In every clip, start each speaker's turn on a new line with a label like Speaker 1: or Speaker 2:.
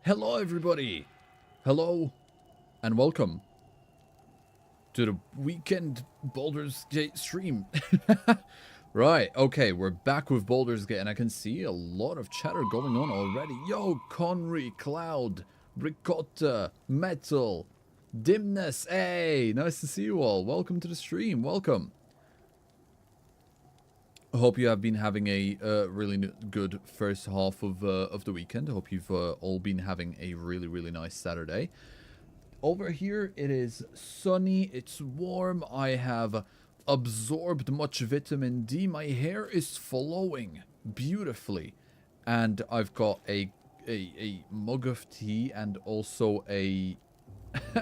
Speaker 1: Hello everybody! Hello and welcome to the weekend Baldur's Gate stream. Right, okay, we're back with Baldur's Gate and I can see a lot of chatter going on already. Yo, Conry, Cloud, Ricotta, Metal, Dimness, hey, nice to see you all. Welcome to the stream, welcome. I hope you have been having a really good first half of the weekend. I hope you've all been having a really nice Saturday. Over here, it is sunny, it's warm, I have absorbed much vitamin D, my hair is flowing beautifully, and I've got a mug of tea and also a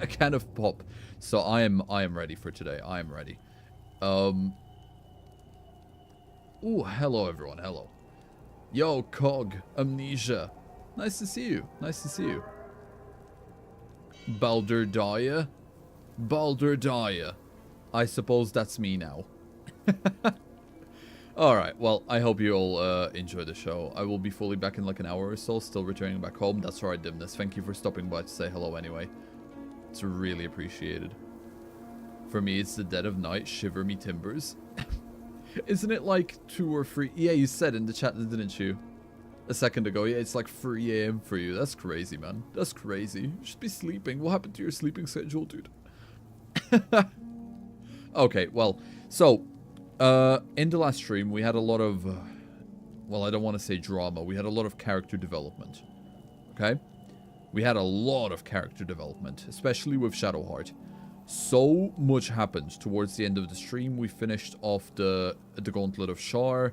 Speaker 1: can of pop, so I am ready for today. I am ready. Ooh, hello everyone, hello. Yo, Cog, Amnesia. Nice to see you, nice to see you. Baldur. I suppose that's me now. Alright, well, I hope you all enjoy the show. I will be fully back in like an hour or so, still returning back home. That's right, Dimness. Thank you for stopping by to say hello anyway. It's really appreciated. For me, it's the dead of night, shiver me timbers. Isn't it like 2 or 3? Yeah, you said in the chat, didn't you? A second ago. Yeah, it's like 3 AM for you. That's crazy, man. That's crazy. You should be sleeping. What happened to your sleeping schedule, dude? Okay, well, so, in the last stream, we had a lot of, well, I don't want to say drama. We had a lot of character development. Okay? We had a lot of character development, especially with Shadowheart. So much happened towards the end of the stream. We finished off the Gauntlet of Shar,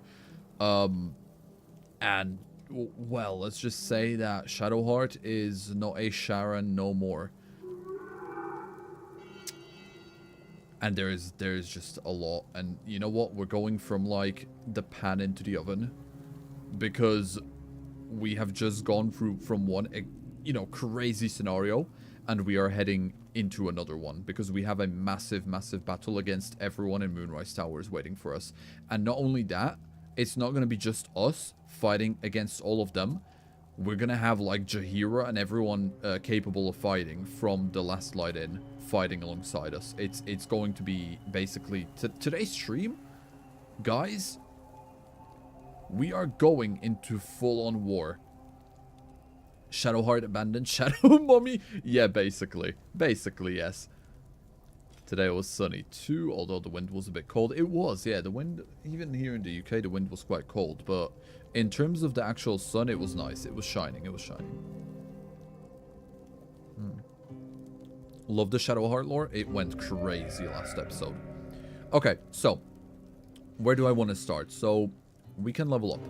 Speaker 1: and, well, let's just say that Shadowheart is not a Sharon no more. And there's just a lot. And you know what? We're going from, like, the pan into the oven. Because we have just gone through from one, you know, crazy scenario. And we are heading into another one. Because we have a massive battle against everyone in Moonrise Towers waiting for us. And not only that, it's not going to be just us fighting against all of them. We're going to have like Jaheira and everyone capable of fighting from the last light in fighting alongside us. It's going to be basically today's stream, guys. We are going into full-on war. Shadowheart abandoned Shadow Mummy. Yeah, basically yes. Today was sunny too, although the wind was a bit cold. It was, yeah, the wind, even here in the UK, the wind was quite cold. But in terms of the actual sun, it was nice. It was shining, Love the Shadowheart lore. It went crazy last episode. Okay, so, where do I want to start? So, we can level up.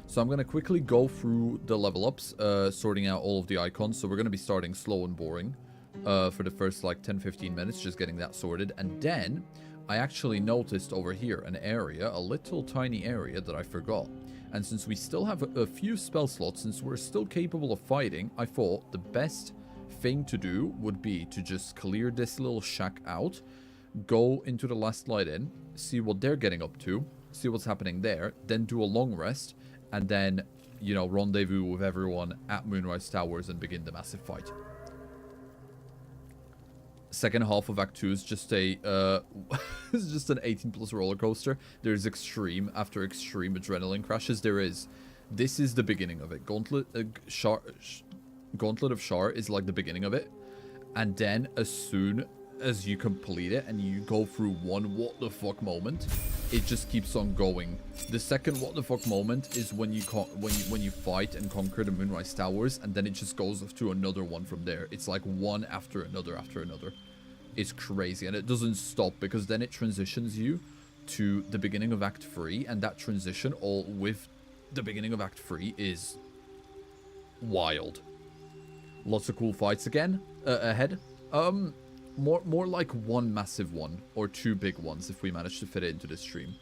Speaker 1: So I'm going to quickly go through the level ups, sorting out all of the icons. So we're going to be starting slow and boring. For the first like 10-15 minutes, just getting that sorted. And then I actually noticed over here an area, a little tiny area that I forgot. And since we still have a few spell slots, since we're still capable of fighting, I thought the best thing to do would be to just clear this little shack out, go into the last light in, see what they're getting up to, see what's happening there, then do a long rest, and then, you know, rendezvous with everyone at Moonrise Towers and begin the massive fight. Second half of Act 2 is just a, it's just an 18+ roller coaster. There's extreme after extreme adrenaline crashes. There is. This is the beginning of it. Gauntlet of Shar is like the beginning of it. And then as soon as you complete it and you go through one what the fuck moment, it just keeps on going. The second what the fuck moment is when you fight and conquer the Moonrise Towers, and then it just goes to another one from there. It's like one after another after another. It's crazy, and it doesn't stop, because then it transitions you to the beginning of Act 3, and that transition all with the beginning of Act 3 is wild. Lots of cool fights again ahead. More like one massive one, or 2 big ones, if we manage to fit it into this stream.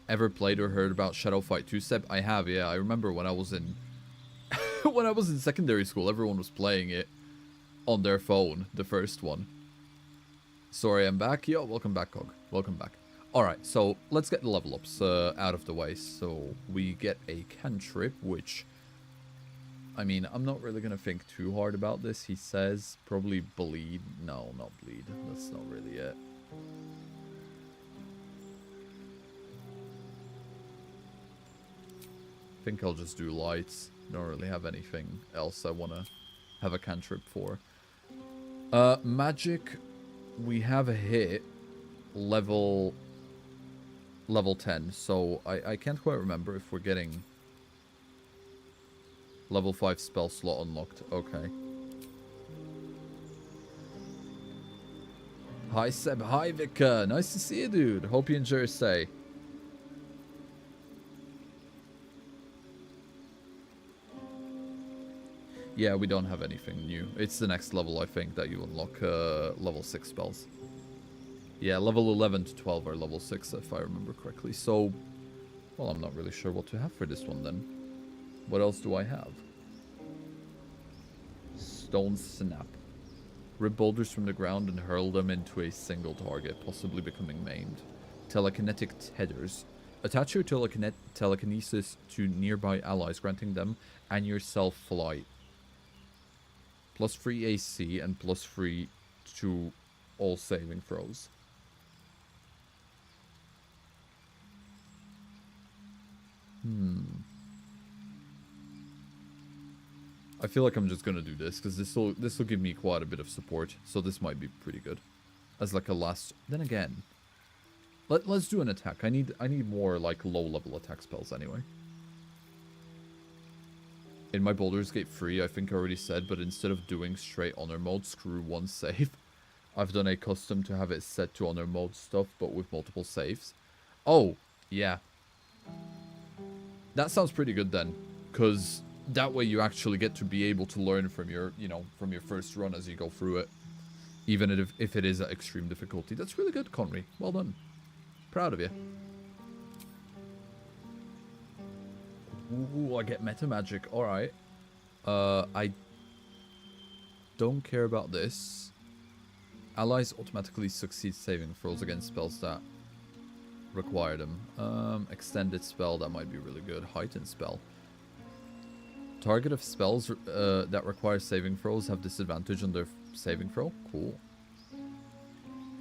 Speaker 1: Ever played or heard about Shadow Fight 2, Seb? I have, yeah. I remember when I was in when I was in secondary school, everyone was playing it on their phone, the first one. Sorry, I'm back. Yo, welcome back, Cog. Welcome back. Alright, so let's get the level ups out of the way. So we get a cantrip, which I mean, I'm not really going to think too hard about this. He says probably bleed. No, not bleed. That's not really it. I think I'll just do lights. Don't really have anything else I want to have a cantrip for. Magic, we have a hit level 10, so I can't quite remember if we're getting level 5 spell slot unlocked. Okay. Hi Seb, hi Vika, nice to see you, dude. Hope you enjoy your stay. Yeah, we don't have anything new. It's the next level, I think, that you unlock level 6 spells. Yeah, level 11 to 12 are level 6, if I remember correctly. So, well, I'm not really sure what to have for this one, then. What else do I have? Stone Snap. Rip boulders from the ground and hurl them into a single target, possibly becoming maimed. Telekinetic Tethers. Attach your telekinesis to nearby allies, granting them and yourself flight. +3 AC and +3 to all saving throws. I feel like I'm just gonna do this because this will give me quite a bit of support, so this might be pretty good as like a last. Then again, let's do an attack. I need more like low level attack spells anyway. In my Baldur's Gate 3, I think I already said, but instead of doing straight honor mode, screw one save, I've done a custom to have it set to honor mode stuff, but with multiple saves. Oh, yeah. That sounds pretty good then, because that way you actually get to be able to learn from your, from your first run as you go through it, even if it is at extreme difficulty. That's really good, Conry. Well done. Proud of you. Ooh, I get meta magic. Alright. I don't care about this. Allies automatically succeed saving throws against spells that require them. Extended spell, that might be really good. Heightened spell. Target of spells that require saving throws have disadvantage on their saving throw. Cool.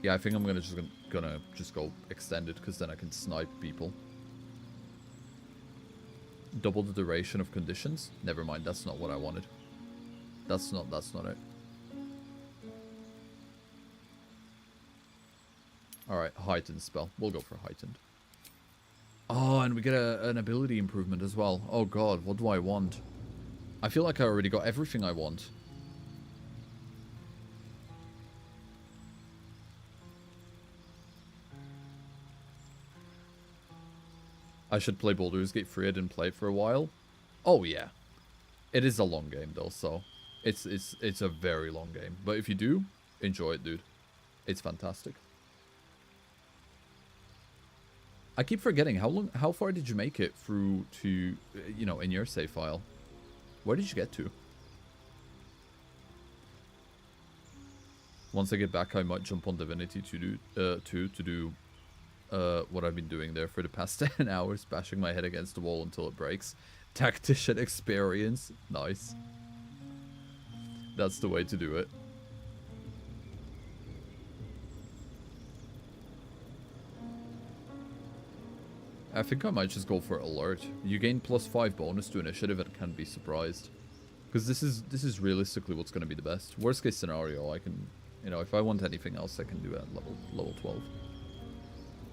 Speaker 1: Yeah, I think I'm gonna just go extended because then I can snipe people. Double the duration of conditions. Never mind, that's not what I wanted. That's not it. Alright, heightened spell. We'll go for heightened. Oh, and we get an ability improvement as well. Oh god, what do I want? I feel like I already got everything I want. I should play Baldur's Gate 3. I didn't play it for a while. Oh yeah. It is a long game though, so it's a very long game. But if you do, enjoy it, dude. It's fantastic. I keep forgetting how far did you make it through to, in your save file? Where did you get to? Once I get back, I might jump on Divinity to do what I've been doing there for the past 10 hours, bashing my head against the wall until it breaks. Tactician experience. Nice. That's the way to do it. I think I might just go for alert. You gain +5 bonus to initiative and can't be surprised. Because this is realistically what's going to be the best. Worst case scenario, I can, if I want anything else, I can do it at level 12.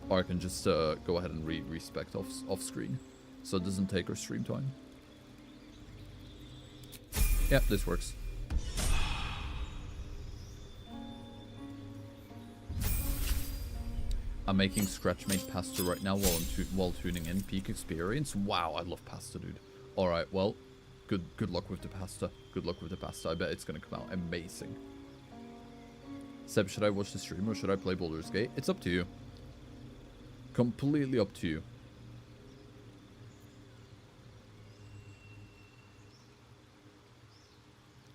Speaker 1: Or I can just go ahead and respec off screen, so it doesn't take our stream time. Yep, this works. I'm making Scratchmate pasta right now while tuning in. Peak experience. Wow, I love pasta, dude. All right, well, good luck with the pasta. Good luck with the pasta. I bet it's gonna come out amazing. Seb, should I watch the stream or should I play Baldur's Gate? It's up to you. Completely up to you.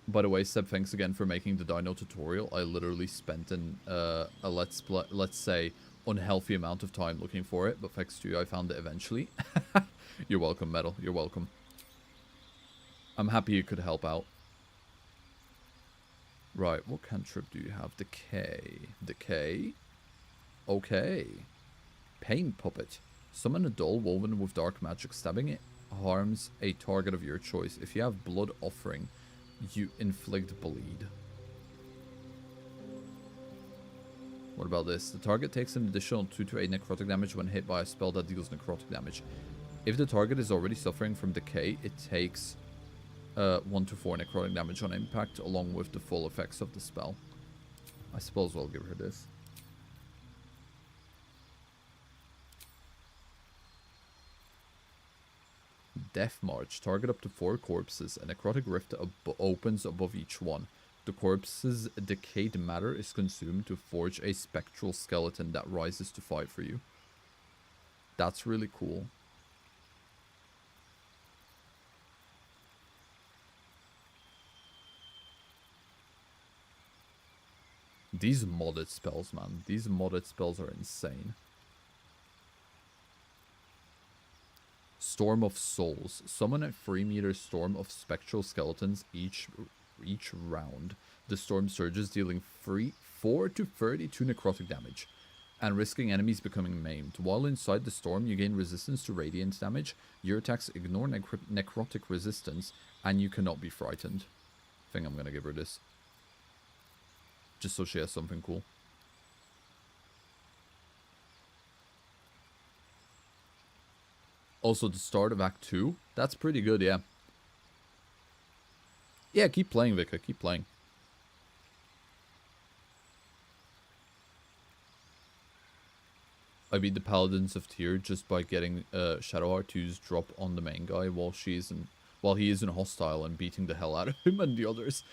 Speaker 1: By the way, Seb, thanks again for making the Dino tutorial. I literally spent a let's say unhealthy amount of time looking for it, but thanks to you, I found it eventually. You're welcome, Metal. You're welcome. I'm happy you could help out. Right, what cantrip do you have? Decay. Decay? Okay. Pain Puppet. Summon a doll woven with dark magic. Stabbing it harms a target of your choice. If you have Blood Offering, you inflict bleed. What about this? The target takes an additional 2 to 8 necrotic damage when hit by a spell that deals necrotic damage. If the target is already suffering from decay, it takes 1 to 4 necrotic damage on impact, along with the full effects of the spell. I suppose I'll give her this. Death March. Target up to 4 corpses. A necrotic rift opens above each one. The corpse's decayed matter is consumed to forge a spectral skeleton that rises to fight for you. That's really cool. These modded spells, man. These modded spells are insane. Storm of Souls. Summon a 3-meter storm of spectral skeletons each round. The storm surges, dealing 4 to 32 necrotic damage, and risking enemies becoming maimed. While inside the storm, you gain resistance to radiant damage. Your attacks ignore necrotic resistance, and you cannot be frightened. I think I'm gonna give her this. Just so she has something cool. Also, the start of Act 2. That's pretty good, yeah. Yeah, keep playing, Vika. Keep playing. I beat the Paladins of Tyr just by getting Shadowheart to's drop on the main guy while he isn't hostile, and beating the hell out of him and the others.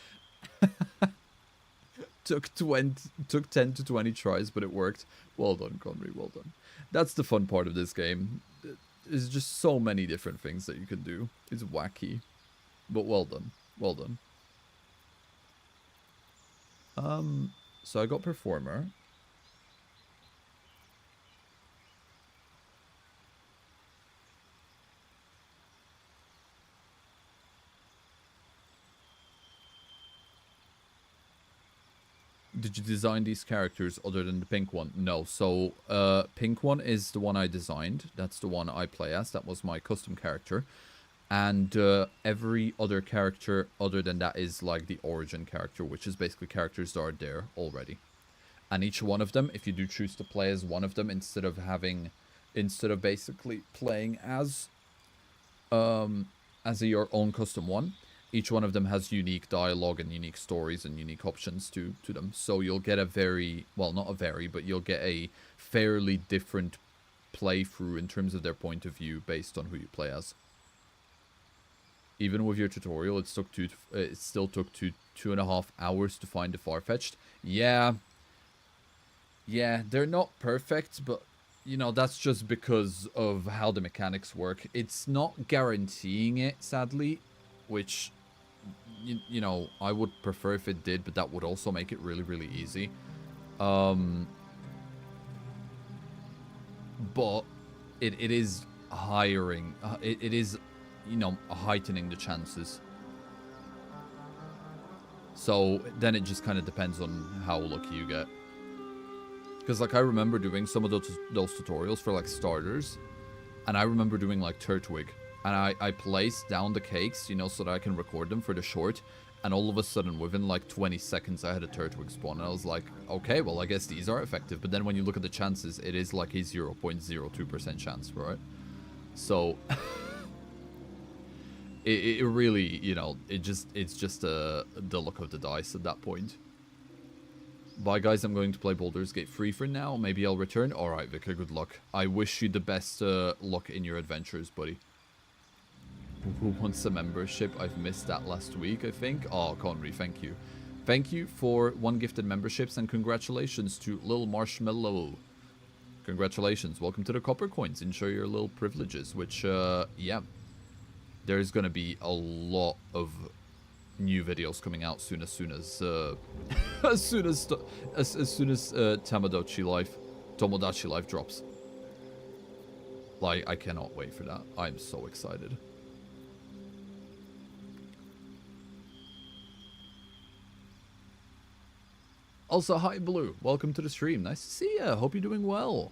Speaker 1: Took 10 to 20 tries, but it worked. Well done, Conry, well done. That's the fun part of this game. There's just so many different things that you can do. It's wacky. But well done. Well done. So I got Performer. Did you design these characters other than the pink one? No. So, pink one is the one I designed. That's the one I play as. That was my custom character. And every other character other than that is like the origin character, which is basically characters that are there already. And each one of them, if you do choose to play as one of them instead of basically playing as your own custom one, each one of them has unique dialogue and unique stories and unique options to them. So you'll get a you'll get a fairly different playthrough in terms of their point of view based on who you play as. Even with your tutorial, it still took 2.5 hours to find the Farfetched. Yeah, they're not perfect, but you know, that's just because of how the mechanics work. It's not guaranteeing it, sadly, which you know, I would prefer if it did, but that would also make it really, really easy. But it is hiring. It is, you know, heightening the chances. So then it just kind of depends on how lucky you get. Because like I remember doing some of those tutorials for like starters, and I remember doing like Turtwig. And I placed down the cakes, you know, so that I can record them for the short. And all of a sudden, within like 20 seconds, I had a Turtwig spawn. And I was like, okay, well, I guess these are effective. But then when you look at the chances, it is like a 0.02% chance, right? So, it really, you know, it's just the luck of the dice at that point. Bye, guys. I'm going to play Baldur's Gate 3 for now. Maybe I'll return. All right, Vicar, good luck. I wish you the best luck in your adventures, buddy. Who wants a membership? I've missed that last week, I think. Oh, Conry, thank you. Thank you for 1 gifted memberships, and congratulations to Lil Marshmallow. Congratulations. Welcome to the Copper Coins. Enjoy your little privileges, which, yeah. There's gonna be a lot of new videos coming out soon as Tomodachi Life drops. Like, I cannot wait for that. I'm so excited. Also, hi Blue. Welcome to the stream. Nice to see ya. Hope you're doing well.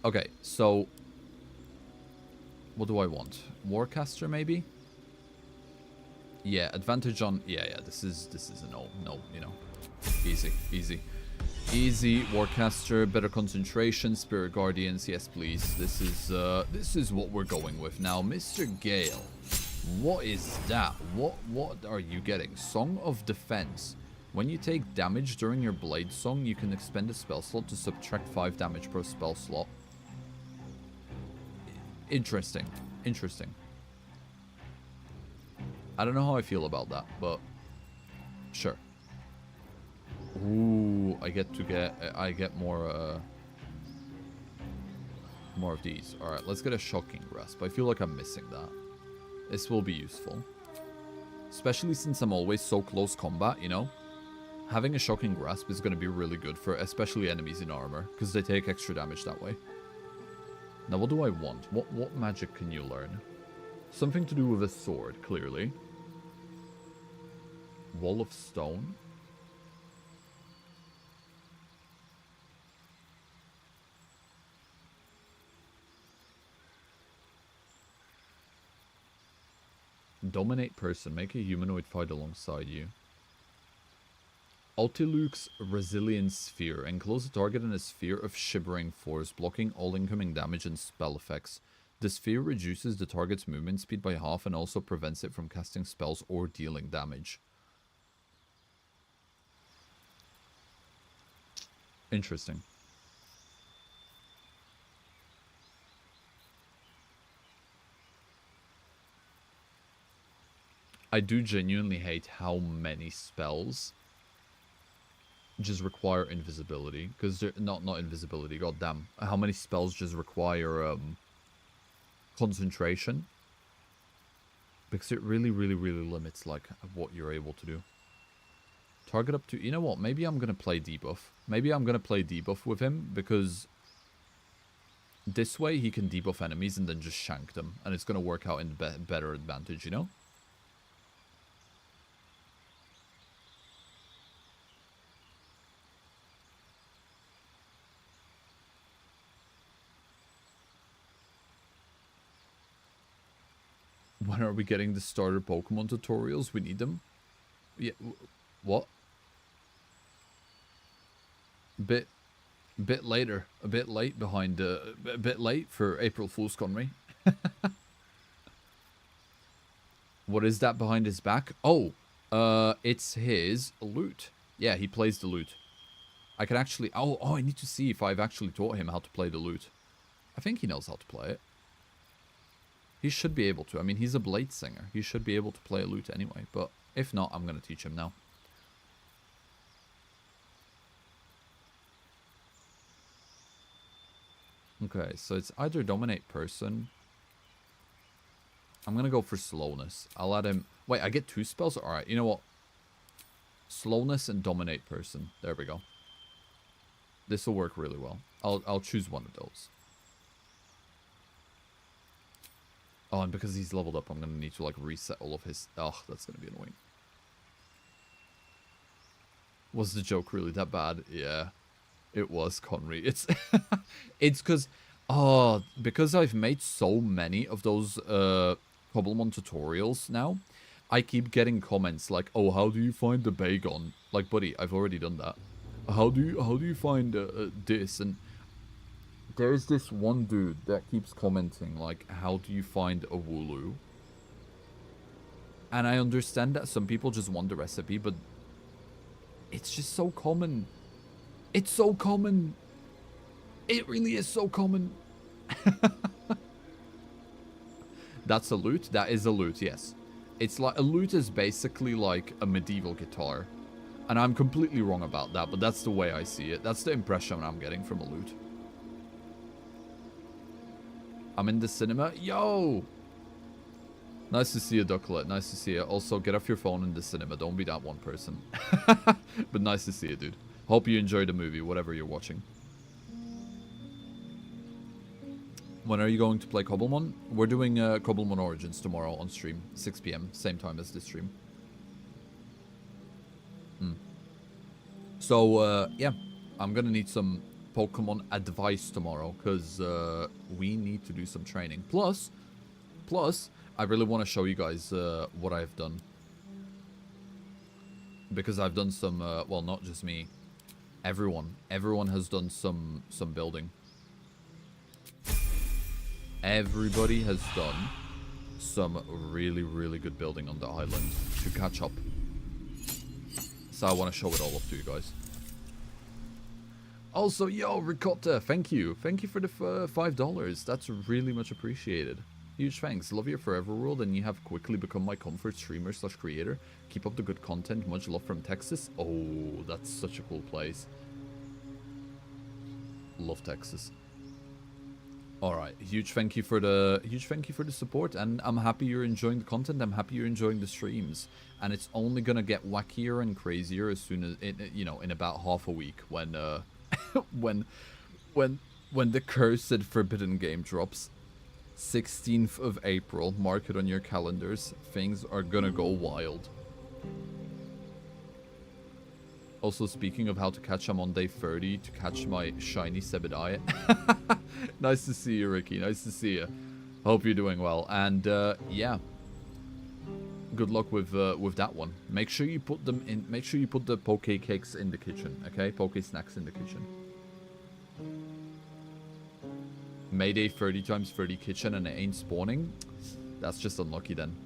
Speaker 1: Okay, so what do I want? Warcaster maybe? Yeah, advantage on yeah, this is a no, you know. Easy. Easy, Warcaster, better concentration, Spirit Guardians, yes please. This is what we're going with. Now, Mr. Gale, what is that? What are you getting? Song of Defense. When you take damage during your Blade Song, you can expend a spell slot to subtract 5 damage per spell slot. Interesting. I don't know how I feel about that, but sure. Ooh, I get more of these. All right, let's get a Shocking Grasp. I feel like I'm missing that. This will be useful, especially since I'm always so close combat. You know, having a Shocking Grasp is going to be really good for especially enemies in armor because they take extra damage that way. Now, what do I want? What magic can you learn? Something to do with a sword, clearly. Wall of Stone. Dominate person. Make a humanoid fight alongside you. Ultiluke's Resilient Sphere. Enclose a target in a sphere of shivering force, blocking all incoming damage and spell effects. The sphere reduces the target's movement speed by half and also prevents it from casting spells or dealing damage. Interesting. I do genuinely hate how many spells just require invisibility. Because they're not invisibility, goddamn. How many spells just require concentration. Because it really limits like what you're able to do. Target up to... You know what? Maybe I'm going to play debuff. Maybe I'm going to play debuff with him because this way he can debuff enemies and then just shank them. And it's going to work out in better advantage, you know? When are we getting the starter Pokemon tutorials? We need them. Yeah, what? Bit later. A bit late behind, a bit late for April Fool's, Conry. What is that behind his back? Oh, it's his lute. Yeah, he plays the lute. I can actually... Oh, I need to see if I've actually taught him how to play the lute. I think he knows how to play it. He should be able to. I mean, he's a blade singer. He should be able to play a lute anyway. But if not, I'm going to teach him now. Okay, so it's either dominate person. I'm going to go for slowness. I'll add him... Wait, I get 2 spells? Alright, you know what? Slowness and dominate person. There we go. This will work really well. I'll choose one of those. Oh, and because he's leveled up, I'm going to need to, like, reset all of his... Oh, that's going to be annoying. Was the joke really that bad? Yeah, it was, Conry. It's... it's because... Oh, because I've made so many of those, Cobblemon tutorials now, I keep getting comments like, oh, how do you find the Bagon? Like, buddy, I've already done that. How do you find, this? And... There's this one dude that keeps commenting, like, how do you find a Wooloo? And I understand that some people just want the recipe, but it's just so common. It's so common. It really is so common. That's a lute? That is a lute, yes. It's like, a lute is basically like a medieval guitar. And I'm completely wrong about that, but that's the way I see it. That's the impression I'm getting from a lute. I'm in the cinema. Yo! Nice to see you, Ducklet. Nice to see you. Also, get off your phone in the cinema. Don't be that one person. But nice to see you, dude. Hope you enjoy the movie, whatever you're watching. When are you going to play Cobblemon? We're doing Cobblemon Origins tomorrow on stream. 6 PM. Same time as this stream. So, yeah, I'm gonna need some Pokemon advice tomorrow, because we need to do some training. Plus, I really want to show you guys what I've done. Because I've done some, well, not just me. Everyone has done some building. Everybody has done some really, really good building on the island to catch up. So I want to show it all off to you guys. Also, yo, Ricotta, thank you. Thank you for the $5. That's really much appreciated. Huge thanks. Love your forever world, and you have quickly become my comfort streamer / creator. Keep up the good content. Much love from Texas. Oh, that's such a cool place. Love Texas. All right, huge thank you for the support, and I'm happy you're enjoying the content. I'm happy you're enjoying the streams, and it's only gonna get wackier and crazier as soon as in about half a week when when the cursed forbidden game drops. 16th of April, mark it on your calendars. Things are gonna go wild. Also, speaking of how to catch, I'm on day 30 to catch my shiny Sebbediah. Nice to see you, Ricky. Nice to see you. Hope you're doing well. And yeah, good luck with that one. Make sure you put them in. Make sure you put the poke cakes in the kitchen. Okay, poke snacks in the kitchen. Mayday 30 times 30 kitchen and it ain't spawning. That's just unlucky then.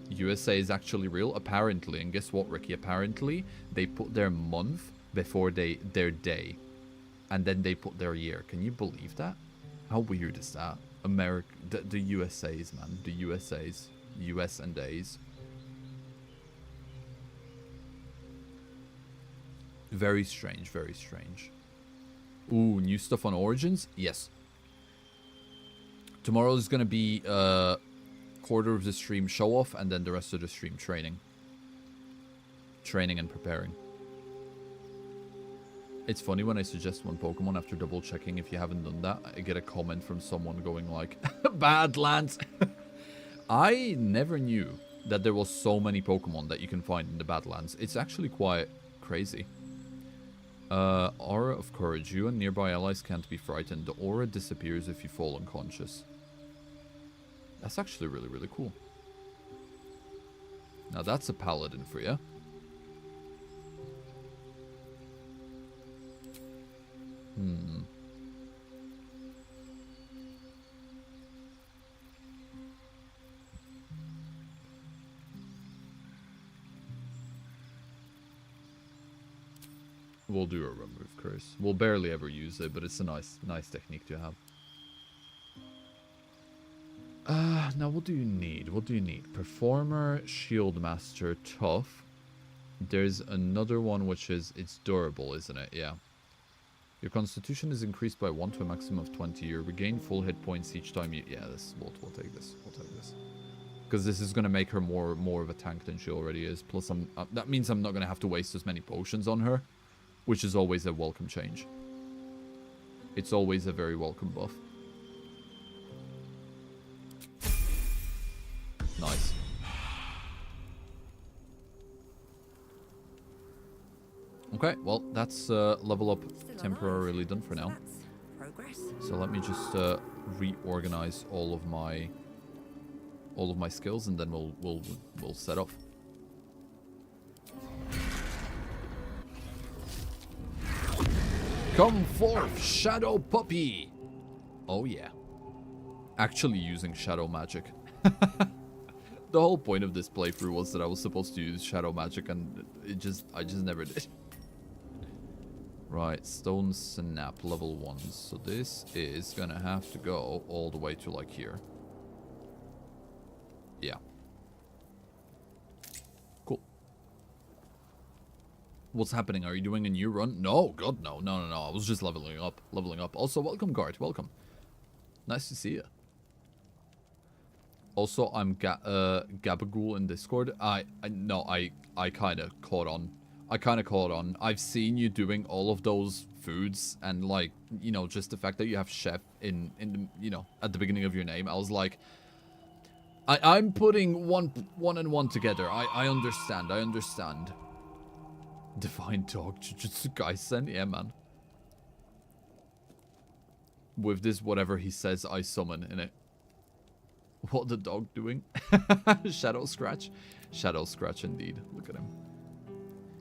Speaker 1: USA is actually real, apparently. And guess what, Ricky? Apparently, they put their month before their day. And then they put their year. Can you believe that? How weird is that? America, the USA's, man. The USA's. US and days. Very strange, very strange. Ooh, new stuff on Origins? Yes. Tomorrow is going to be quarter of the stream show off, and then the rest of the stream training. Training and preparing. It's funny when I suggest one Pokemon after double checking if you haven't done that. I get a comment from someone going like, Badlands! I never knew that there was so many Pokemon that you can find in the Badlands. It's actually quite crazy. Aura of Courage. You and nearby allies can't be frightened. The aura disappears if you fall unconscious. That's actually really, really cool. Now that's a paladin for you. We'll do a remove curse. We'll barely ever use it, but it's a nice technique to have. Now what do you need? What do you need? Performer, Shield Master, Tough. There's another one which is, it's durable, isn't it? Yeah. Your constitution is increased by 1 to a maximum of 20. You regain full hit points each time you... Yeah, we'll take this. We'll take this. Because this is going to make her more of a tank than she already is. Plus, that means I'm not going to have to waste as many potions on her. Which is always a welcome change. It's always a very welcome buff. Nice. Okay, well, that's level up temporarily done for now. So let me just reorganize all of my skills, and then we'll set off. Come forth, Shadow Puppy! Oh yeah. Actually using Shadow Magic. The whole point of this playthrough was that I was supposed to use Shadow Magic, and I just never did. Right, Stone Snap, level 1. So this is gonna have to go all the way to like here. Yeah. Cool. What's happening? Are you doing a new run? No, God, no. No. I was just leveling up. Also, welcome, Gart. Welcome. Nice to see you. Also, I'm Gabagool in Discord. I kind of caught on. I've seen you doing all of those foods, and like, you know, just the fact that you have chef in the, you know, at the beginning of your name. I was like, I'm putting one and one together. I understand. Divine Dog Jujutsu Kaisen? Yeah, man. With this, whatever he says, I summon in it. What the dog doing? Shadow Scratch? Shadow Scratch indeed. Look at him.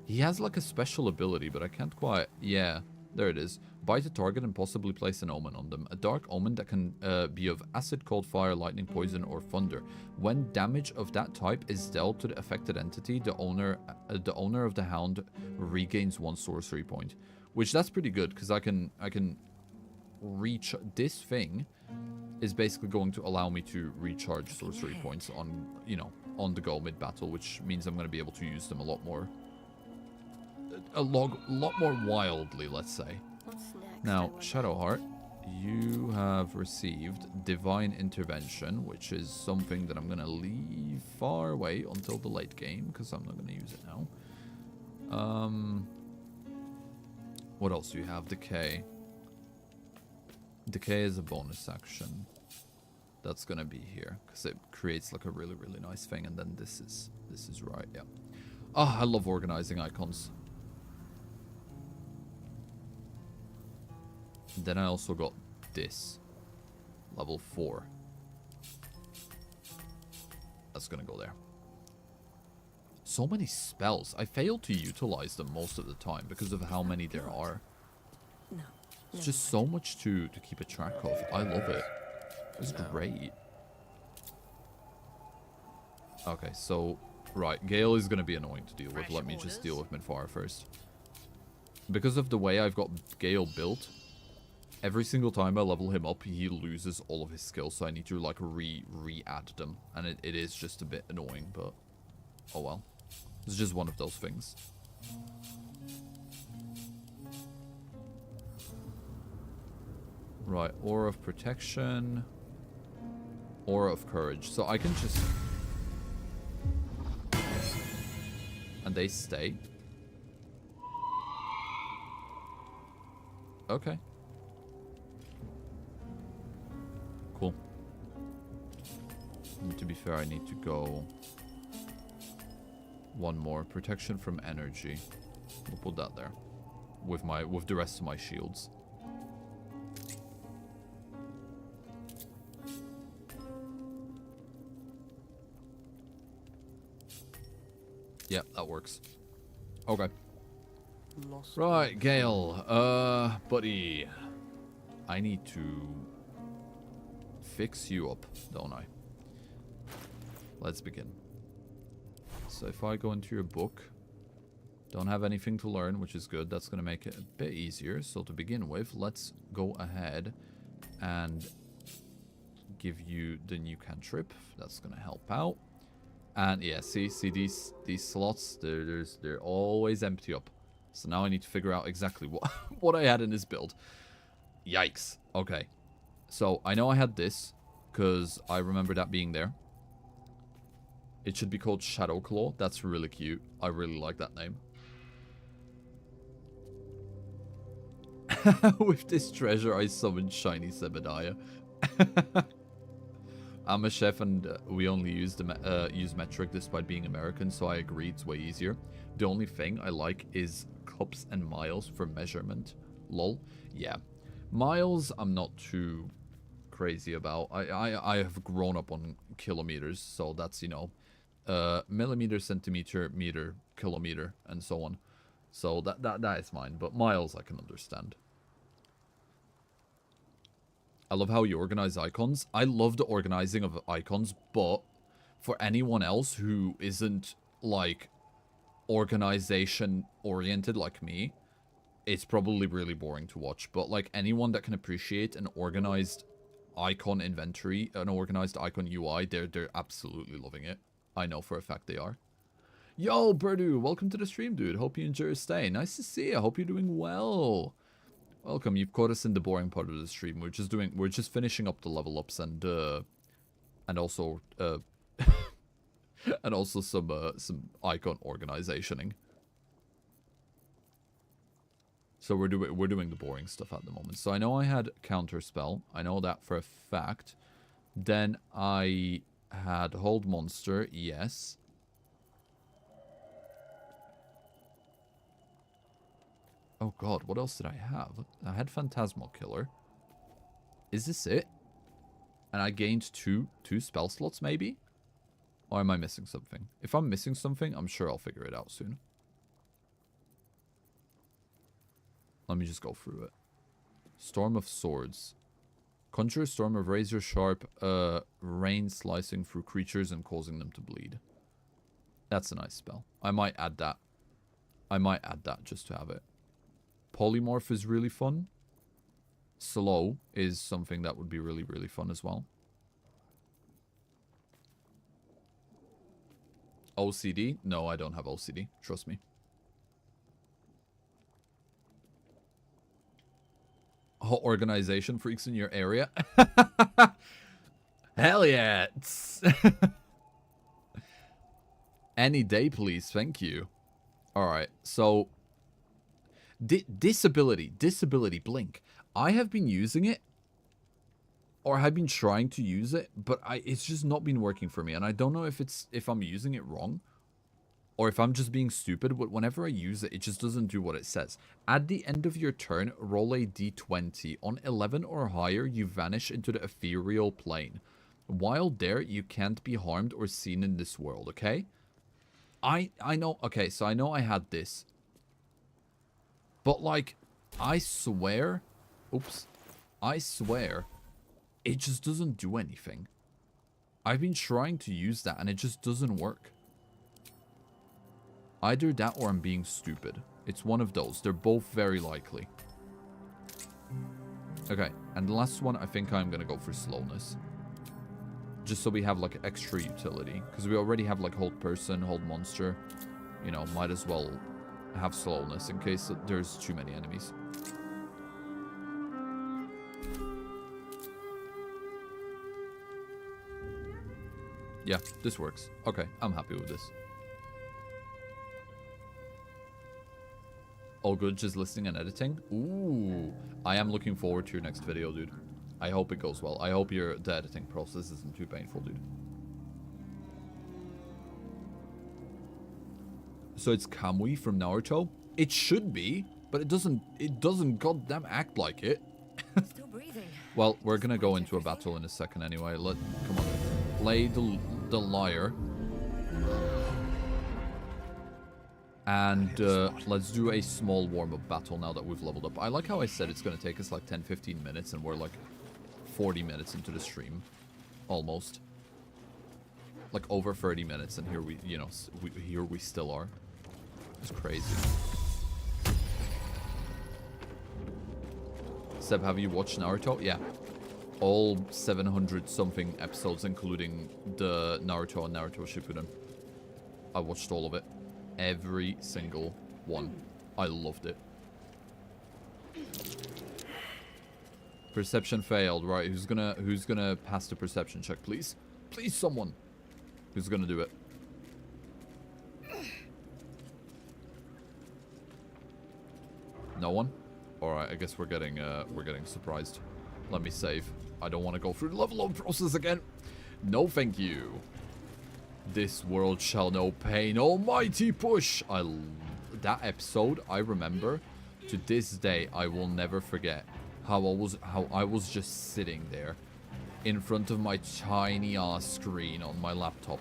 Speaker 1: He has like a special ability, but I can't quite... Yeah, there it is. Bite a target and possibly place an omen on them. A dark omen that can be of acid, cold, fire, lightning, poison, or thunder. When damage of that type is dealt to the affected entity, the owner of the hound regains 1 sorcery point. Which, that's pretty good, because I can reach... This thing is basically going to allow me to recharge sorcery points on, you know, on the go mid-battle, which means I'm going to be able to use them a lot more... A lot more wildly, let's say. Now, Shadowheart, you have received Divine Intervention, which is something that I'm going to leave far away until the late game, because I'm not going to use it now. What else do you have? Decay. Decay is a bonus action. That's going to be here, because it creates like a really, really nice thing, and then this is right, yeah. Ah, I love organizing icons. Then I also got this. Level 4. That's gonna go there. So many spells. I fail to utilize them most of the time because of how many there are. It's just so much to keep a track of. I love it. It's great. Okay, so... Right, Gale is gonna be annoying to deal with. Let me just deal with Midfire first. Because of the way I've got Gale built... Every single time I level him up, he loses all of his skills, so I need to, like, re-add them. And it is just a bit annoying, but... Oh well. It's just one of those things. Right, Aura of Protection. Aura of Courage. So I can just... And they stay. Okay. Cool. And to be fair, I need to go one more. Protection from energy. We'll put that there. With the rest of my shields. Yep, that works. Okay. Right, Gale. Buddy. I need to fix you up, don't I? Let's begin. So if I go into your book, don't have anything to learn, which is good. That's going to make it a bit easier. So to begin with, let's go ahead and give you the new cantrip. That's going to help out. And yeah, see these slots, they're always empty up. So now I need to figure out exactly what I had in this build. Yikes. Okay. So I know I had this because I remember that being there. It should be called Shadowclaw. That's really cute. I really like that name. With this treasure, I summoned shiny Sebbediah. I'm a chef and we only use metric despite being American, so I agree it's way easier. The only thing I like is cups and miles for measurement. Lol. Yeah. Miles, I'm not too crazy about. I have grown up on kilometers, so that's, you know, millimeter, centimeter, meter, kilometer, and so on. So that is mine, but miles I can understand. I love how you organize icons. I love the organizing of icons, but for anyone else who isn't, like, organization oriented like me, it's probably really boring to watch. But, like, anyone that can appreciate an organized icon inventory, an organized icon UI, they're absolutely loving it. I know for a fact they are. Yo, Birdu, welcome to the stream, dude. Hope you enjoy your stay. Nice to see you. Hope you're doing well. Welcome. You've caught us in the boring part of the stream. We're just finishing up the level ups and also and also some icon organizationing. So we're doing the boring stuff at the moment. So I know I had counterspell. I know that for a fact. Then I had hold monster. Yes. Oh god, what else did I have? I had Phantasmal Killer. Is this it? And I gained two spell slots, maybe? Or am I missing something? If I'm missing something, I'm sure I'll figure it out soon. Let me just go through it. Storm of Swords. Conjure a storm of razor sharp rain slicing through creatures and causing them to bleed. That's a nice spell. I might add that. I might add that just to have it. Polymorph is really fun. Slow is something that would be really, really fun as well. OCD? No, I don't have OCD. Trust me. Organization freaks in your area? Hell yeah! Any day, please. Thank you. Alright, so... Disability, blink. I have been using it, or have been trying to use it, but it's just not been working for me, and I don't know if I'm using it wrong, or if I'm just being stupid, but whenever I use it, it just doesn't do what it says. At the end of your turn, roll a d20. On 11 or higher, you vanish into the ethereal plane. While there, you can't be harmed or seen in this world, okay? I know, okay, so I know I had this. But, like, I swear, oops, I swear, it just doesn't do anything. I've been trying to use that, and it just doesn't work. Either that or I'm being stupid. It's one of those. They're both very likely. Okay, and the last one, I think I'm going to go for slowness. Just so we have, like, extra utility. Because we already have, like, hold person, hold monster. You know, might as well have slowness in case there's too many enemies. Yeah, this works. Okay, I'm happy with this. All good, just listening and editing? Ooh, I am looking forward to your next video, dude. I hope it goes well. I hope the editing process isn't too painful, dude. So it's Kamui from Naruto? It should be, but it doesn't goddamn act like it.
Speaker 2: Still breathing.
Speaker 1: Well, we're gonna go into a battle in a second anyway. Come on. Play the lyre. And let's do a small warm-up battle now that we've leveled up. I like how I said it's going to take us like 10-15 minutes, and we're like 40 minutes into the stream. Almost. Like over 30 minutes, and here we, you know, here we still are. It's crazy. Seb, have you watched Naruto? Yeah. All 700-something episodes, including the Naruto and Naruto Shippuden. I watched all of it. Every single one. I loved it. Perception failed. Right, who's gonna pass the perception check, please? Please, someone. Who's gonna do it? No one? Alright, I guess we're getting surprised. Let me save. I don't want to go through the level up process again. No, thank you. This world shall know pain. Almighty push. That episode, I remember to this day. I will never forget how I was just sitting there in front of my tiny ass screen on my laptop,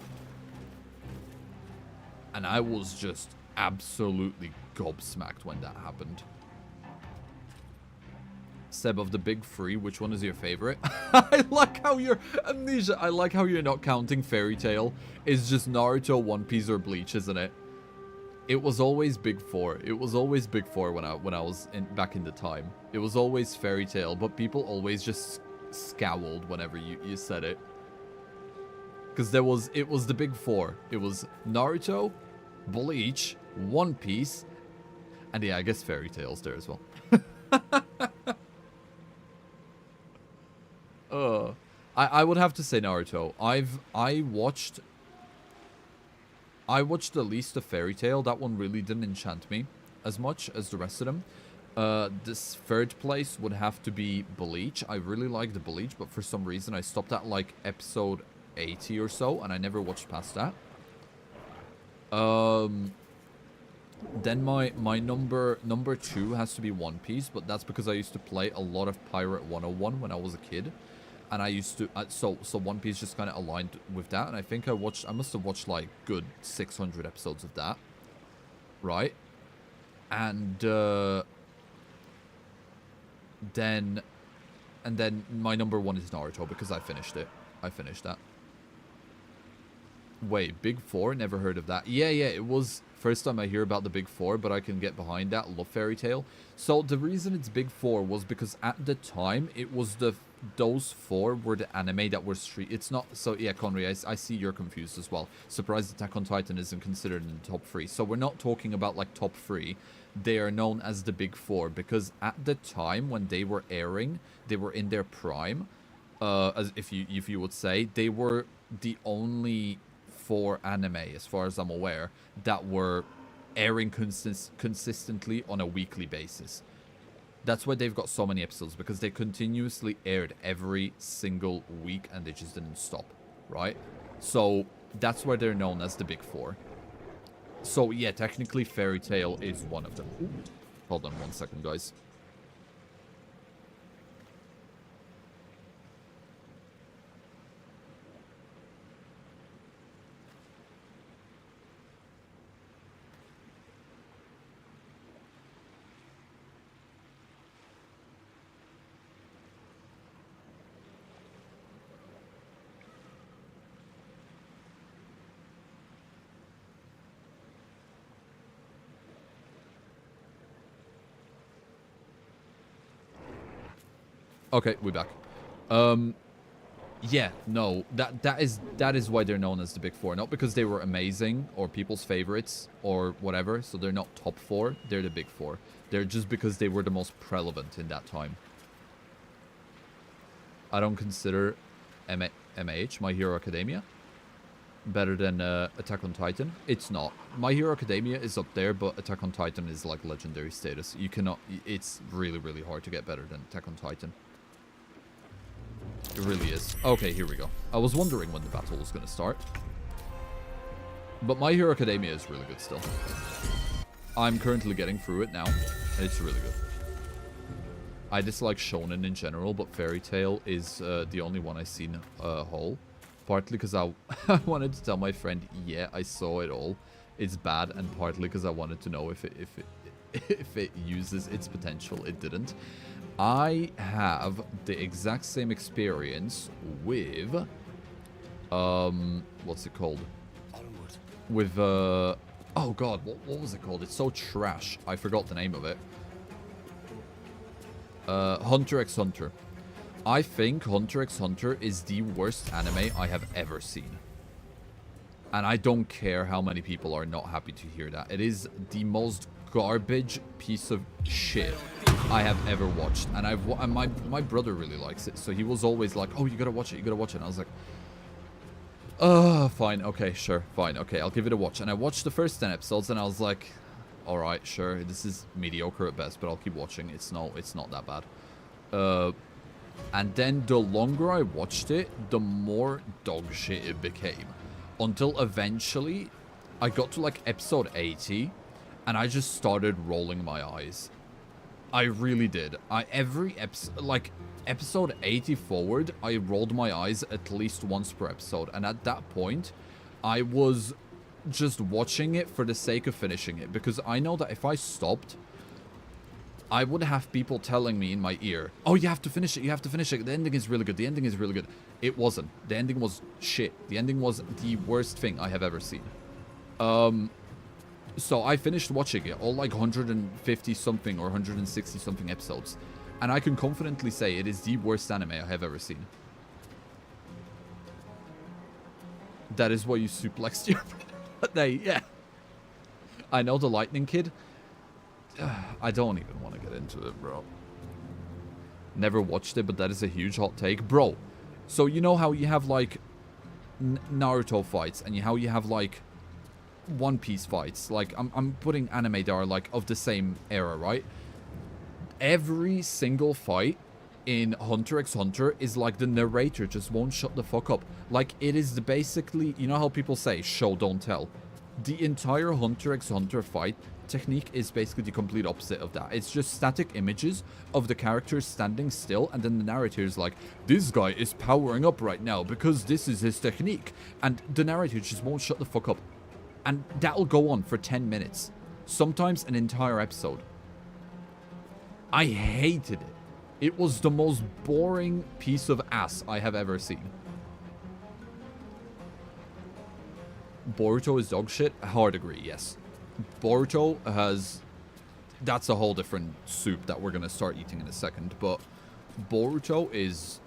Speaker 1: and I was just absolutely gobsmacked when that happened. Seb, of the big three, which one is your favorite? I like how you're Amnesia. I like how you're not counting Fairy Tail. It's just Naruto, One Piece, or Bleach, isn't it? It was always big four. It was always big four when I was back in the time. It was always Fairy Tail, but people always just scowled whenever you said it. Because it was the big four. It was Naruto, Bleach, One Piece, and yeah, I guess Fairy Tail's there as well. I would have to say Naruto. I watched the least of Fairy Tail. That one really didn't enchant me as much as the rest of them. This third place would have to be Bleach. I really liked the Bleach, but for some reason I stopped at like episode 80 or so, and I never watched past that. Then my number 2 has to be One Piece, but that's because I used to play a lot of Pirate 101 when I was a kid, and I used to so One Piece just kind of aligned with that, and I think I must have watched like good 600 episodes of that, right? And then my number 1 is Naruto because I finished it. I finished that. Wait, Big Four? Never heard of that. Yeah, it was first time I hear about the Big Four, but I can get behind that. Love Fairy Tail. So the reason it's Big Four was because at the time it was those 4 were the anime that were street. It's not so yeah, Conry. I see you're confused as well. Surprised Attack on Titan isn't considered in the top 3. So we're not talking about like top 3. They are known as the Big Four because at the time when they were airing, they were in their prime. As if you would say, they were the only 4 anime, as far as I'm aware, that were airing consistently on a weekly basis. That's why they've got so many episodes, because they continuously aired every single week and they just didn't stop, right? So that's why they're known as the Big Four. So yeah, technically Fairy Tail is one of them. Ooh. Hold on 1 second, guys. Okay, we're back. Yeah, no, that is why they're known as the Big Four. Not because they were amazing or people's favorites or whatever. So they're not top 4. They're the Big Four. They're just because they were the most prevalent in that time. I don't consider MH, My Hero Academia, better than Attack on Titan. It's not. My Hero Academia is up there, but Attack on Titan is like legendary status. You cannot. It's really, really hard to get better than Attack on Titan. It really is. Okay, here we go. I was wondering when the battle was going to start. But My Hero Academia is really good still. I'm currently getting through it now. And it's really good. I dislike shonen in general, but Fairy Tail is the only one I've seen whole. Partly because I wanted to tell my friend, yeah, I saw it all. It's bad, and partly because I wanted to know if it uses its potential. It didn't. I have the exact same experience with what's it called? With oh god, what was it called? It's so trash. I forgot the name of it. Hunter x Hunter. I think Hunter x Hunter is the worst anime I have ever seen. And I don't care how many people are not happy to hear that. It is the most garbage piece of shit I have ever watched. And my brother really likes it. So he was always like, oh, you gotta watch it, you gotta watch it. And I was like, fine, okay, sure, fine, okay, I'll give it a watch. And I watched the first 10 episodes and I was like, alright, sure, this is mediocre at best, but I'll keep watching. It's not that bad. And then the longer I watched it, the more dog shit it became. Until eventually, I got to like episode 80, and I just started rolling my eyes. I really did. Every episode, like episode 80 forward, I rolled my eyes at least once per episode. And at that point, I was just watching it for the sake of finishing it. Because I know that if I stopped, I would have people telling me in my ear, oh, you have to finish it, you have to finish it. The ending is really good, the ending is really good. It wasn't. The ending was shit. The ending was the worst thing I have ever seen. So I finished watching it, all like 150 something or 160 something episodes. And I can confidently say it is the worst anime I have ever seen. That is why you suplexed your day, yeah. I know the Lightning Kid. I don't even want to get into it, bro. Never watched it, but that is a huge hot take. Bro, so you know how you have like Naruto fights and how you have like One Piece fights? Like, I'm putting anime that are like of the same era, right? Every single fight in Hunter x Hunter is like the narrator just won't shut the fuck up. Like, it is basically, you know how people say, show, don't tell? The entire Hunter x Hunter fight technique is basically the complete opposite of that. It's just static images of the characters standing still, and then the narrator is like, this guy is powering up right now because this is his technique. And the narrator just won't shut the fuck up. And that'll go on for 10 minutes. Sometimes an entire episode. I hated it. It was the most boring piece of ass I have ever seen. Boruto is dog shit? Hard agree, yes. Boruto has... That's a whole different soup that we're going to start eating in a second. But Boruto is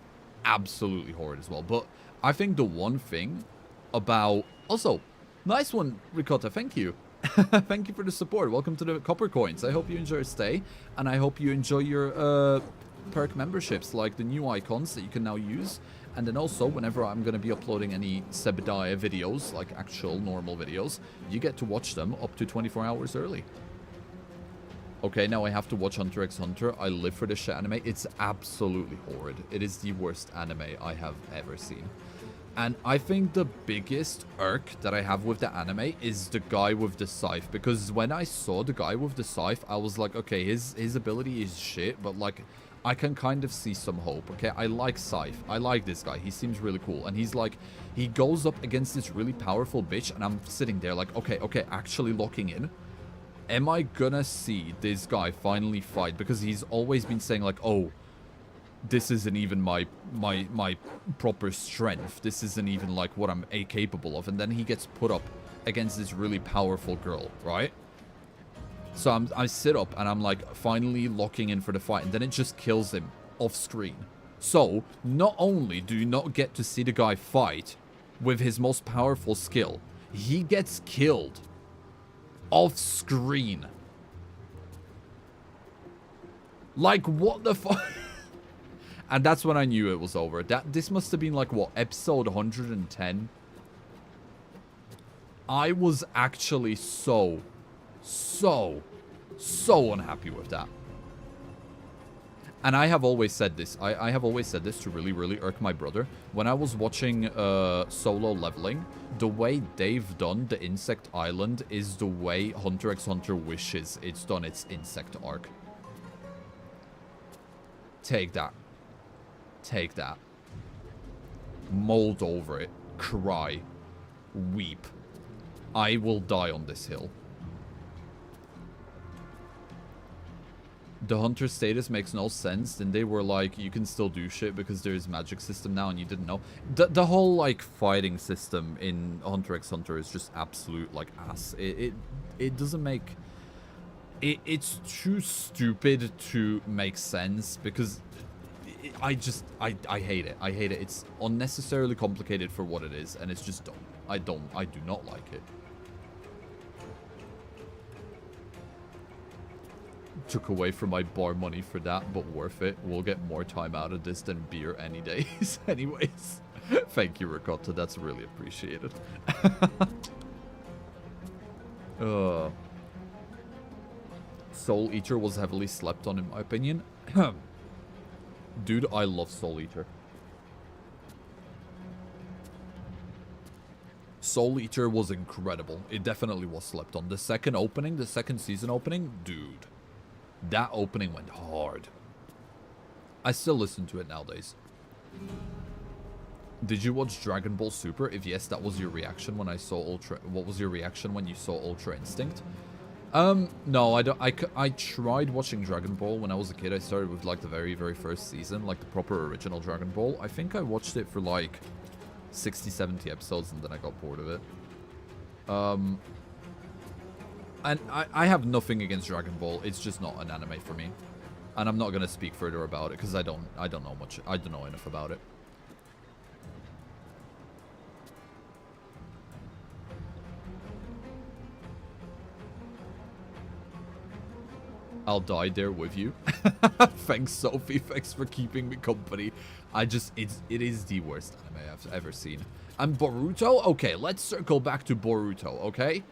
Speaker 1: absolutely horrid as well. But I think the one thing about... Also, nice one, Ricotta. Thank you. Thank you for the support. Welcome to the Copper Coins. I hope you enjoy your stay. And I hope you enjoy your perk memberships, like the new icons that you can now use. And then also, whenever I'm going to be uploading any Sebbediah videos, like actual normal videos, you get to watch them up to 24 hours early. Okay, now I have to watch Hunter x Hunter. I live for this shit anime. It's absolutely horrid. It is the worst anime I have ever seen. And I think the biggest irk that I have with the anime is the guy with the scythe. Because when I saw the guy with the scythe, I was like, okay, his ability is shit, but like... I can kind of see some hope, okay? I like Scythe. I like this guy. He seems really cool. And he's like, he goes up against this really powerful bitch, and I'm sitting there like, okay, actually locking in. Am I gonna see this guy finally fight? Because he's always been saying like, oh, this isn't even my proper strength. This isn't even like what I'm capable of. And then he gets put up against this really powerful girl, right? So I sit up and I'm like finally locking in for the fight, and then it just kills him off screen. So not only do you not get to see the guy fight with his most powerful skill, he gets killed off screen. Like what the fuck? And that's when I knew it was over. This must have been like what, episode 110? I was actually so unhappy with that. And I have always said this. I have always said this to really irk my brother. When I was watching Solo Leveling, the way they've done the Insect Island is the way Hunter x Hunter wishes it's done its Insect arc. Take that. Take that. Mold over it. Cry. Weep. I will die on this hill. The hunter status makes no sense. Then they were like, you can still do shit because there's magic system now and you didn't know. The whole like fighting system in Hunter x Hunter is just absolute like ass. It doesn't make... It's too stupid to make sense because I hate it. I hate it. It's unnecessarily complicated for what it is, and it's just dumb. I do not like it. Took away from my bar money for that, but worth it. We'll get more time out of this than beer any days. Anyways, thank you, Ricotta. That's really appreciated. Soul Eater was heavily slept on, in my opinion. Dude, I love Soul Eater. Soul Eater was incredible. It definitely was slept on. The second opening, the second season opening, dude. That opening went hard. I still listen to it nowadays. Did you watch Dragon Ball Super? If yes, that was your reaction when I saw Ultra... What was your reaction when you saw Ultra Instinct? No, I don't... I tried watching Dragon Ball when I was a kid. I started with, like, the very first season. Like, the proper original Dragon Ball. I think I watched it for, like, 60, 70 episodes, and then I got bored of it. And I have nothing against Dragon Ball. It's just not an anime for me. And I'm not going to speak further about it, because I don't know much. I don't know enough about it. I'll die there with you. Thanks, Sophie. Thanks for keeping me company. It is the worst anime I've ever seen. And Boruto? Okay, let's circle back to Boruto, okay?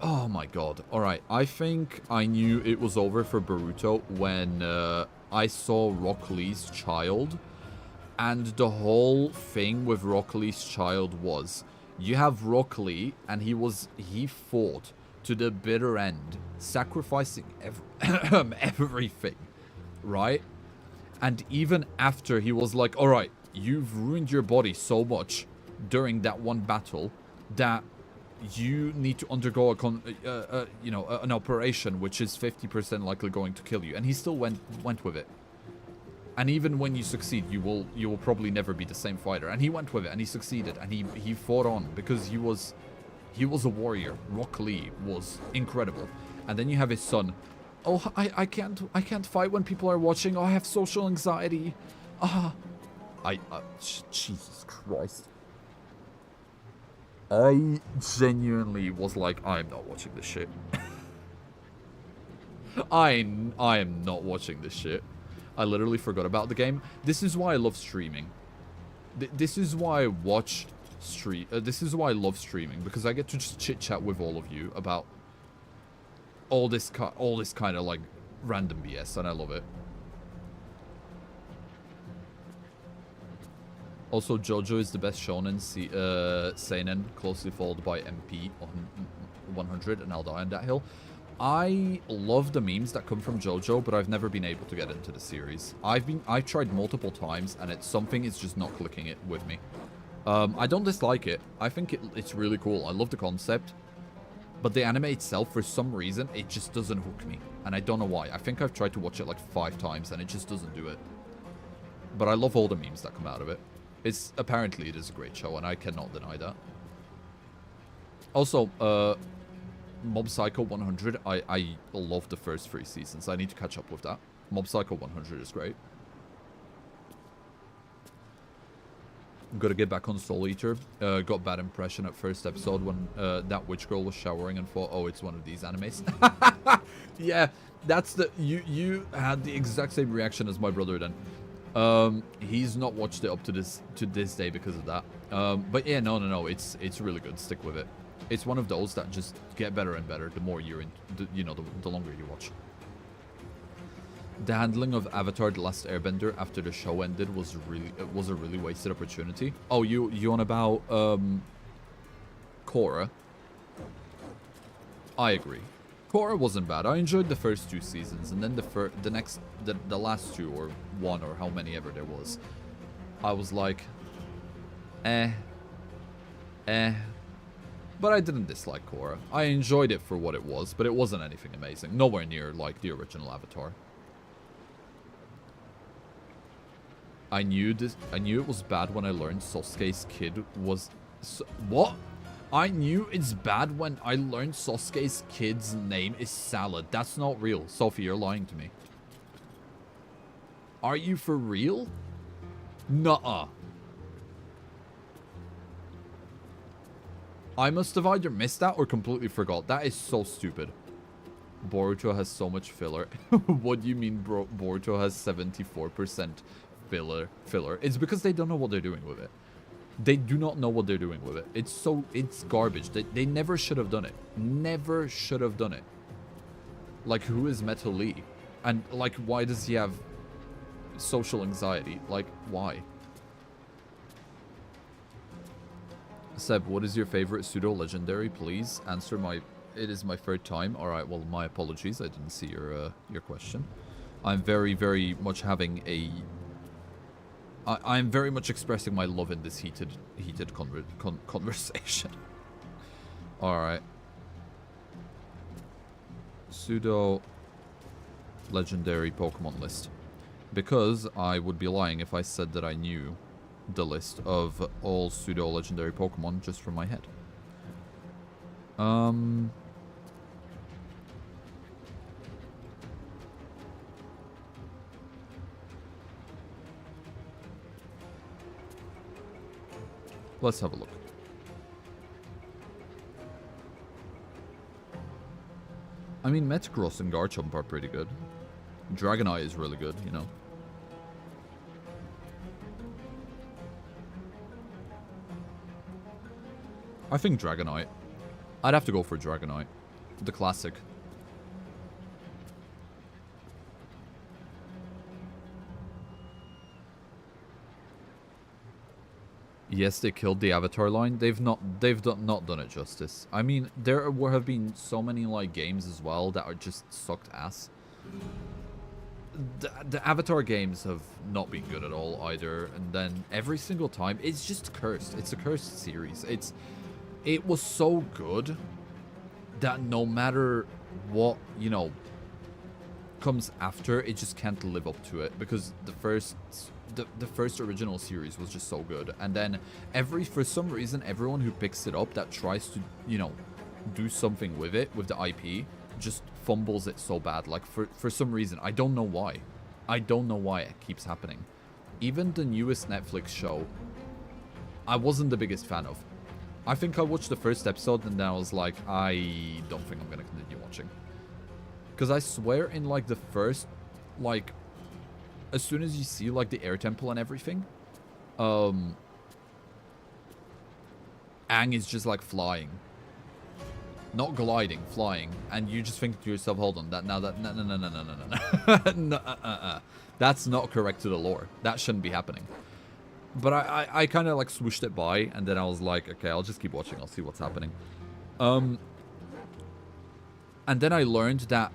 Speaker 1: Oh my god. Alright, I think I knew it was over for Boruto when I saw Rock Lee's child. And the whole thing with Rock Lee's child was, You have Rock Lee, and he fought to the bitter end, sacrificing everything, right? And even after he was like, all right, you've ruined your body so much during that one battle that you need to undergo an operation which is 50% likely going to kill you, and he still went with it. And even when you succeed, you will probably never be the same fighter. And he went with it, and he succeeded, and he fought on because he was a warrior. Rock Lee was incredible. And then you have his son. Oh, I can't fight when people are watching. Oh, I have social anxiety. Jesus Christ. I genuinely was like, I'm not watching this shit. I am not watching this shit. I literally forgot about the game. This is why I love streaming. This is why I watch stream. This is why I love streaming, because I get to just chit chat with all of you about all this kind of like random BS, and I love it. Also, JoJo is the best shonen seinen, closely followed by MP 100, and I'll die on that hill. I love the memes that come from JoJo, but I've never been able to get into the series. I've tried multiple times, and something is just not clicking it with me. I don't dislike it. I think it's really cool. I love the concept, but the anime itself, for some reason, it just doesn't hook me, and I don't know why. I think I've tried to watch it like 5 times, and it just doesn't do it. But I love all the memes that come out of it. Apparently it is a great show, and I cannot deny that. Also, Mob Psycho 100, I love the first 3 seasons. I need to catch up with that. Mob Psycho 100 is great. I'm gonna get back on Soul Eater. Got bad impression at first episode when that witch girl was showering and thought, oh, it's one of these animes. Yeah, that's the... You had the exact same reaction as my brother then. He's not watched it up to this day because of that. But yeah, no, it's really good. Stick with it. It's one of those that just get better and better the more you're in, the longer you watch. The handling of Avatar: The Last Airbender after the show ended was a really wasted opportunity. Oh, you on about Korra? I agree. Korra wasn't bad. I enjoyed the first 2 seasons, and then the last 2 or 1 or how many ever there was, I was like, But I didn't dislike Korra. I enjoyed it for what it was, but it wasn't anything amazing. Nowhere near like the original Avatar. I knew it was bad when I learned Sasuke's kid was... What? I knew it's bad when I learned Sasuke's kid's name is Salad. That's not real. Sophie, you're lying to me. Are you for real? Nuh-uh. I must have either missed that or completely forgot. That is so stupid. Boruto has so much filler. What do you mean Boruto has 74% filler? It's because they don't know what they're doing with it. They do not know what they're doing with it. It's garbage. They never should have done it. Never should have done it. Like, who is Metal Lee? And, like, why does he have social anxiety? Like, why? Seb, what is your favorite pseudo-legendary? Please answer it is my 3rd time. Alright, well, my apologies. I didn't see your question. I'm very, very much having a... I'm very much expressing my love in this heated conversation. Alright. Pseudo-legendary Pokemon list. Because I would be lying if I said that I knew the list of all pseudo-legendary Pokemon just from my head. Let's have a look. I mean, Metagross and Garchomp are pretty good. Dragonite is really good, you know. I think Dragonite. I'd have to go for Dragonite. The classic. Yes, they killed the Avatar line. They've not done it justice. I mean, there have been so many like games as well that are just sucked ass. The Avatar games have not been good at all either, and then every single time it's just cursed. It's a cursed series. It was so good that no matter what, you know, comes after, it just can't live up to it, because the first original series was just so good. And then for some reason, everyone who picks it up that tries to, you know, do something with it, with the IP, just fumbles it so bad. Like, for some reason, I don't know why. I don't know why it keeps happening. Even the newest Netflix show, I wasn't the biggest fan of. I think I watched the first episode and then I was like, I don't think I'm gonna continue watching. Because I swear in, like, the first, like, as soon as you see, like, the air temple and everything, Aang is just, like, flying. Not gliding, flying. And you just think to yourself, hold on, no. That's not correct to the lore. That shouldn't be happening. But I kind of, like, swooshed it by, and then I was like, okay, I'll just keep watching. I'll see what's happening. And then I learned that,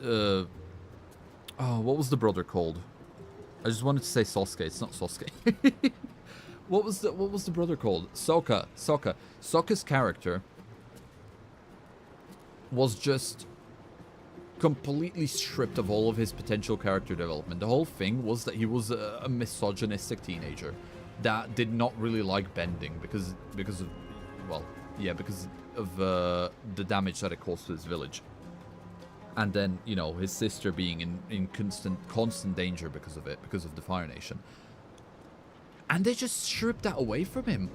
Speaker 1: oh, what was the brother called? I just wanted to say Sasuke. It's not Sasuke. What was the brother called? Sokka. Sokka's character was just completely stripped of all of his potential character development. The whole thing was that he was a misogynistic teenager that did not really like bending because of, well, yeah, because of the damage that it caused to his village. And then, you know, his sister being in constant danger because of it, because of the Fire Nation. And they just stripped that away from him.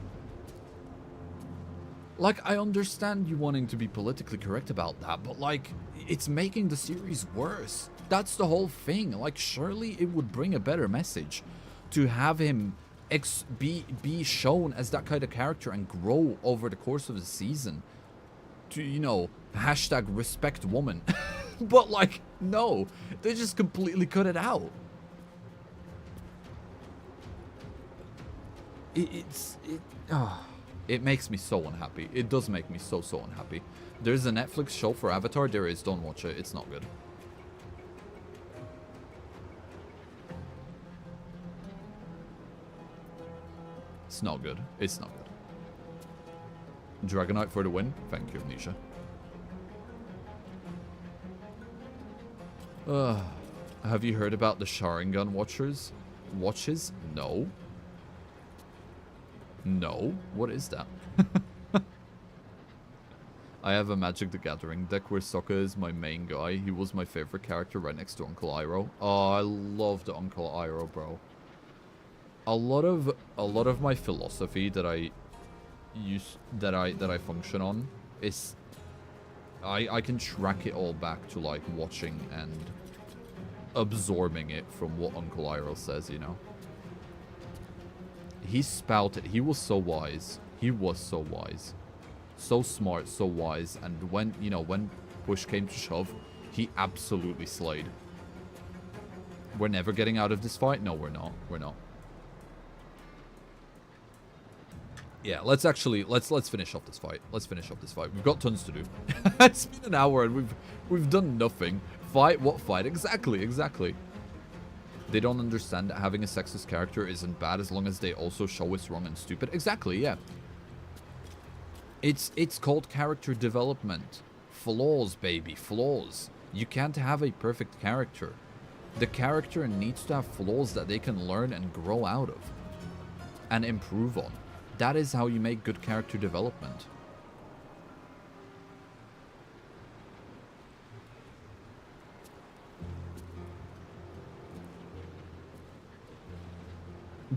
Speaker 1: Like, I understand you wanting to be politically correct about that, but, like, it's making the series worse. That's the whole thing. Like, surely it would bring a better message to have him be shown as that kind of character and grow over the course of the season. To, you know, hashtag respect woman. But, like, no. They just completely cut it out. It makes me so unhappy. It does make me so unhappy. There's a Netflix show for Avatar. There is. Don't watch it. It's not good. It's not good. It's not good. Dragonite for the win. Thank you, Nisha. Have you heard about the Sharingan watches? No. No? What is that? I have a Magic the Gathering deck where Sokka is my main guy. He was my favorite character right next to Uncle Iroh. Oh, I love the Uncle Iroh, bro. A lot of my philosophy that I function on is I can track it all back to, like, watching and absorbing it from what Uncle Iroh says, you know. He spouted. He was so wise. He was so wise. So smart, so wise. And when, you know, when push came to shove, he absolutely slayed. We're never getting out of this fight? No, we're not. We're not. Yeah, let's finish off this fight. Let's finish off this fight. We've got tons to do. It's been an hour and we've done nothing. Fight? What fight? Exactly. They don't understand that having a sexist character isn't bad as long as they also show it's wrong and stupid. Exactly, yeah. It's called character development. Flaws, baby, flaws. You can't have a perfect character. The character needs to have flaws that they can learn and grow out of. And improve on. That is how you make good character development.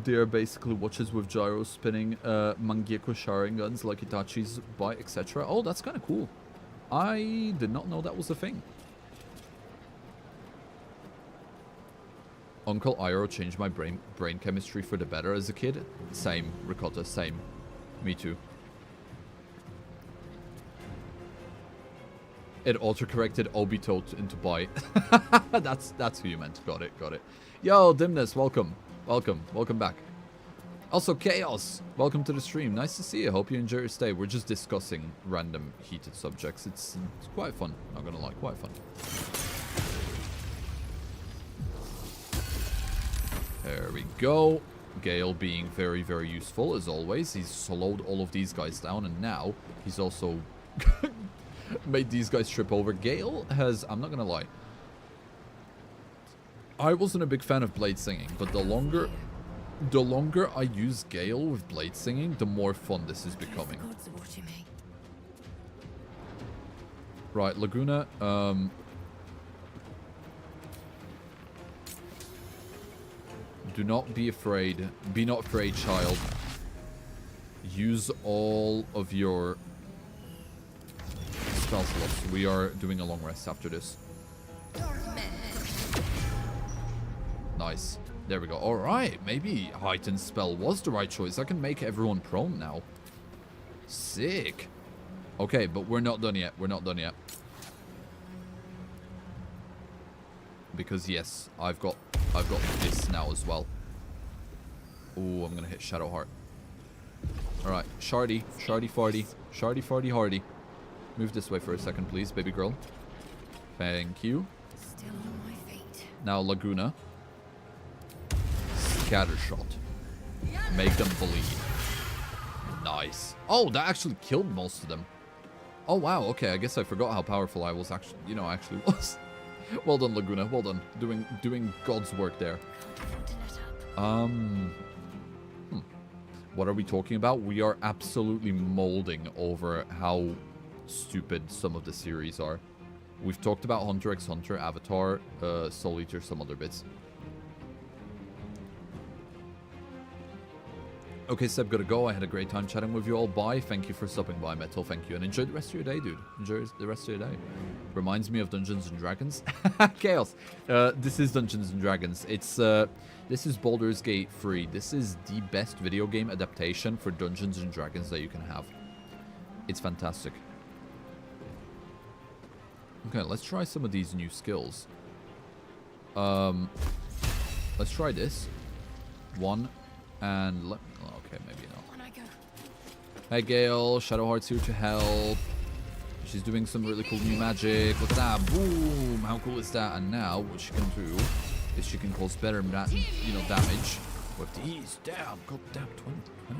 Speaker 1: They are basically watches with gyros spinning Mangekyo Sharingans like Itachi's by, etc. Oh, that's kind of cool. I did not know that was a thing. Uncle Iroh changed my brain chemistry for the better as a kid. Same, Ricotta, same. Me too. It auto-corrected Obito into Bai. That's who you meant. Got it. Yo, Dimness, welcome. Welcome back. Also, Chaos, welcome to the stream. Nice to see you. Hope you enjoy your stay. We're just discussing random heated subjects. It's quite fun. Not gonna lie, quite fun. There we go. Gale being very, very useful as always. He's slowed all of these guys down, and now he's also made these guys trip over. Gale has, I'm not gonna lie, I wasn't a big fan of blade singing, but the longer I use Gale with blade singing, the more fun this is becoming. Right, Laguna, do not be afraid. Be not afraid, child. Use all of your spell slots. We are doing a long rest after this. Nice. There we go. Alright, maybe heightened spell was the right choice. I can make everyone prone now. Sick. Okay, but we're not done yet. We're not done yet. Because yes, I've got this now as well. Ooh, I'm gonna hit Shadowheart. Alright, Shardy farty. Shardy farty hardy. Move this way for a second, please, baby girl. Thank you.
Speaker 2: Still on my feet.
Speaker 1: Now Laguna. Scatter shot. Make them bleed. Nice. Oh, that actually killed most of them. Oh wow, okay, I guess I forgot how powerful I was actually, actually was. Well done, Laguna. Well done. Doing God's work there. What are we talking about? We are absolutely molding over how stupid some of the series are. We've talked about Hunter x Hunter, Avatar, Soul Eater, some other bits. Okay, Seb, gotta go. I had a great time chatting with you all. Bye. Thank you for stopping by, Metal. Thank you. And enjoy the rest of your day, dude. Enjoy the rest of your day. Reminds me of Dungeons and Dragons. Chaos. This is Dungeons and Dragons. It's, this is Baldur's Gate 3. This is the best video game adaptation for Dungeons and Dragons that you can have. It's fantastic. Okay, let's try some of these new skills. Let's try this. One. And let me... Oh, okay, maybe not. Hey, Gale. Shadowheart's here to help. She's doing some really cool new magic. Look at that. Boom. How cool is that? And now, what she can do is she can cause better, damage with these. Damn. God damn. 20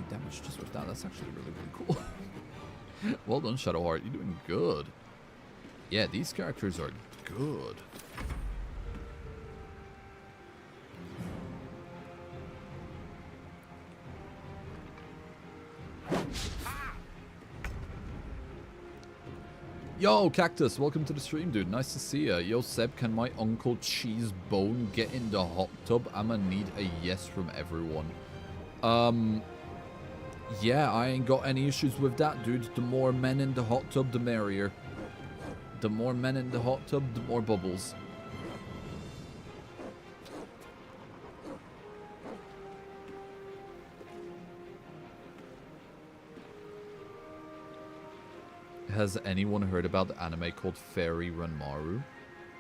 Speaker 1: damage just with that. That's actually really, really cool. Well done, Shadowheart. You're doing good. Yeah, these characters are good. Yo, Cactus, welcome to the stream, dude. Nice to see ya. Yo, Seb, can my Uncle Cheese Bone get in the hot tub? I'ma need a yes from everyone. Yeah, I ain't got any issues with that, dude. The more men in the hot tub, the merrier. The more men in the hot tub, the more bubbles. Has anyone heard about the anime called Fairy Renmaru?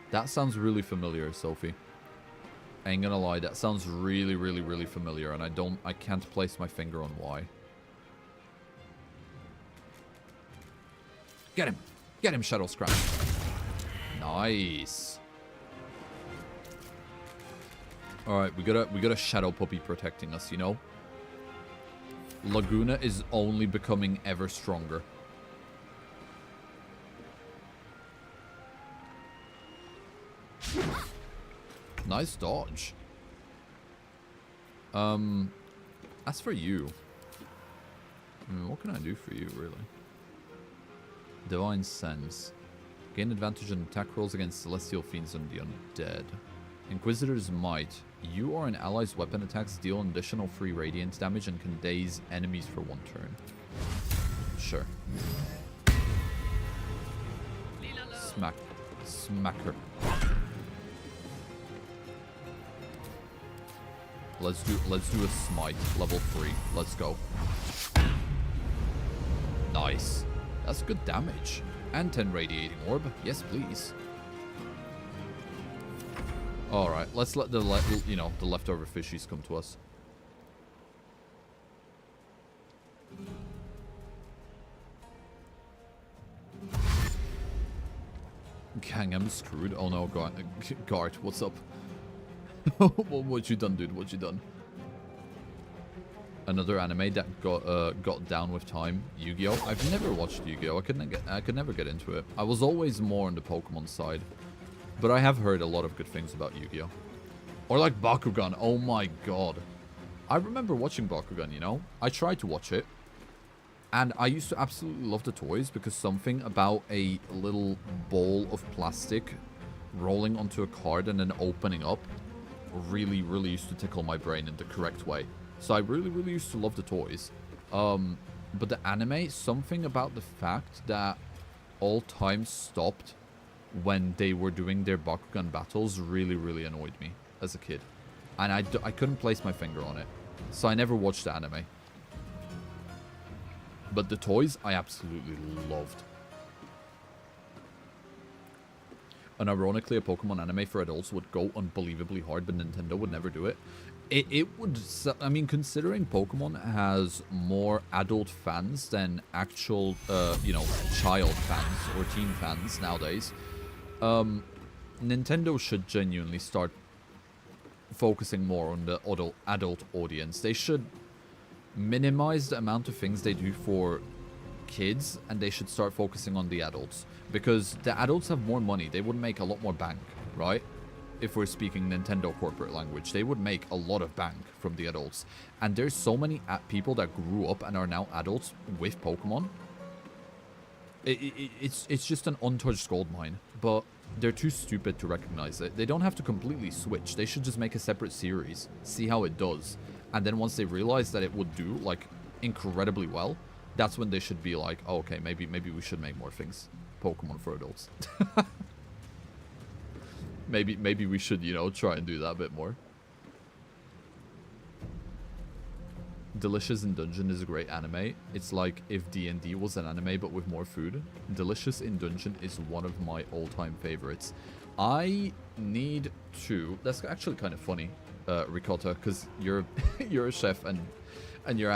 Speaker 1: That sounds really familiar, Sophie. I ain't gonna lie, that sounds really, really, really familiar, and I can't place my finger on why. Get him! Get him, Shadow Scrap! Nice! Alright, we got a Shadow Puppy protecting us, you know? Laguna is only becoming ever stronger. Nice dodge. As for you, what can I do for you, really? Divine Sense. Gain advantage on attack rolls against celestial fiends and the undead. Inquisitor's Might. You or an ally's weapon attacks deal an additional 3 radiant damage and can daze enemies for 1 turn. Sure. Smack her. Let's do a smite, level 3. Let's go. Nice. That's good damage. And 10 radiating orb. Yes, please. Alright, let's let the leftover fishies come to us. Gang, I'm screwed. Oh no, Gart, what's up? What you done, dude? What you done? Another anime that got down with time. Yu-Gi-Oh! I've never watched Yu-Gi-Oh! I could never get into it. I was always more on the Pokemon side. But I have heard a lot of good things about Yu-Gi-Oh! Or like Bakugan. Oh my god. I remember watching Bakugan, you know? I tried to watch it. And I used to absolutely love the toys because something about a little ball of plastic rolling onto a card and then opening up really, really used to tickle my brain in the correct way. So I really, really used to love the toys. But the anime, something about the fact that all time stopped when they were doing their Bakugan battles really, really annoyed me as a kid. And I couldn't place my finger on it. So I never watched the anime. But the toys, I absolutely loved. And ironically, a Pokemon anime for adults would go unbelievably hard, but Nintendo would never do it. It would, I mean, considering Pokemon has more adult fans than actual, you know, child fans or teen fans nowadays, Nintendo should genuinely start focusing more on the adult audience. They should minimize the amount of things they do for kids, and they should start focusing on the adults, because the adults have more money. They would make a lot more bank, right? If we're speaking Nintendo corporate language, they would make a lot of bank from the adults. And there's so many people that grew up and are now adults with Pokemon. It's just an untouched gold mine, but they're too stupid to recognize it. They don't have to completely switch. They should just make a separate series, see how it does. And then once they realize that it would do, like, incredibly well, that's when they should be like, oh, okay, maybe we should make more things. Pokemon for adults. maybe we should, you know, try and do that a bit more. Delicious in Dungeon is a great anime. It's like if D&D was an anime, but with more food. Delicious in Dungeon is one of my all-time favorites. I need to... That's actually kind of funny. Ricotta, because you're you're a chef and you're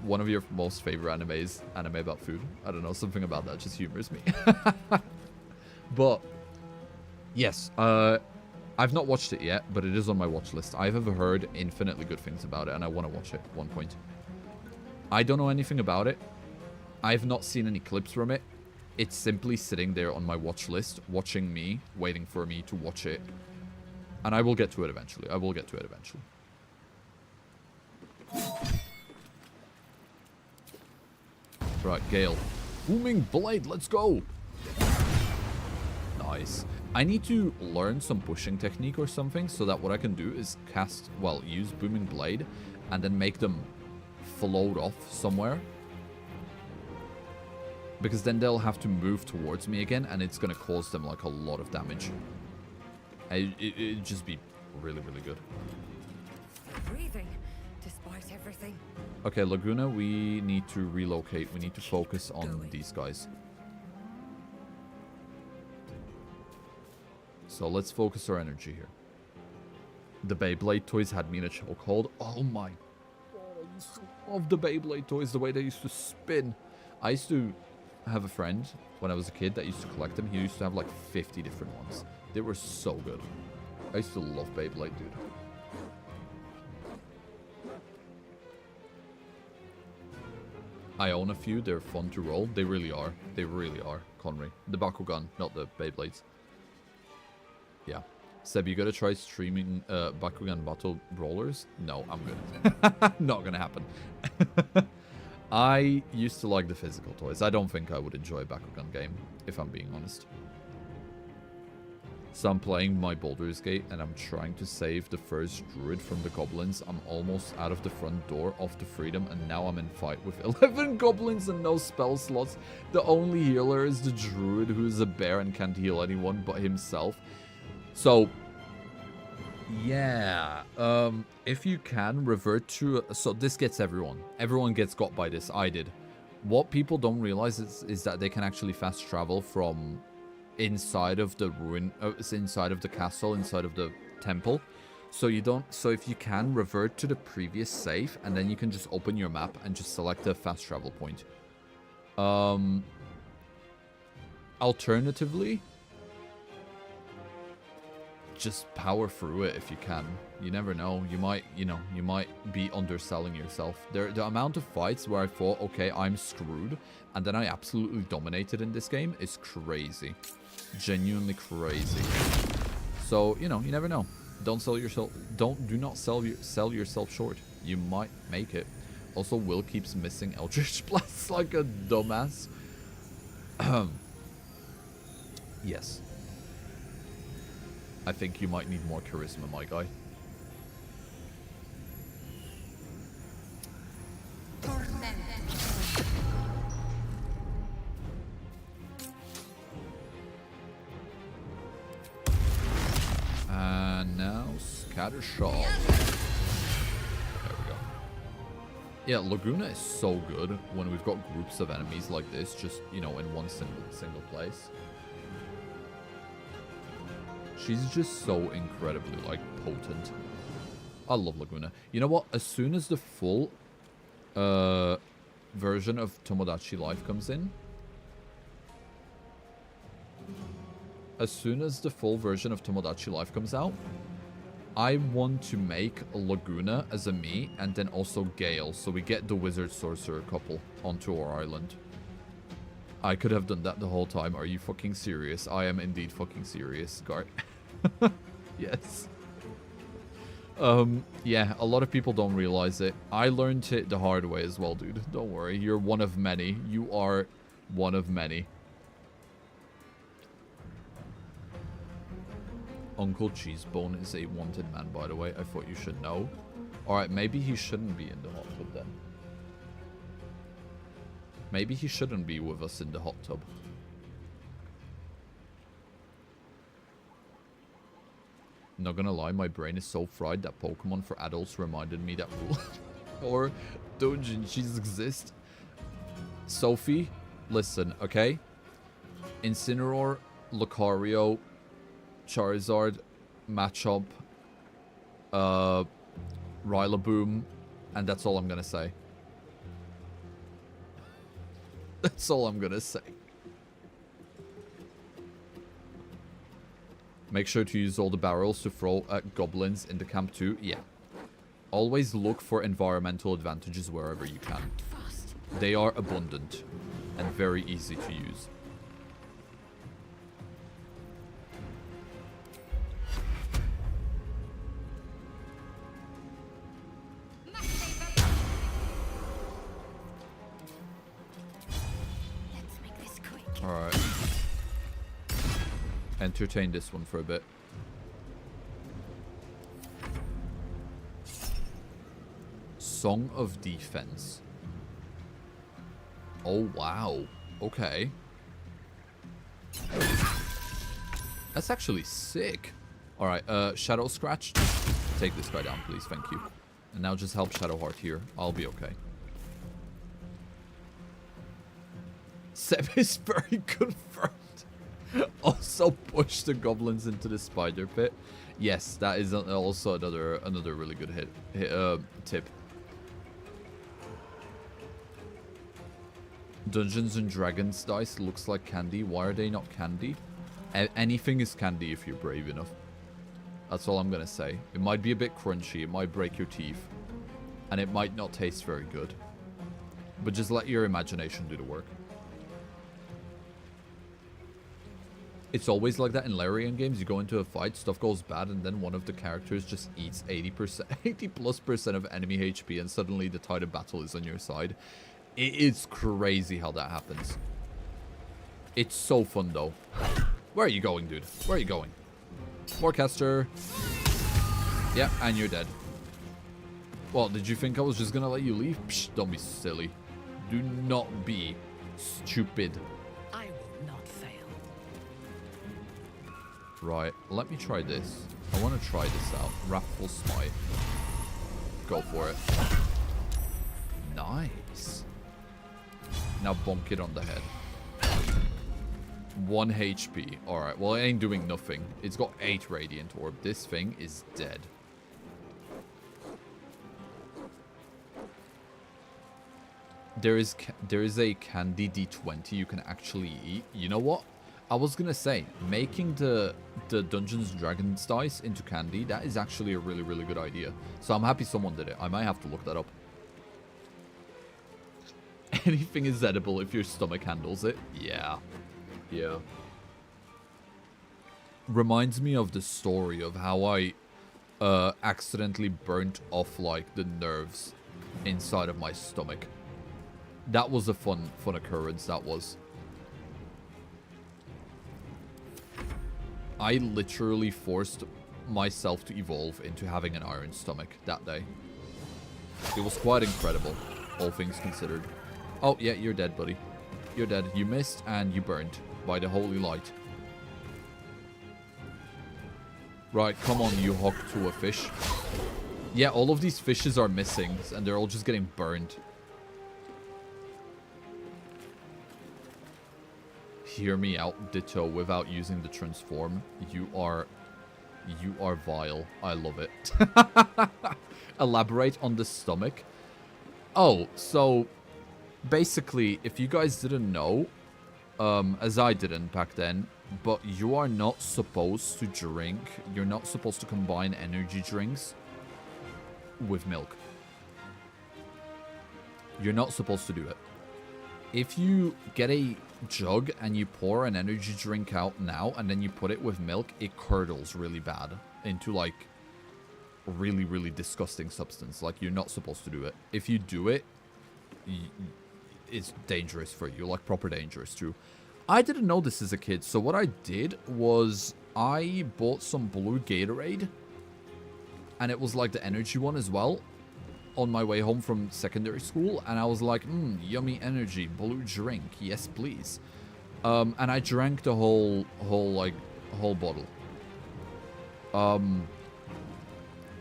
Speaker 1: one of your most favorite animes anime about food. I don't know, something about that just humors me. But yes, I've not watched it yet, but it is on my watch list. I've ever heard infinitely good things about it, and I want to watch it at one point. I don't know anything about it. I've not seen any clips from it. It's simply sitting there on my watch list, watching me, waiting for me to watch it. And I will get to it eventually. Right, Gale. Booming Blade, let's go! Nice. I need to learn some pushing technique or something, so that what I can do is use Booming Blade, and then make them float off somewhere. Because then they'll have to move towards me again, and it's gonna cause them, like, a lot of damage. It'd just be really, really good.
Speaker 2: Breathing, despite everything.
Speaker 1: Okay, Laguna, we need to relocate. We need to focus on these guys. So let's focus our energy here. The Beyblade toys had me in a chokehold. Oh my god, I used to love the Beyblade toys, the way they used to spin. I used to have a friend when I was a kid that used to collect them. He used to have like 50 different ones. They were so good. I used to love Beyblade, dude. I own a few. They're fun to roll. They really are. They really are, Conry. The Bakugan, not the Beyblades. Yeah. Seb, you gotta try streaming Bakugan Battle Brawlers? No, I'm good. Not gonna happen. I used to like the physical toys. I don't think I would enjoy a Bakugan game, if I'm being honest. So I'm playing my Baldur's Gate, and I'm trying to save the first druid from the goblins. I'm almost out of the front door of the freedom, and now I'm in fight with 11 goblins and no spell slots. The only healer is the druid, who is a bear and can't heal anyone but himself. So, yeah, if you can revert to... So this gets everyone. Everyone gets got by this. I did. What people don't realize is that they can actually fast travel from inside of the ruin, inside of the castle, inside of the temple. So you don't... So if you can, revert to the previous save, and then you can just open your map and just select a fast travel point. Alternatively... just power through it if you can. You never know. You might, you might be underselling yourself. The amount of fights where I thought, okay, I'm screwed, and then I absolutely dominated in this game is crazy. Genuinely crazy. So, you never know. Don't sell yourself. Do not sell yourself short. You might make it. Also, Will keeps missing Eldritch Blasts like a dumbass. Yes. I think you might need more charisma, my guy. And now Scattershot. There we go. Yeah, Laguna is so good when we've got groups of enemies like this, just, in one single place. She's just so incredibly, potent. I love Laguna. You know what? As soon as the full version of Tomodachi Life comes in, out, I want to make Laguna as a me, and then also Gale, so we get the Wizard Sorcerer couple onto our island. I could have done that the whole time. Are you fucking serious? I am indeed fucking serious, Gar. Yes. Yeah, a lot of people don't realize it. I learned it the hard way as well, dude. Don't worry. You're one of many. You are one of many. Uncle Cheesebone is a wanted man, by the way. I thought you should know. Alright, maybe he shouldn't be in the hot tub then. Maybe he shouldn't be with us in the hot tub. Not gonna lie, my brain is so fried that Pokemon for adults reminded me that rule. Or doujinshis exist. Sophie, listen, okay? Incineroar, Lucario, Charizard, Machop, Rillaboom, and that's all I'm gonna say. That's all I'm gonna say. Make sure to use all the barrels to throw at goblins in the camp too. Yeah. Always look for environmental advantages wherever you can. They are abundant and very easy to use. Alright. Entertain this one for a bit. Song of Defense. Oh, wow. Okay. That's actually sick. Alright, Shadow Scratch. Take this guy down, please. Thank you. And now just help Shadowheart here. I'll be okay. Seb is very confirmed. Also push the goblins into the spider pit. Yes, that is also another really good tip. Dungeons and Dragons dice looks like candy. Why are they not candy? Anything is candy if you're brave enough. That's all I'm gonna say. It might be a bit crunchy, it might break your teeth, and it might not taste very good. But just let your imagination do the work. It's always like that in Larian games. You go into a fight, stuff goes bad, and then one of the characters just eats 80% of enemy HP, and suddenly the tide of battle is on your side. It is crazy how that happens. It's so fun, though. Where are you going, dude? Where are you going? Morecaster. Yeah, and you're dead. Well, did you think I was just gonna let you leave? Psh, don't be silly. Do not be stupid.
Speaker 2: I will not fail.
Speaker 1: Right, let me try this. I want to try this out. Wrathful Smite. Go for it. Nice. Now bonk it on the head. 1 HP. Alright, well it ain't doing nothing. It's got 8 Radiant Orb. This thing is dead. There is a candy D20 you can actually eat. You know what? I was gonna say, making the Dungeons & Dragons dice into candy, that is actually a really, really good idea. So I'm happy someone did it. I might have to look that up. Anything is edible if your stomach handles it. Yeah. Yeah. Reminds me of the story of how I accidentally burnt off, like, the nerves inside of my stomach. That was a fun occurrence, that was. I literally forced myself to evolve into having an iron stomach that day. It was quite incredible, all things considered. Oh, yeah, you're dead, buddy. You're dead. You missed and you burned by the holy light. Right, come on, you hawk to a fish. Yeah, all of these fishes are missing, and they're all just getting burned. Hear me out, Ditto, without using the transform. You are vile. I love it. Elaborate on the stomach. Oh, so basically, if you guys didn't know, as I didn't back then, but you are not supposed to drink, you're not supposed to combine energy drinks with milk. You're not supposed to do it. If you get a jug and you pour an energy drink out now and then you put it with milk, it curdles really bad into like really, really disgusting substance. Like, you're not supposed to do it. If you do it, it's dangerous for you, like proper dangerous too. I didn't know this as a kid, so what I did was I bought some blue Gatorade, and it was like the energy one as well, on my way home from secondary school, and I was like, yummy energy, blue drink, yes please. And I drank the whole bottle.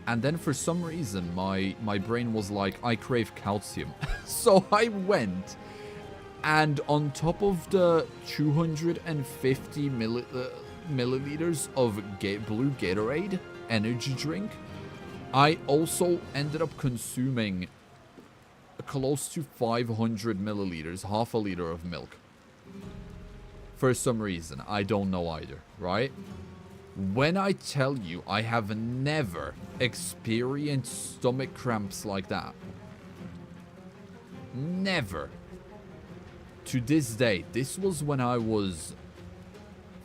Speaker 1: And then for some reason, my brain was like, I crave calcium. So I went, and on top of the 250 milliliters of blue Gatorade energy drink, I also ended up consuming close to 500 milliliters, half a liter of milk. For some reason, I don't know either, right? When I tell you I have never experienced stomach cramps like that, never. To this day, this was when I was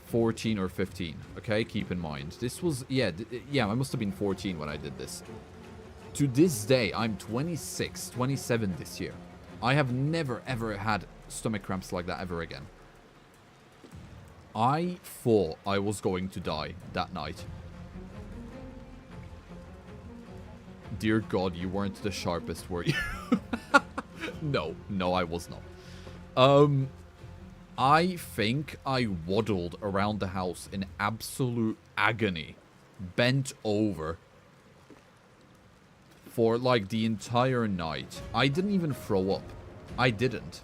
Speaker 1: 14 or 15, okay? Keep in mind. This was, yeah, I must have been 14 when I did this. To this day, I'm 26, 27 this year. I have never, ever had stomach cramps like that ever again. I thought I was going to die that night. Dear God, you weren't the sharpest, were you? No, I was not. I think I waddled around the house in absolute agony, bent over for like the entire night. I didn't even throw up. I didn't.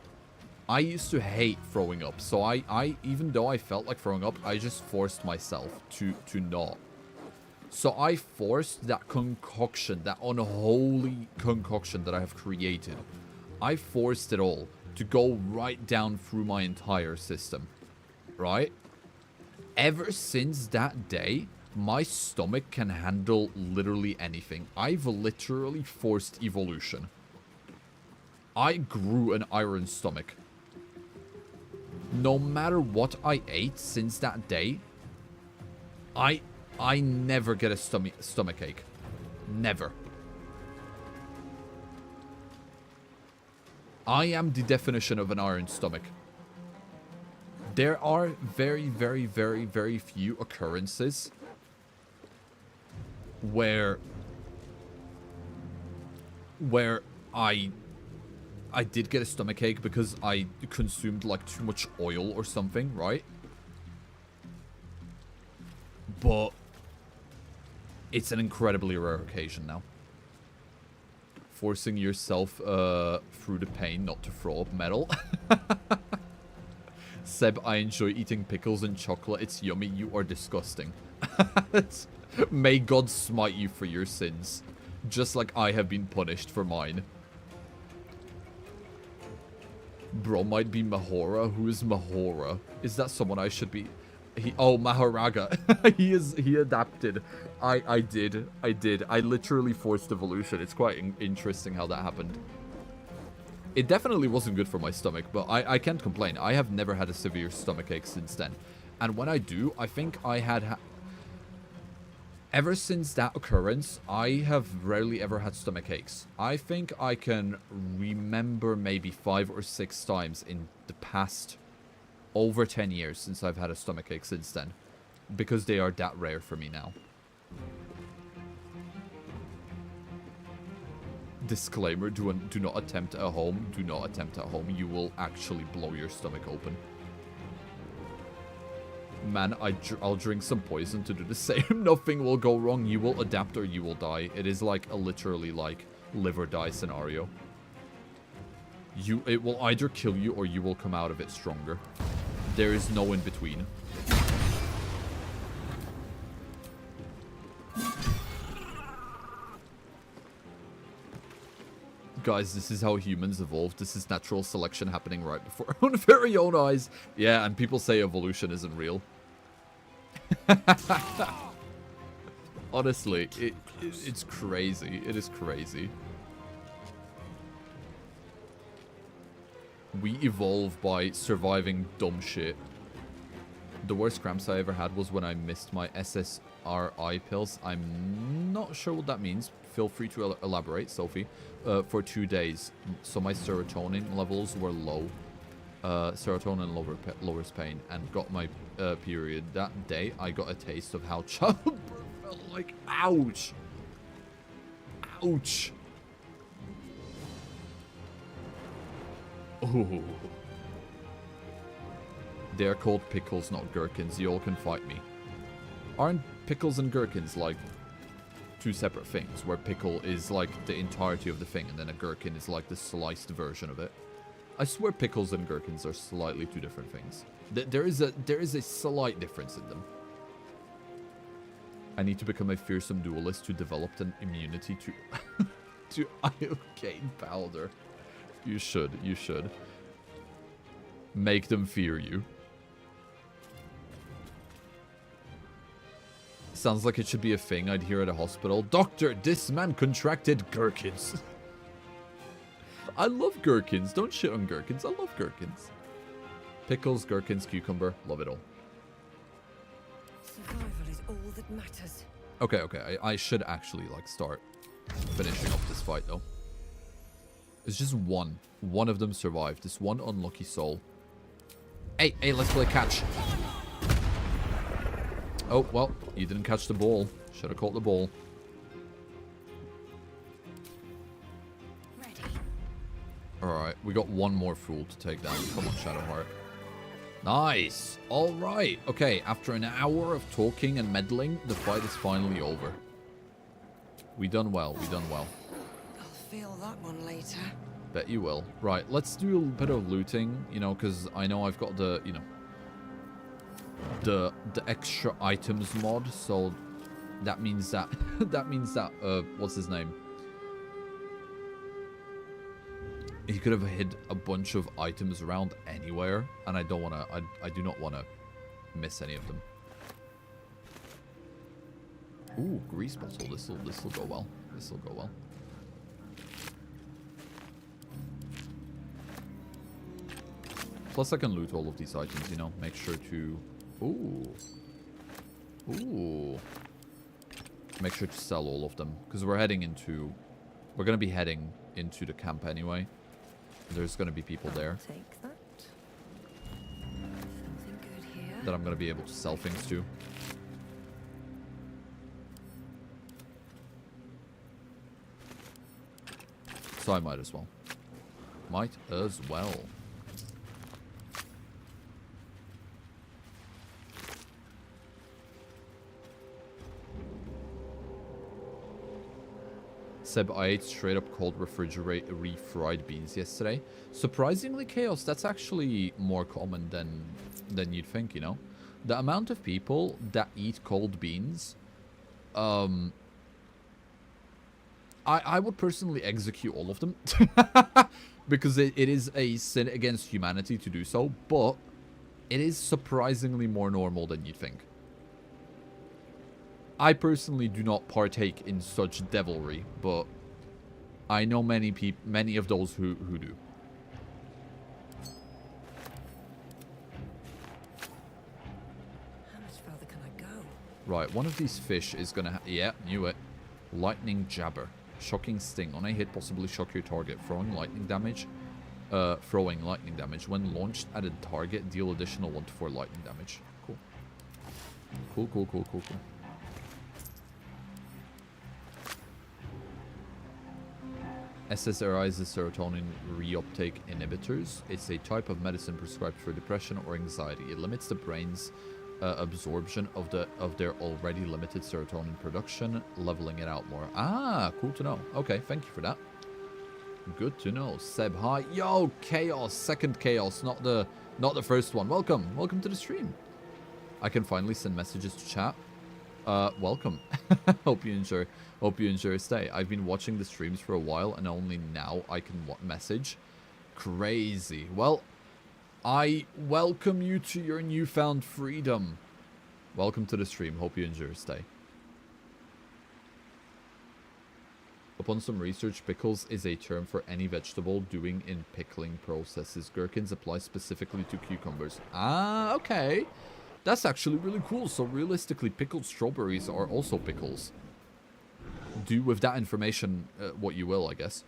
Speaker 1: I used to hate throwing up, so I even though I felt like throwing up, I just forced myself to not. So I forced that concoction, that unholy concoction that I have created. I forced it all to go right down through my entire system, right? Ever since that day, my stomach can handle literally anything. I've literally forced evolution. I grew an iron stomach. No matter what I ate since that day, I never get a stomach ache. Never. I am the definition of an iron stomach. There are very, very, very, very few occurrences where I did get a stomachache because I consumed like too much oil or something, right? But it's an incredibly rare occasion now. Forcing yourself through the pain not to throw up metal. Seb, I enjoy eating pickles and chocolate. It's yummy. You are disgusting. May God smite you for your sins. Just like I have been punished for mine. Bro might be Mahora. Who is Mahora? Is that someone I should be? Oh, Maharaga. He adapted. I did. I literally forced evolution. It's quite interesting how that happened. It definitely wasn't good for my stomach, but I can't complain. I have never had a severe stomachache since then. And when I do, I think I had... Ever since that occurrence, I have rarely ever had stomach aches. I think I can remember maybe 5 or 6 times in the past over 10 years since I've had a stomach ache since then. Because they are that rare for me now. Disclaimer, do not attempt at home. Do not attempt at home. You will actually blow your stomach open. Man, I'll drink some poison to do the same. Nothing will go wrong. You will adapt or you will die. It is like a literally like live or die scenario. It will either kill you or you will come out of it stronger. There is no in between. Guys, this is how humans evolved. This is natural selection happening right before our own very own eyes. Yeah, and people say evolution isn't real. Honestly, it's crazy. It is crazy. We evolve by surviving dumb shit. The worst cramps I ever had was when I missed my SSRI pills. I'm not sure what that means. Feel free to elaborate, Sophie. For 2 days. So my serotonin levels were low. Serotonin lowers pain. And got my period. That day, I got a taste of how childbirth felt like. Ouch! Ouch! Ooh. They're called pickles, not gherkins. You all can fight me. Aren't pickles and gherkins like 2 separate things, where pickle is like the entirety of the thing and then a gherkin is like the sliced version of it? I swear pickles and gherkins are slightly 2 different things. There is a slight difference in them. I need to become a fearsome duelist to develop an immunity to to iocane Baldur. You should. Make them fear you. Sounds like it should be a thing I'd hear at a hospital. Doctor, this man contracted gherkins. I love gherkins. Don't shit on gherkins. I love gherkins. Pickles, gherkins, cucumber. Love it all.
Speaker 2: Survival is all that matters.
Speaker 1: Okay. I should actually, like, start finishing up this fight, though. It's just one. One of them survived. This one unlucky soul. Hey, let's play catch. Oh, well, you didn't catch the ball. Should have caught the ball.
Speaker 2: Ready.
Speaker 1: Alright, we got one more fool to take down. Come on, Shadowheart. Nice! Alright. Okay, after an hour of talking and meddling, the fight is finally over. We done well. I'll
Speaker 2: feel that one later.
Speaker 1: Bet you will. Right, let's do a bit of looting, you know, because I know I've got the, you know, the extra items mod, so that means that what's his name? He could have hid a bunch of items around anywhere, and I don't want to, I do not want to miss any of them. Ooh, grease bottle. This'll go well. This'll go well. Plus I can loot all of these items, you know, make sure to... Ooh. Make sure to sell all of them, because we're going to be heading into the camp anyway. There's going to be people there.
Speaker 2: Take that. Something good here.
Speaker 1: That I'm going to be able to sell things to. So I might as well. Seb, I ate straight up cold refried beans yesterday. Surprisingly, Chaos, that's actually more common than you'd think, you know? The amount of people that eat cold beans I would personally execute all of them. Because it is a sin against humanity to do so, but it is surprisingly more normal than you'd think. I personally do not partake in such devilry, but I know many of those who do.
Speaker 2: How much further can I go?
Speaker 1: Right, one of these fish is gonna yeah, knew it. Lightning Jabber. Shocking sting. On a hit, possibly shock your target. Throwing lightning damage. When launched at a target, deal additional 1 to 4 lightning damage. Cool. Cool. SSRIs is serotonin reuptake inhibitors. It's a type of medicine prescribed for depression or anxiety. It limits the brain's absorption of their already limited serotonin production, leveling it out more. Ah, cool to know. Okay, thank you for that. Good to know. Seb, hi. Yo, Chaos. Second Chaos, not the first one. Welcome to the stream. I can finally send messages to chat. Welcome. Hope you enjoy your stay. I've been watching the streams for a while and only now I can message. Crazy. Well, I welcome you to your newfound freedom. Welcome to the stream. Hope you enjoy your stay. Upon some research, pickles is a term for any vegetable doing in pickling processes. Gherkins apply specifically to cucumbers. Ah, okay. That's actually really cool. So realistically, pickled strawberries are also pickles. Do with that information what you will, I guess.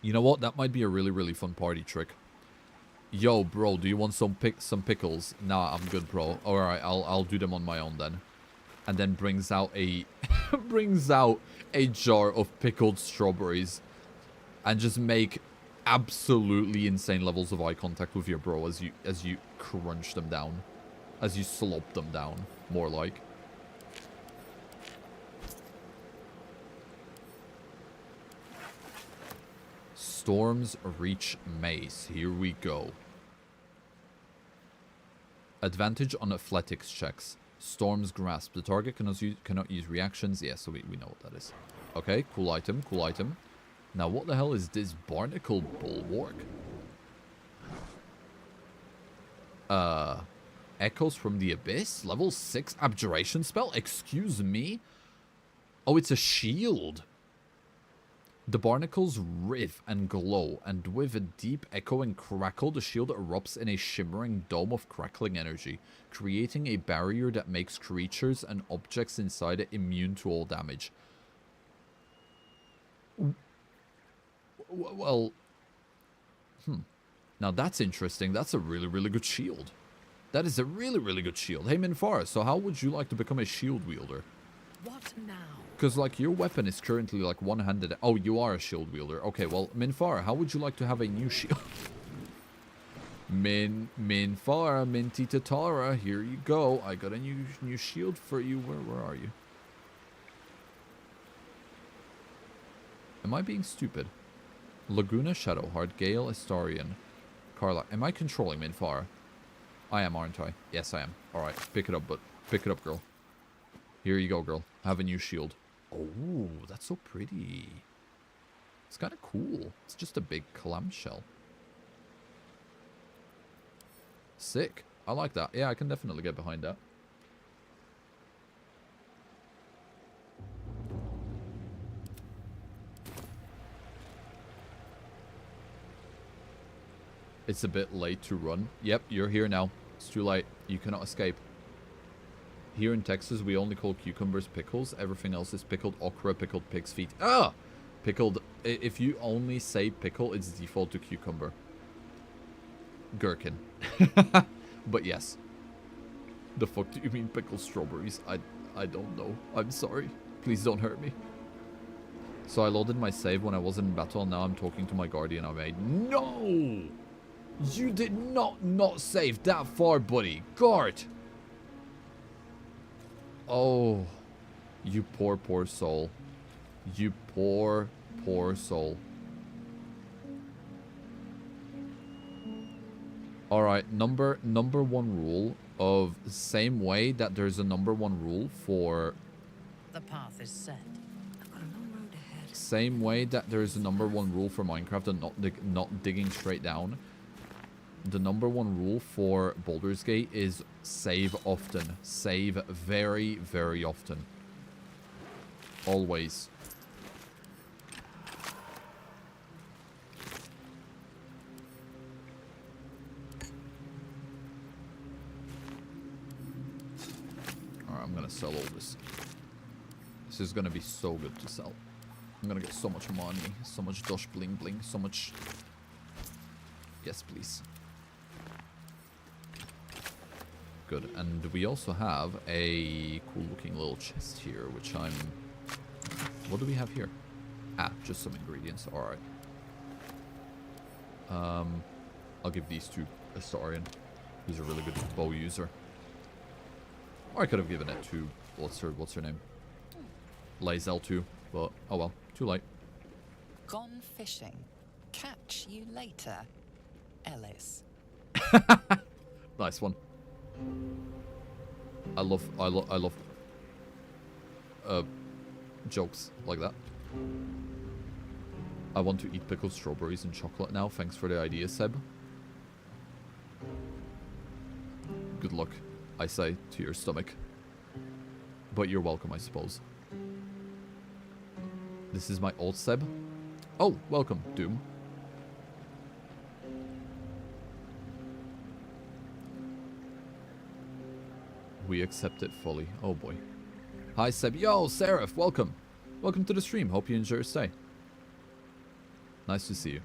Speaker 1: You know what? That might be a really, really fun party trick. Yo, bro, do you want some pickles? Nah, I'm good, bro. Alright, I'll do them on my own then. And then brings out a jar of pickled strawberries. And just make absolutely insane levels of eye contact with your bro as you crunch them down. As you slop them down, more like. Storm's Reach Mace. Here we go. Advantage on athletics checks. Storm's Grasp. The target cannot use reactions. Yeah, so we know what that is. Okay, cool item, cool item. Now, what the hell is this Barnacle Bulwark? Echoes from the Abyss? Level 6 Abjuration spell? Excuse me? Oh, it's a shield. The barnacles writhe and glow, and with a deep echoing crackle, the shield erupts in a shimmering dome of crackling energy, creating a barrier that makes creatures and objects inside it immune to all damage. Well, now that's interesting. That's a really, really good shield. That is a really, really good shield. Hey, Minfara, so how would you like to become a shield wielder?
Speaker 2: What now?
Speaker 1: Because, like, your weapon is currently, like, one-handed. Oh, you are a shield wielder. Okay, well, Minfara, how would you like to have a new shield? Minfara, Minty Tatara, here you go. I got a new shield for you. Where are you? Am I being stupid? Laguna, Shadowheart, Gale, Astarian, Carla. Am I controlling Minfara? I am, aren't I? Yes, I am. Alright, pick it up, pick it up, girl. Here you go, girl. Have a new shield. Oh, that's so pretty. It's kind of cool. It's just a big clamshell. Sick. I like that. Yeah, I can definitely get behind that. It's a bit late to run. Yep, you're here now. It's too late. You cannot escape. Here in Texas, we only call cucumbers pickles. Everything else is pickled okra, pickled pig's feet. Ah! Pickled. If you only say pickle, it's default to cucumber. Gherkin. But yes. The fuck do you mean pickled strawberries? I don't know. I'm sorry. Please don't hurt me. So I loaded my save when I wasn't in battle, and now I'm talking to my guardian I made. No! You did not save that far, buddy. Guard! Oh, you poor soul. You poor soul. Alright, number one rule of the same way that there's a number one rule for
Speaker 3: The path is set.
Speaker 2: I've got a long road ahead.
Speaker 1: Same way that there is a #1 rule for Minecraft and not digging straight down. The #1 rule for Baldur's Gate is save often. Save very, very often. Always. Alright, I'm gonna sell all this. This is gonna be so good to sell. I'm gonna get so much money, so much dosh bling bling, so much... Yes, please. Good, and we also have a cool looking little chest here, which I'm... What do we have here? Ah, just some ingredients, alright. I'll give these to Astarion. He's a really good bow user. Or I could have given it to... What's her name? Lae'zel too, but oh well, too late.
Speaker 3: Gone fishing. Catch you later, Ellis.
Speaker 1: Nice one. I love jokes like that. I want to eat pickled strawberries and chocolate now. Thanks for the idea, Seb. Good luck, I say, to your stomach. But you're welcome, I suppose. This is my old Seb. Oh, welcome, Doom. We accept it fully. Oh boy. Hi, Seb. Yo, Seraph, welcome. Welcome to the stream. Hope you enjoy your stay. Nice to see you.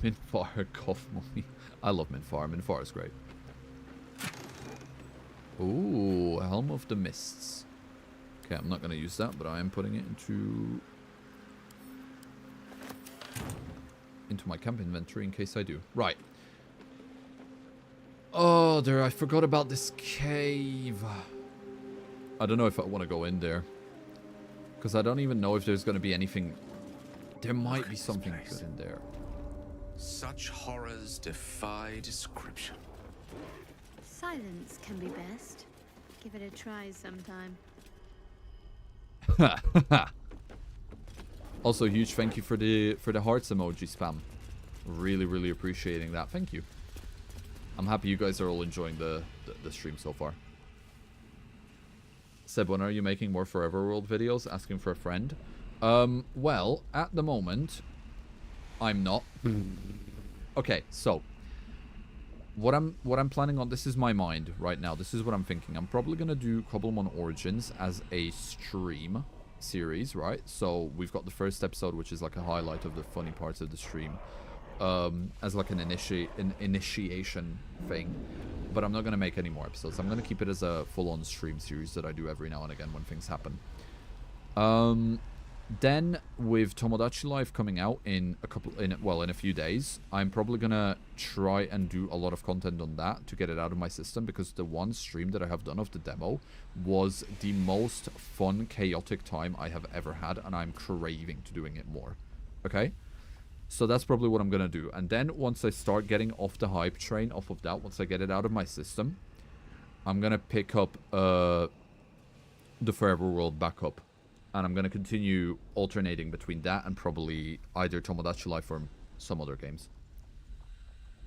Speaker 1: Minfar, cough mummy. I love Minfar. Minfar is great. Ooh, Helm of the Mists. Okay, I'm not going to use that, but I am putting it into my camp inventory in case I do. Right. Oh, there, I forgot about this cave. I don't know if I want to go in there. Because I don't even know if there's going to be anything. There might be something good in there.
Speaker 4: Such horrors defy description.
Speaker 5: Silence can be best. Give it a try sometime.
Speaker 1: Also, huge thank you for the hearts emoji spam. Really, really appreciating that. Thank you. I'm happy you guys are all enjoying the stream so far. Seb, when are you making more Forever World videos? Asking for a friend. Well, at the moment, I'm not. Okay, so what I'm planning on, this is my mind right now. This is what I'm thinking. I'm probably gonna do Cobblemon Origins as a stream series, right? So we've got the first episode, which is like a highlight of the funny parts of the stream, as like an initiation thing. But I'm not gonna make any more episodes. I'm gonna keep it as a full-on stream series that I do every now and again when things happen. Then with Tomodachi Life coming out in a few days, I'm probably gonna try and do a lot of content on that to get it out of my system, because the one stream that I have done of the demo was the most fun, chaotic time I have ever had, and I'm craving to doing it more. Okay? So that's probably what I'm gonna do. And then once I start getting off the hype train off of that, once I get it out of my system, I'm gonna pick up the Forever World back up. And I'm going to continue alternating between that and probably either Tomodachi Life or some other games.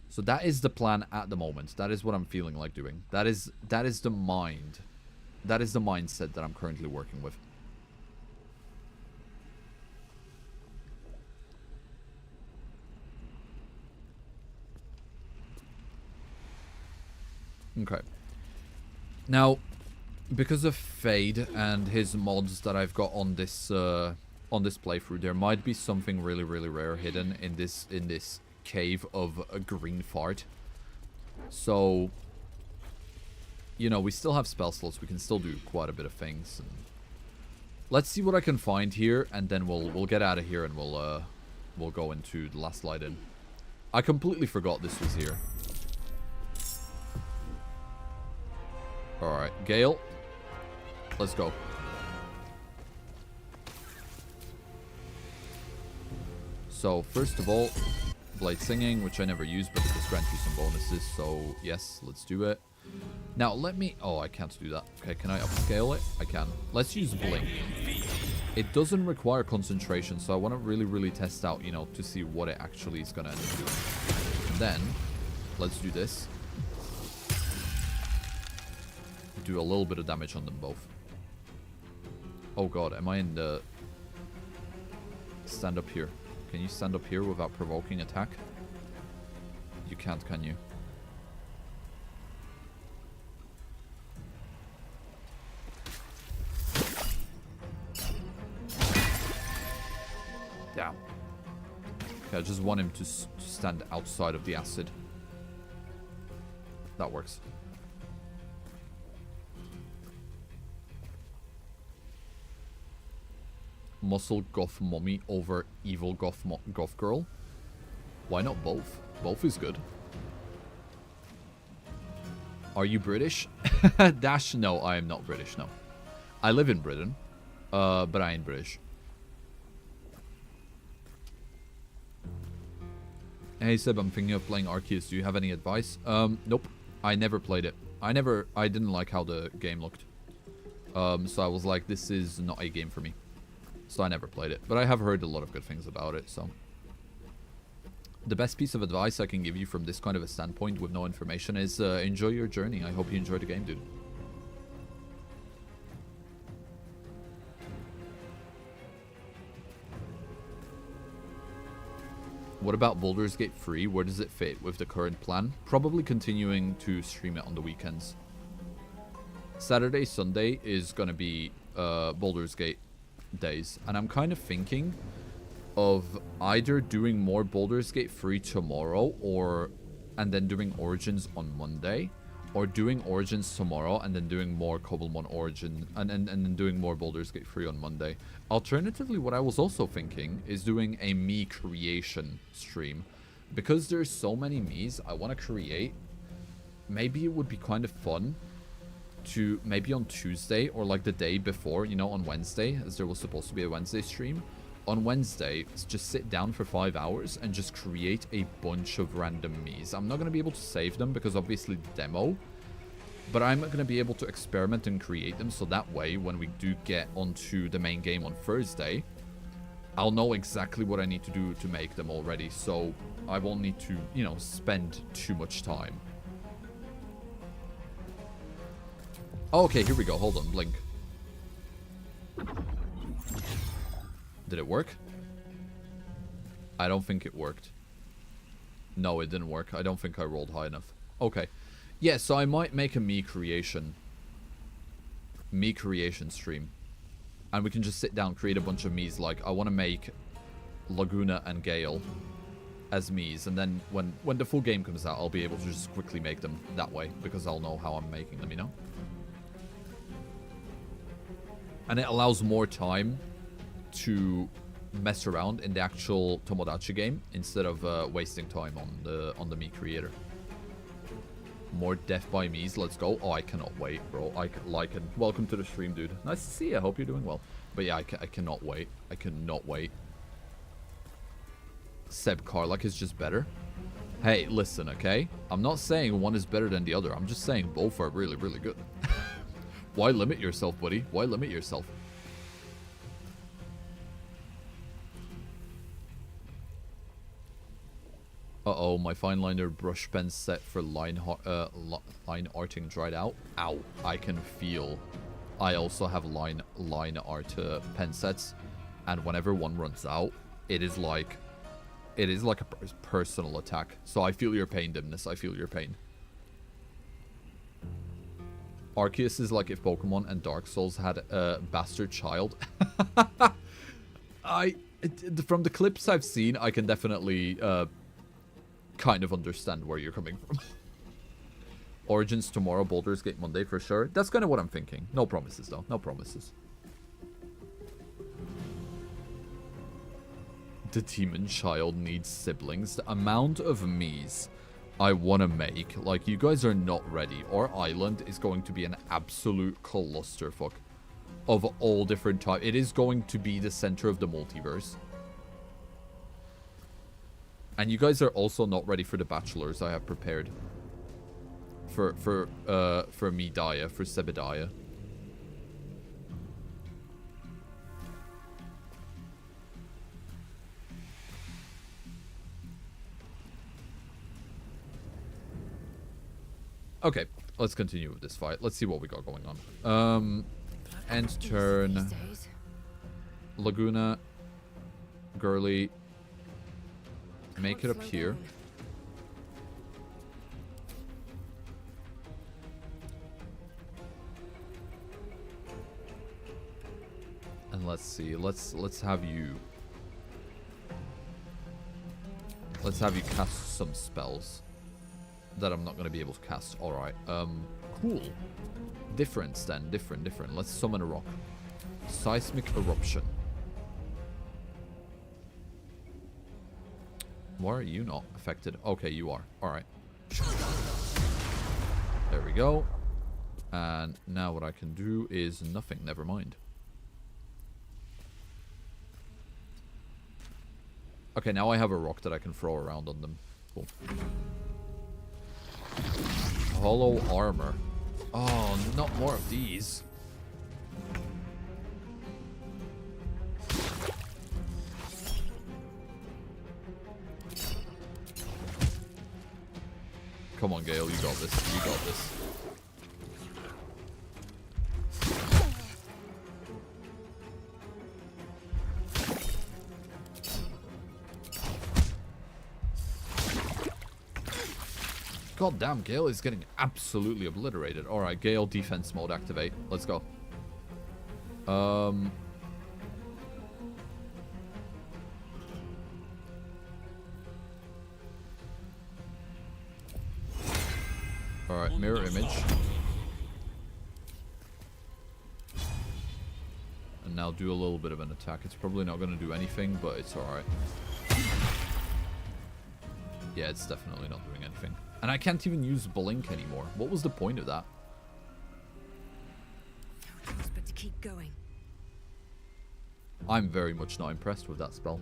Speaker 1: So that is the plan at the moment. That is what I'm feeling like doing. That is the mind. That is the mindset that I'm currently working with. Okay. Now, because of Fade and his mods that I've got on this playthrough, there might be something really, really rare hidden in this cave of a green fart. So, you know, we still have spell slots. We can still do quite a bit of things. And let's see what I can find here, and then we'll get out of here and we'll go into the last light in. I completely forgot this was here. All right, Gale. Let's go. So, first of all, Blade Singing, which I never use, but it does grant you some bonuses. So, yes, let's do it. Now, let me... Oh, I can't do that. Okay, can I upscale it? I can. Let's use Blink. It doesn't require concentration, so I want to really, really test out, you know, to see what it actually is going to end up doing. And then, let's do this. Do a little bit of damage on them both. Oh god, am I in the... Stand up here. Can you stand up here without provoking attack? You can't, can you? Damn. Okay, I just want him to stand outside of the acid. That works. Muscle goth mommy over evil goth girl? Why not both? Both is good. Are you British? Dash, no, I am not British, no. I live in Britain, but I ain't British. Hey Seb, I'm thinking of playing Arceus. Do you have any advice? Nope. I never played it. I didn't like how the game looked. So I was like, this is not a game for me. So I never played it. But I have heard a lot of good things about it, so. The best piece of advice I can give you from this kind of a standpoint with no information is enjoy your journey. I hope you enjoy the game, dude. What about Baldur's Gate 3? Where does it fit with the current plan? Probably continuing to stream it on the weekends. Saturday, Sunday is going to be Baldur's Gate days. And I'm kind of thinking of either doing more Baldur's Gate 3 tomorrow and then doing Origins on Monday. Or doing Origins tomorrow and then doing more Cobblemon Origin and then doing more Baldur's Gate 3 on Monday. Alternatively, what I was also thinking is doing a me creation stream. Because there's so many me's I want to create, maybe it would be kind of fun to maybe on Tuesday or like the day before, you know, on Wednesday, as there was supposed to be a Wednesday stream. On Wednesday, just sit down for 5 hours and just create a bunch of random me's. I'm not going to be able to save them because obviously demo, but I'm going to be able to experiment and create them so that way when we do get onto the main game on Thursday, I'll know exactly what I need to do to make them already, so I won't need to, you know, spend too much time. Oh, okay, here we go. Hold on, blink. Did it work? I don't think it worked. No, it didn't work. I don't think I rolled high enough. Okay. Yeah, so I might make a me creation stream. And we can just sit down, create a bunch of me's. Like, I want to make Laguna and Gale as me's. And then when the full game comes out, I'll be able to just quickly make them that way. Because I'll know how I'm making them, you know? And it allows more time to mess around in the actual Tomodachi game instead of wasting time on the me creator. More death by me's, let's go. Oh, I cannot wait, bro. I like it. Welcome to the stream, dude. Nice to see you. I hope you're doing well. But yeah, I cannot wait. I cannot wait. Seb Karlak is just better. Hey, listen, okay? I'm not saying one is better than the other. I'm just saying both are really, really good. Why limit yourself, buddy? Why limit yourself? Uh-oh, my fine liner brush pen set for line arting dried out. Ow, I can feel. I also have line art pen sets, and whenever one runs out, it is like a personal attack. So I feel your pain, Dimness. I feel your pain. Arceus is like if Pokemon and Dark Souls had a bastard child. From the clips I've seen, I can definitely kind of understand where you're coming from. Origins tomorrow, Baldur's Gate Monday for sure. That's kind of what I'm thinking. No promises though. No promises. The demon child needs siblings. The amount of me's I want to make, like, you guys are not ready. Our island is going to be an absolute clusterfuck of all different types. It is going to be the center of the multiverse. And you guys are also not ready for the bachelors I have prepared. For Medaya, for Sebbediah. Okay, let's continue with this fight. Let's see what we got going on. End turn. Laguna. Girly. Make it up here. And let's see. Let's have you. Let's have you cast some spells that I'm not going to be able to cast. Alright. Cool. Difference then. Different. Let's summon a rock. Seismic eruption. Why are you not affected? Okay, you are. Alright. There we go. And now what I can do is nothing. Never mind. Okay, now I have a rock that I can throw around on them. Cool. Hollow armor. Oh, not more of these. Come on, Gale, you got this. You got this. God damn, Gale is getting absolutely obliterated. Alright, Gale defense mode activate. Let's go. Alright, mirror image. And now do a little bit of an attack. It's probably not going to do anything, but it's alright. Yeah, it's definitely not doing anything. And I can't even use Blink anymore. What was the point of that?
Speaker 2: No choice but to keep going.
Speaker 1: I'm very much not impressed with that spell.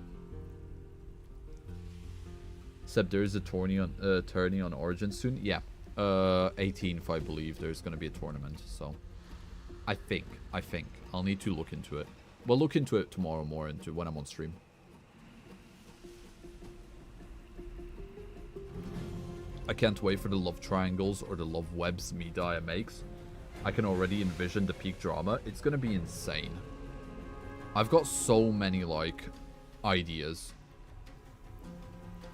Speaker 1: Seb, there is a tourney on Origin soon. Yeah. 18th, I believe. There's going to be a tournament. So, I think. I'll need to look into it. We'll look into it tomorrow more into when I'm on stream. I can't wait for the love triangles or the love webs Medaya makes. I can already envision the peak drama. It's going to be insane. I've got so many, like, ideas.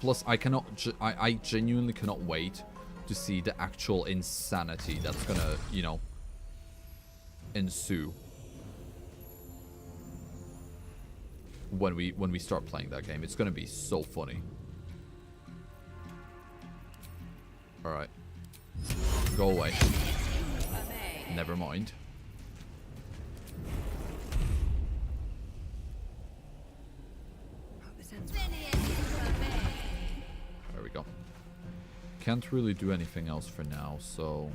Speaker 1: Plus, I genuinely cannot wait to see the actual insanity that's going to, you know, ensue. When we start playing that game. It's going to be so funny. Alright. Go away. Never mind. There we go. Can't really do anything else for now, so...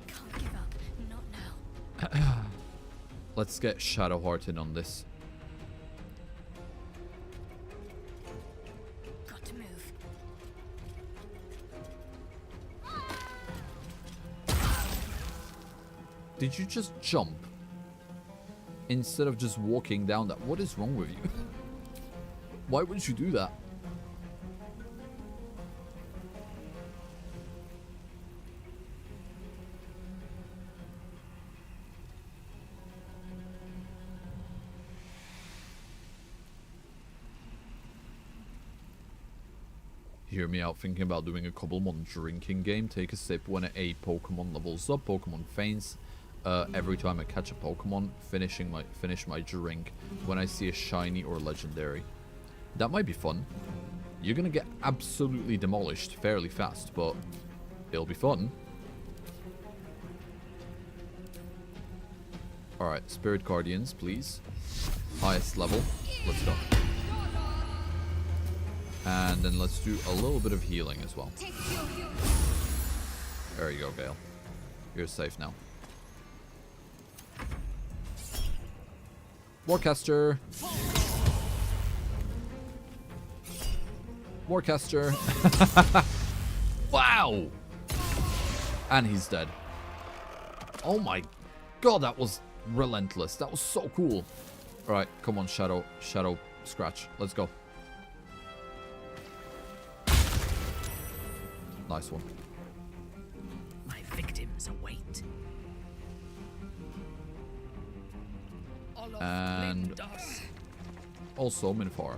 Speaker 5: Can't give up. Not now.
Speaker 1: Let's get Shadowheart in on this.
Speaker 5: Got to move.
Speaker 1: Did you just jump? Instead of just walking down that? What is wrong with you? Why would you do that? Hear me out, thinking about doing a Cobblemon drinking game. Take a sip when a Pokemon levels up. Pokemon faints. Every time I catch a Pokemon, finish my drink when I see a shiny or legendary. That might be fun. You're gonna get absolutely demolished fairly fast, but it'll be fun. Alright, Spirit Guardians, please. Highest level. Let's go. And then let's do a little bit of healing as well. There you go, Gale. You're safe now. Warcaster. Warcaster. Wow. And he's dead. Oh my god, that was relentless. That was so cool. Alright, come on, Shadow Scratch. Let's go. Nice one.
Speaker 2: My victims await.
Speaker 1: And also Minfar.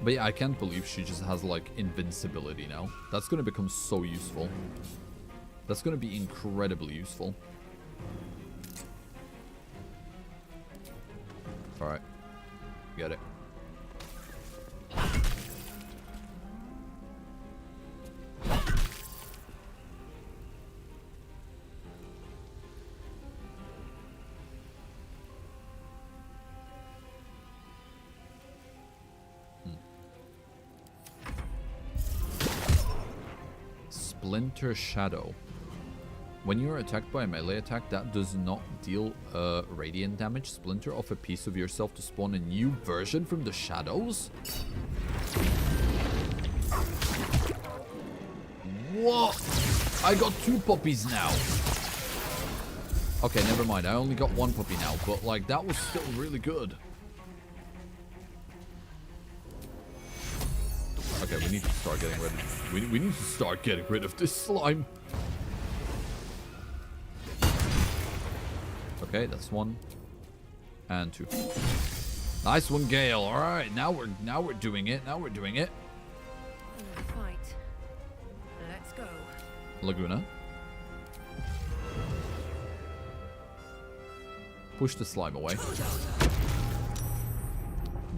Speaker 1: But yeah, I can't believe she just has like invincibility now. That's going to become so useful. That's going to be incredibly useful. Alright. Get it. Splinter Shadow. When you are attacked by a melee attack that does not deal radiant damage, splinter off a piece of yourself to spawn a new version from the shadows? What? I got 2 puppies now. Okay, never mind. I only got 1 puppy now, but like that was still really good. Okay, we need to start getting rid of we need to start getting rid of this slime. Okay, that's 1 and 2. Nice one, Gale. All right, now we're doing it. Now we're doing it.
Speaker 2: Another fight. Let's go.
Speaker 1: Laguna. Push the slime away.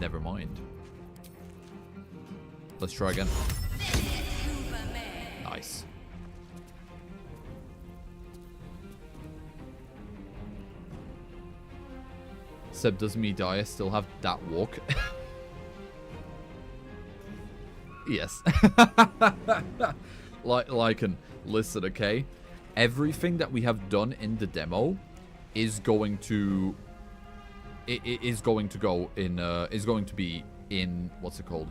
Speaker 1: Never mind. Let's try again. Nice. Seb, does Media still have that walk? Yes. Lycan, listen, okay? Everything that we have done in the demo is going to... It is going to go in... is going to be in... What's it called?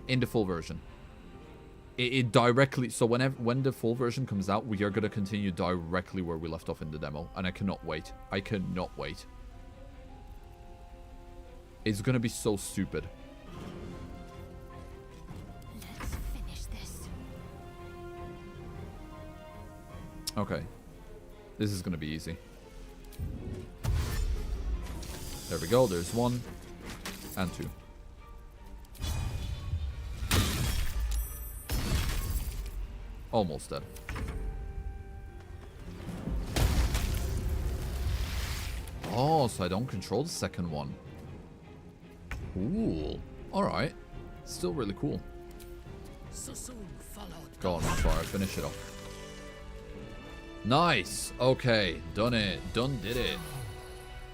Speaker 1: In the full version. It directly... So when the full version comes out, we are going to continue directly where we left off in the demo. And I cannot wait. I cannot wait. It's going to be so stupid.
Speaker 5: Let's finish this.
Speaker 1: Okay. This is going to be easy. There we go. There's 1 and 2. Almost dead. Oh, so I don't control the second one. Cool. Alright. Still really cool.
Speaker 2: So soon followed.
Speaker 1: Go on, Fire. Finish it off. Nice. Okay. Done it. Done did it.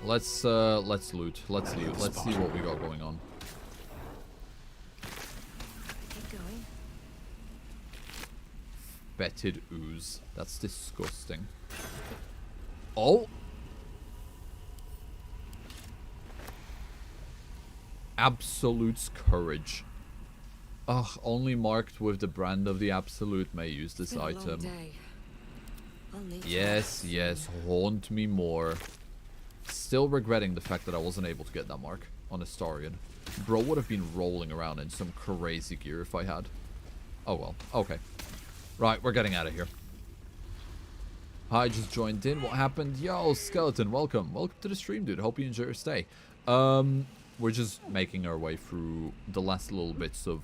Speaker 1: Let's loot. Let's loot. Let's see what we got going on.
Speaker 2: Keep going.
Speaker 1: Fetid ooze. That's disgusting. Oh! Absolute's courage. Ugh, only marked with the brand of the Absolute may use this
Speaker 2: Been a long
Speaker 1: item.
Speaker 2: day. I'll need to
Speaker 1: Yes,
Speaker 2: rest.
Speaker 1: yes, haunt me more. Still regretting the fact that I wasn't able to get that mark on Astarion. Bro would have been rolling around in some crazy gear if I had. Oh well, okay. Right, we're getting out of here. Hi, just joined in. What happened? Yo, Skeleton, welcome. Welcome to the stream, dude. Hope you enjoy your stay. We're just making our way through the last little bits of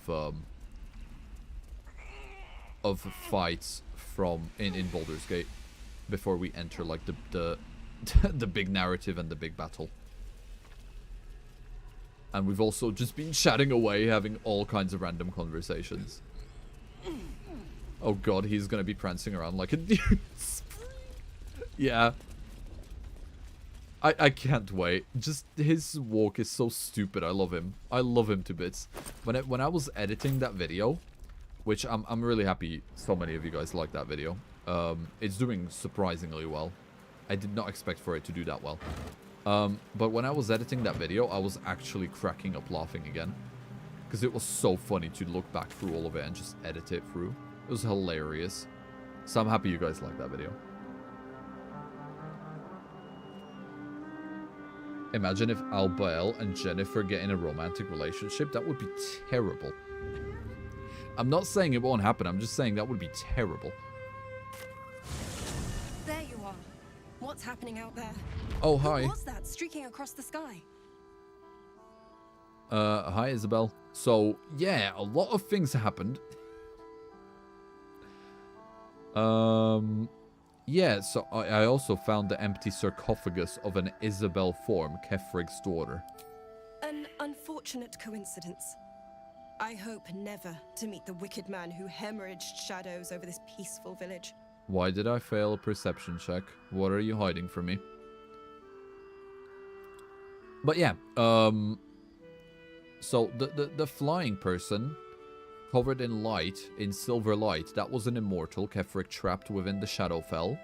Speaker 1: fights from in Baldur's Gate before we enter like the the big narrative and the big battle. And we've also just been chatting away, having all kinds of random conversations. Oh god, he's gonna be prancing around like a yeah. I can't wait. Just his walk is so stupid. I love him. I love him to bits. When I was editing that video, which I'm really happy so many of you guys like that video. It's doing surprisingly well. I did not expect for it to do that well. But when I was editing that video, I was actually cracking up laughing again. Because it was so funny to look back through all of it and just edit it through. It was hilarious. So I'm happy you guys liked that video. Imagine if Albael and Jennifer get in a romantic relationship. That would be terrible. I'm not saying it won't happen. I'm just saying that would be terrible.
Speaker 2: There you are. What's happening out there?
Speaker 1: Oh, hi.
Speaker 2: What was that streaking across the sky?
Speaker 1: Hi, Isabel. So, yeah, a lot of things happened. Yeah, so I also found the empty sarcophagus of an Isabel form, Kefrig's daughter.
Speaker 2: An unfortunate coincidence. I hope never to meet the wicked man who hemorrhaged shadows over this peaceful village.
Speaker 1: Why did I fail a perception check? What are you hiding from me? But yeah, so the flying person covered in light, in silver light, that was an immortal Kefrig trapped within the Shadowfell.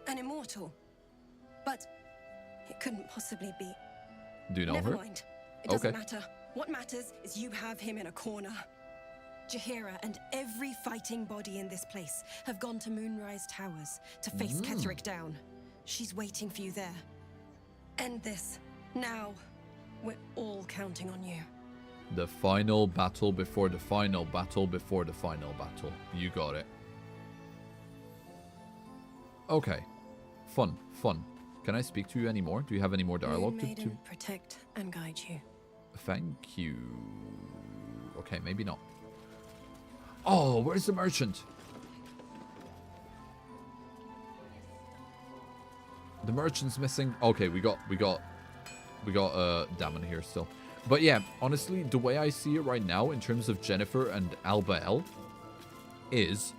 Speaker 2: An immortal? But it couldn't possibly be.
Speaker 1: Do you know
Speaker 2: Never
Speaker 1: her?
Speaker 2: mind. It doesn't
Speaker 1: Okay.
Speaker 2: matter. What matters is you have him in a corner. Jaheira and every fighting body in this place have gone to Moonrise Towers to face Ketheric down. She's waiting for you there. End this. Now. We're all counting on you.
Speaker 1: The final battle before the final battle before the final battle. You got it. Okay. Fun. Fun. Can I speak to you anymore? Do you have any more dialogue
Speaker 2: Moon
Speaker 1: to...
Speaker 2: Maiden, protect and guide you.
Speaker 1: Thank you. Okay, maybe not. Oh, where's the merchant? The merchant's missing. Okay, we got Damon here still. But yeah, honestly, the way I see it right now in terms of Jennifer and Albael is,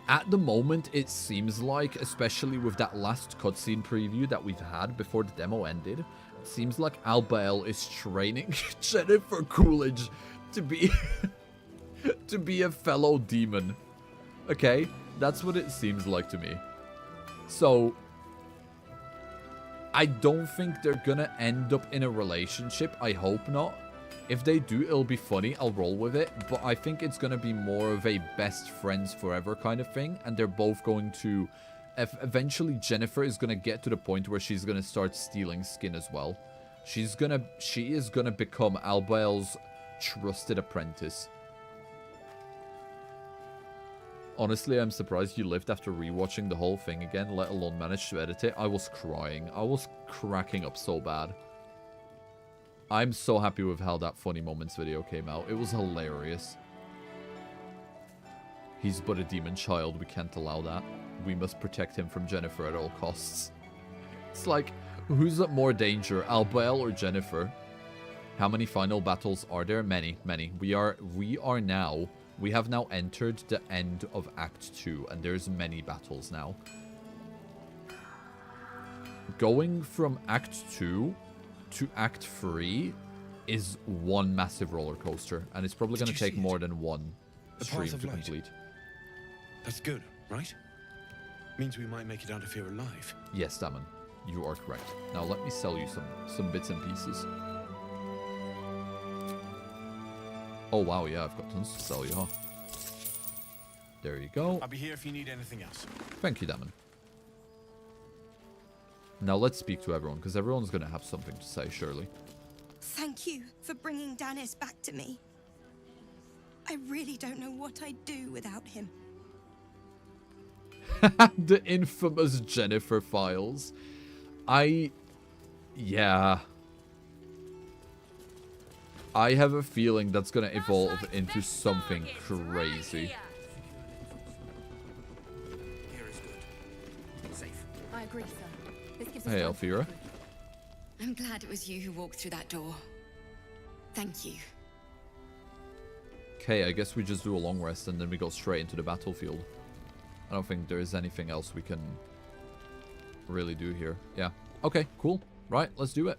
Speaker 1: at the moment, it seems like, especially with that last cutscene preview that we've had before the demo ended, it seems like Albael is training Jennifer Coolidge to be to be a fellow demon. Okay, that's what it seems like to me. So I don't think they're gonna end up in a relationship. I hope not. If they do, it'll be funny. I'll roll with it. But I think it's gonna be more of a best friends forever kind of thing. And they're both going to... Eventually, Jennifer is gonna get to the point where she's gonna start stealing skin as well. She is gonna become Albael's trusted apprentice. Honestly, I'm surprised you lived after rewatching the whole thing again, let alone manage to edit it. I was crying. I was cracking up so bad. I'm so happy with how that Funny Moments video came out. It was hilarious. He's but a demon child. We can't allow that. We must protect him from Jennifer at all costs. It's like, who's at more danger, Albael or Jennifer? How many final battles are there? Many, many. We have now entered the end of Act 2, and there's many battles now. Going from Act 2 to Act 3 is one massive roller coaster, and it's probably going to take more than one stream to complete.
Speaker 6: That's good, right? Means we might make it out of here alive.
Speaker 1: Yes, Damon, you are correct. Now let me sell you some bits and pieces. Oh wow, yeah, I've got tons to sell you, huh? There you go.
Speaker 6: I'll be here if you need anything else.
Speaker 1: Thank you, Damon. Now let's speak to everyone, because everyone's going to have something to say, surely.
Speaker 7: Thank you for bringing Dennis back to me. I really don't know what I'd do without him.
Speaker 1: The infamous Jennifer files. Yeah. I have a feeling that's going to evolve into something crazy.
Speaker 4: Here is good. Safe.
Speaker 5: I agree, sir. This gives us
Speaker 1: Hey,
Speaker 5: time to
Speaker 1: Alfira.
Speaker 5: regroup.
Speaker 7: I'm glad it was you who walked through that door. Thank you.
Speaker 1: Okay, I guess we just do a long rest and then we go straight into the battlefield. I don't think there is anything else we can really do here. Yeah. Okay, cool. Right, let's do it.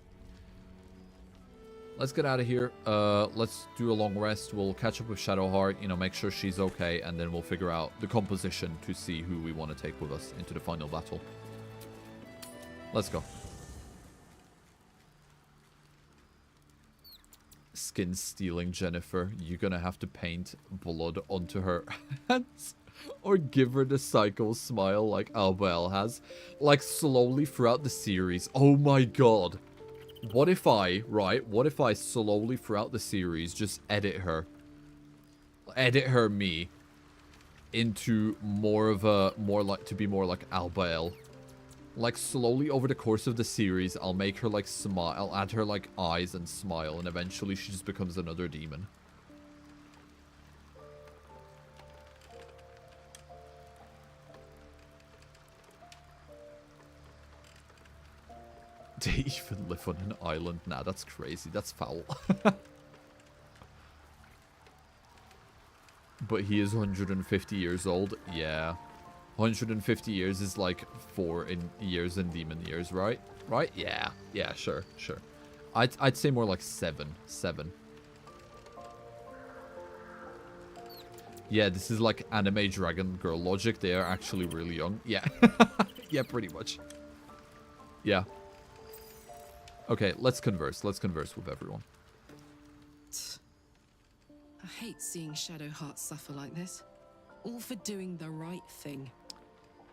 Speaker 1: Let's get out of here. Let's do a long rest. We'll catch up with Shadowheart, you know, make sure she's okay, and then we'll figure out the composition to see who we want to take with us into the final battle. Let's go. skin stealing Jennifer. You're gonna have to paint blood onto her hands. Or give her the psycho smile like Albel has. Like slowly throughout the series. Oh my god. What if I slowly throughout the series just edit her me into more like Albel. Like slowly over the course of the series, I'll make her like smile, I'll add her like eyes and smile, and eventually she just becomes another demon. They even live on an island? Nah, that's crazy. That's foul. But he is 150 years old. Yeah. 150 years is like 4 years in demon years, right? Right? Yeah. Yeah, sure. I'd say more like 7. Yeah, this is like anime dragon girl logic. They are actually really young. Yeah. Yeah, pretty much. Yeah. Okay, let's converse. Let's converse with everyone.
Speaker 8: I hate seeing Shadowheart suffer like this. All for doing the right thing.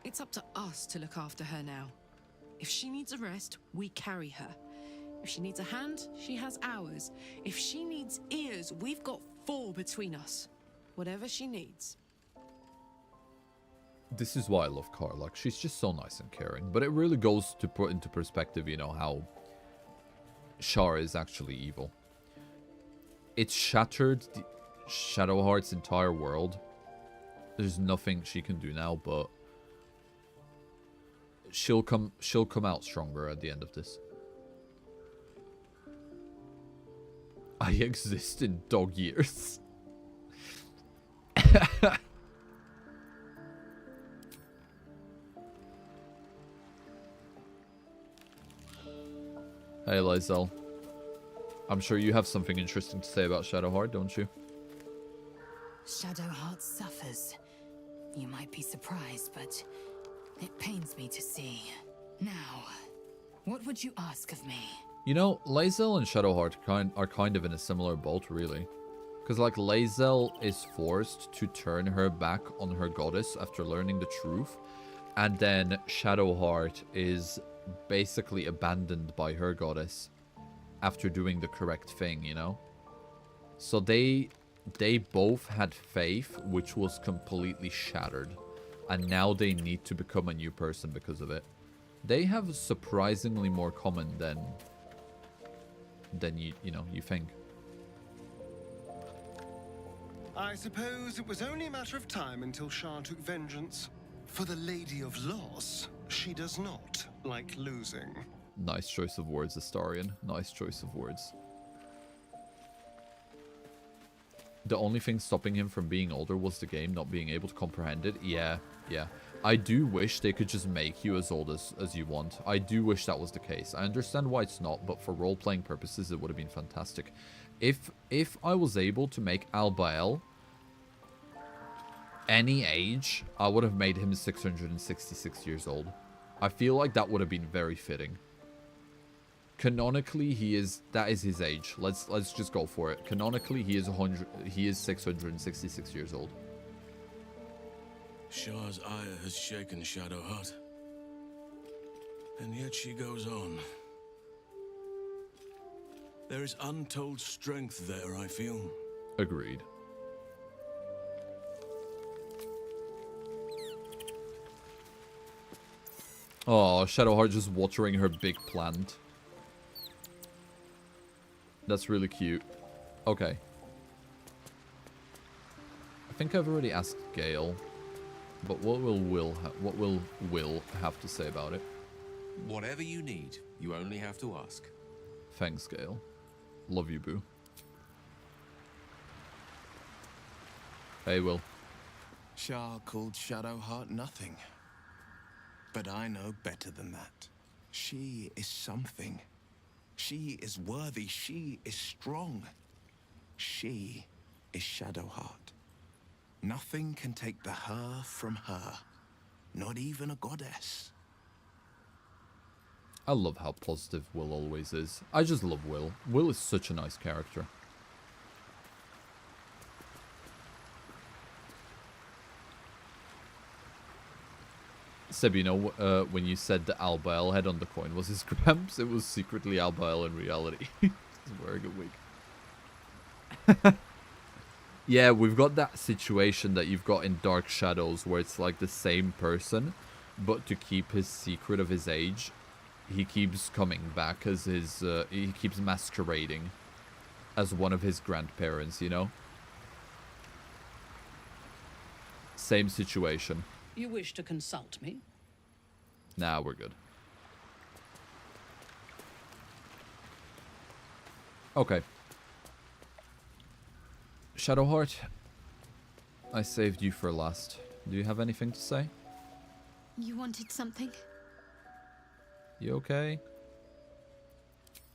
Speaker 8: It's up to us to look after her now. If she needs a rest, we carry her. If she needs a hand, she has ours. If she needs ears, we've got 4 between us. Whatever she needs.
Speaker 1: This is why I love Car. Like, she's just so nice and caring. But it really goes to put into perspective, you know, how Shara is actually evil. It's shattered Shadowheart's entire world. There's nothing she can do now, but she'll come out stronger at the end of this. I exist in dog years. Hey, Lysel. I'm sure you have something interesting to say about Shadowheart, don't you?
Speaker 9: Shadowheart suffers. You might be surprised, but it pains me to see. Now, what would you ask of me?
Speaker 1: You know, Lysel and Shadowheart are kind of in a similar boat, really. Because, like, Lysel is forced to turn her back on her goddess after learning the truth. And then Shadowheart is basically abandoned by her goddess after doing the correct thing, you know? So they both had faith, which was completely shattered. And now they need to become a new person because of it. They have surprisingly more common than you think.
Speaker 10: I suppose it was only a matter of time until Shah took vengeance. For the Lady of Loss, she does not like losing.
Speaker 1: Nice choice of words, Astarion. Nice choice of words. The only thing stopping him from being older was the game not being able to comprehend it. Yeah. I do wish they could just make you as old as you want. I do wish that was the case. I understand why it's not, but for role-playing purposes, it would have been fantastic. If I was able to make Albael any age, I would have made him 666 years old. I feel like that would have been very fitting. Canonically, that is his age. Let's just go for it. Canonically, he is 666 years old.
Speaker 11: Shah's ire has shaken Shadowheart. And yet she goes on. There is untold strength there, I feel.
Speaker 1: Agreed. Oh, Shadowheart just watering her big plant. That's really cute. Okay. I think I've already asked Gale, but what will Will have to say about it?
Speaker 12: Whatever you need, you only have to ask.
Speaker 1: Thanks, Gale. Love you, boo. Hey, Will.
Speaker 6: Shah called Shadowheart nothing. But I know better than that. She is something. She is worthy. She is strong. She is Shadowheart. Nothing can take the her from her. Not even a goddess.
Speaker 1: I love how positive Will always is. I just love Will. Will is such a nice character. Seb, you know, when you said the Albael head on the coin was his Gramps, it was secretly Albael in reality. It's wearing a wig. Yeah, we've got that situation that you've got in Dark Shadows where it's like the same person, but to keep his secret of his age, he keeps coming back as his, he keeps masquerading as one of his grandparents, you know? Same situation.
Speaker 13: You wish to consult me?
Speaker 1: Nah, we're good. Okay. Shadowheart, I saved you for last. Do you have anything to say?
Speaker 5: You wanted something?
Speaker 1: You okay?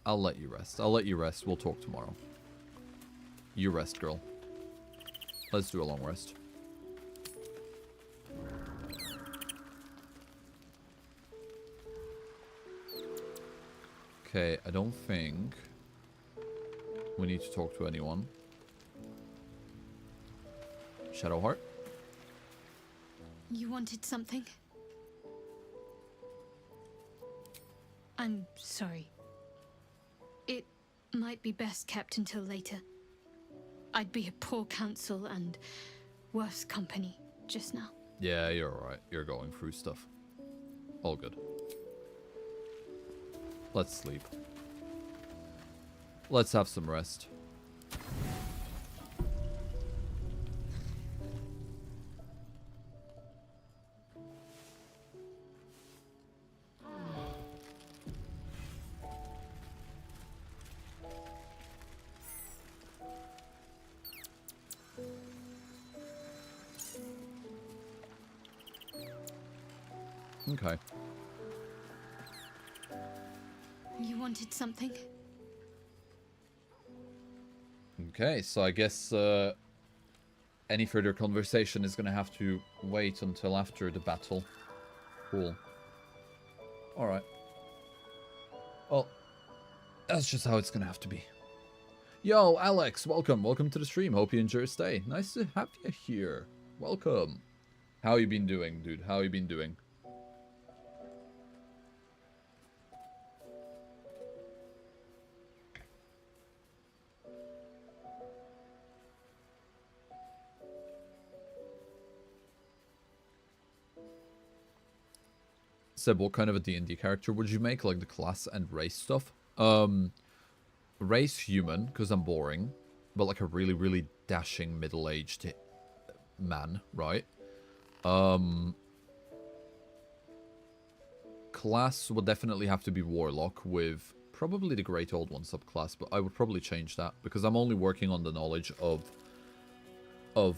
Speaker 1: I'll let you rest. I'll let you rest. We'll talk tomorrow. You rest, girl. Let's do a long rest. Okay, I don't think we need to talk to anyone. Shadowheart?
Speaker 5: You wanted something? I'm sorry. It might be best kept until later. I'd be a poor counsel and worse company just now.
Speaker 1: Yeah, you're alright. You're going through stuff. All good. Let's sleep. Let's have some rest. Okay.
Speaker 5: You wanted something?
Speaker 1: Okay, so I guess any further conversation is going to have to wait until after the battle. Cool. Alright. Well, that's just how it's going to have to be. Yo, Alex, welcome. Welcome to the stream. Hope you enjoy your stay. Nice to have you here. Welcome. How you been doing, dude? How you been doing? Seb, what kind of a D&D character would you make? Like the class and race stuff? Race human, because I'm boring. But like a really, really dashing middle-aged man, right? Class would definitely have to be Warlock with probably the Great Old One subclass. But I would probably change that because I'm only working on the knowledge of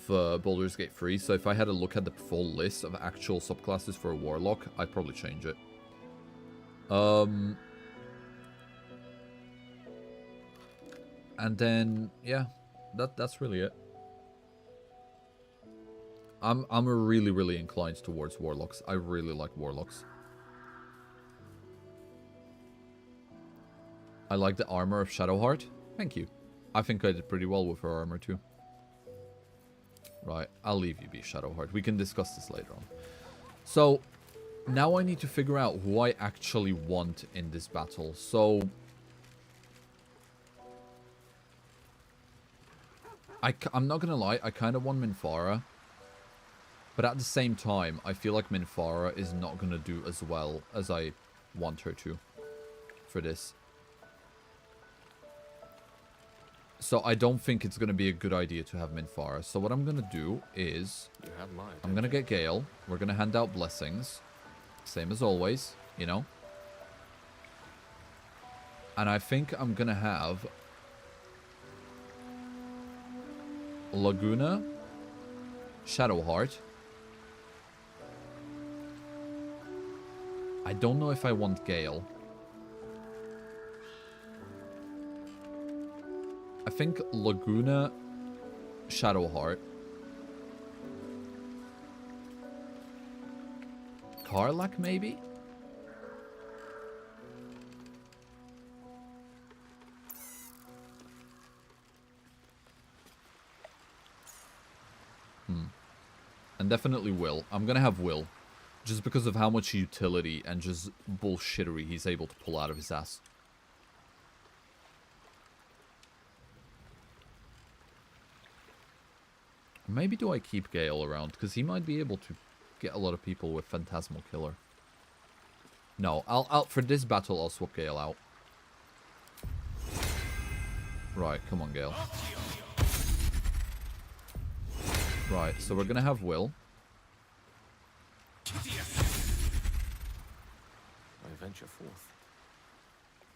Speaker 1: Baldur's Gate 3, so if I had a look at the full list of actual subclasses for a Warlock, I'd probably change it. And then, yeah, that's really it. I'm really, really inclined towards Warlocks. I really like Warlocks. I like the armor of Shadowheart. Thank you. I think I did pretty well with her armor too. Right, I'll leave you be, Shadowheart. We can discuss this later on. So, now I need to figure out who I actually want in this battle. So, I'm not gonna lie, I kind of want Minthara. But at the same time, I feel like Minthara is not gonna do as well as I want her to for this. So I don't think it's going to be a good idea to have Minthara. So what I'm going to do is I'm going to get Gale. We're going to hand out blessings. Same as always, you know. And I think I'm going to have Laguna, Shadowheart. I don't know if I want Gale. I think Laguna, Shadowheart. Karlach, maybe? And definitely Will. I'm gonna have Will. Just because of how much utility and just bullshittery he's able to pull out of his ass. Maybe do I keep Gale around? Because he might be able to get a lot of people with Phantasmal Killer. No, I'll for this battle, I'll swap Gale out. Right, come on, Gale. Right, so we're gonna have Will.
Speaker 11: I venture forth.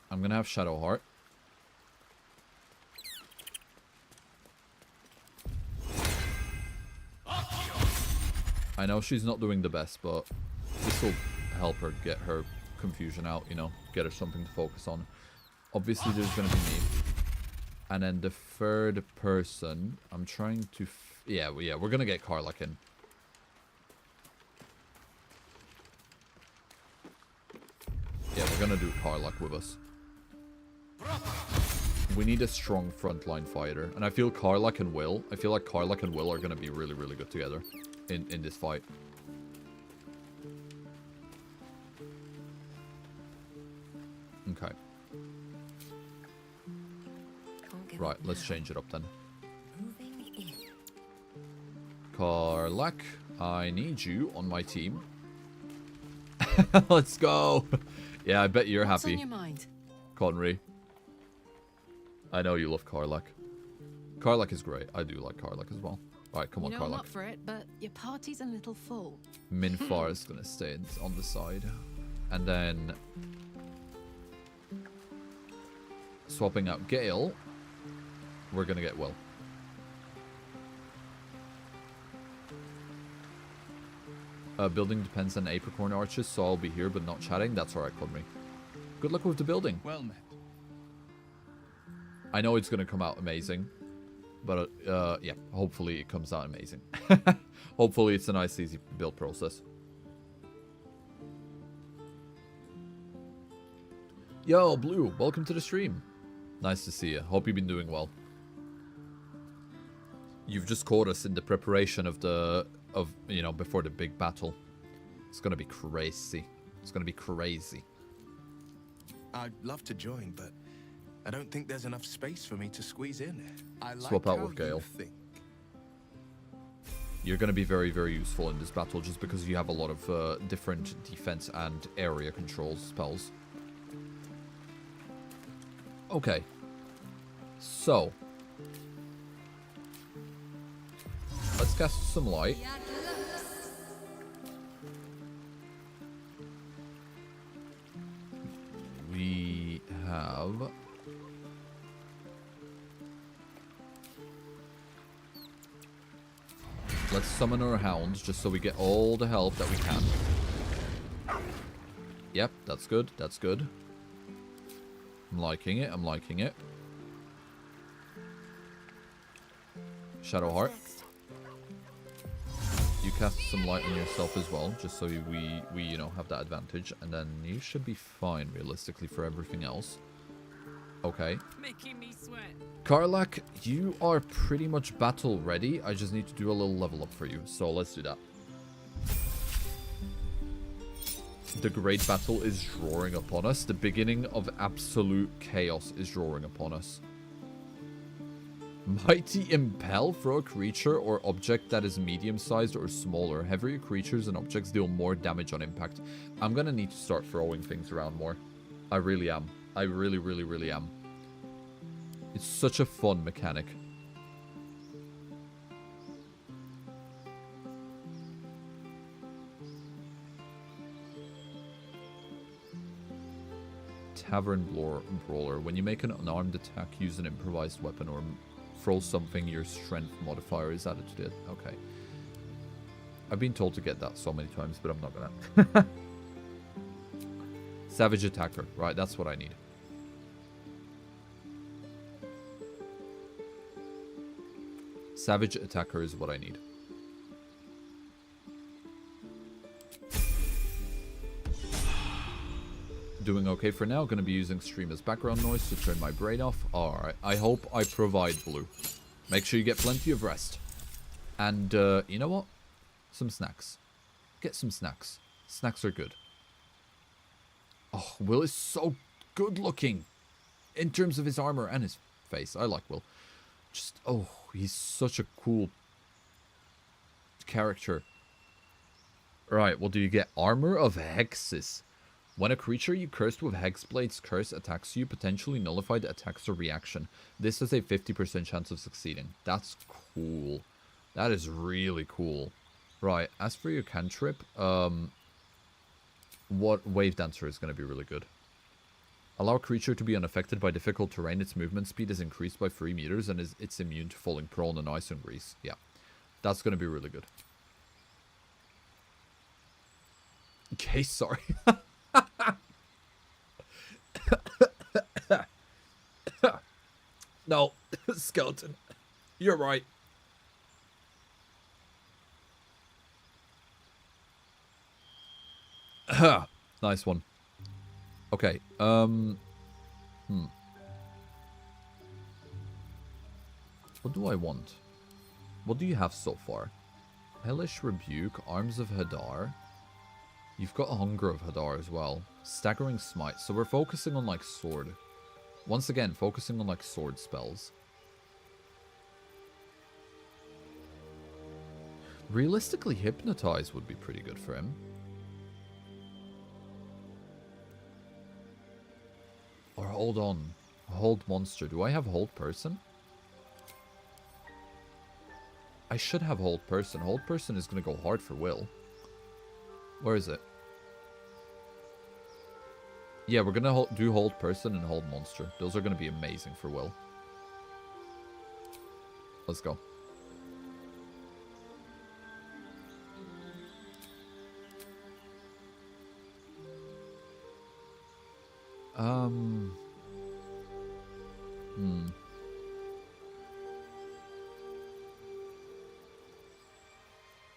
Speaker 1: I'm gonna have Shadowheart. I know she's not doing the best, but this will help her get her confusion out, you know, get her something to focus on. Obviously, there's gonna be me. And then the third person, I'm trying to... yeah, we're gonna get Karlach in. Yeah, we're gonna do Karlach with us. We need a strong frontline fighter. And I feel Karlach and Will, I feel like Karlach and Will are gonna be really, really good together in this fight. Okay. Right, let's change it up then. Karlach, I need you on my team. Let's go. Yeah, I bet you're
Speaker 8: What's
Speaker 1: happy.
Speaker 8: on your mind?
Speaker 1: Conry. I know you love Karlach. Karlach is great. I do like Karlach as well. Alright, come on,
Speaker 8: You know I'm
Speaker 1: Karlach.
Speaker 8: up for it, but your party's a little full.
Speaker 1: Minfar is going to stay on the side. And then... swapping out Gale, we're going to get Will. Building depends on apricorn arches, so I'll be here but not chatting. That's alright, Conry. Good luck with the building.
Speaker 11: Well met.
Speaker 1: I know it's going to come out amazing. But, yeah, hopefully it comes out amazing. Hopefully it's a nice, easy build process. Yo, Blue, welcome to the stream. Nice to see you. Hope you've been doing well. You've just caught us in the preparation of you know, before the big battle. It's gonna be crazy. It's gonna be crazy.
Speaker 6: I'd love to join, but I don't think there's enough space for me to squeeze in. I like
Speaker 1: Swap out
Speaker 6: how
Speaker 1: with Gale.
Speaker 6: you think.
Speaker 1: You're gonna be very, very useful in this battle just because you have a lot of different defense and area control spells. Okay. So. Let's cast some light. We have... let's summon our hounds just so we get all the help that we can. Yep, that's good. That's good. I'm liking it. I'm liking it. Shadowheart. You cast some light on yourself as well, just so we you know, have that advantage. And then you should be fine, realistically, for everything else. Okay.
Speaker 8: Making me sweat.
Speaker 1: Karlach, you are pretty much battle ready. I just need to do a little level up for you. So let's do that. The great battle is drawing upon us. The beginning of absolute chaos is drawing upon us. Mighty Impel. Throw a creature or object that is medium-sized or smaller. Heavier creatures and objects deal more damage on impact. I'm gonna need to start throwing things around more. I really am. I really, really, really am. It's such a fun mechanic. Tavern Brawler. When you make an unarmed attack, use an improvised weapon or throw something, your strength modifier is added to it. Okay. I've been told to get that so many times, but I'm not gonna. Savage Attacker. Right, that's what I need. Savage Attacker is what I need. Doing okay for now. Going to be using stream as background noise to turn my brain off. Alright, I hope I provide, Blue. Make sure you get plenty of rest. And, you know what? Some snacks. Get some snacks. Snacks are good. Oh, Will is so good looking. In terms of his armor and his face. I like Will. Just, oh, he's such a cool character. Right, what do you get? Armor of Hexes. When a creature you cursed with Hexblade's curse attacks you, potentially nullify the attack's reaction. This has a 50% chance of succeeding. That's cool. That is really cool. Right, as for your cantrip, what Wave Dancer is going to be really good. Allow a creature to be unaffected by difficult terrain. Its movement speed is increased by 3 meters and it's immune to falling prone on ice and grease. Yeah, that's going to be really good. Okay, sorry. No, skeleton. You're right. Nice one. Okay, What do I want? What do you have so far? Hellish Rebuke, Arms of Hadar. You've got a Hunger of Hadar as well. Staggering Smite. So we're focusing on, like, sword. Once again, focusing on, like, sword spells. Realistically, Hypnotize would be pretty good for him. Or hold on. Hold Monster. Do I have Hold Person? I should have Hold Person. Hold Person is going to go hard for Will. Where is it? Yeah, we're going to do Hold Person and Hold Monster. Those are going to be amazing for Will. Let's go.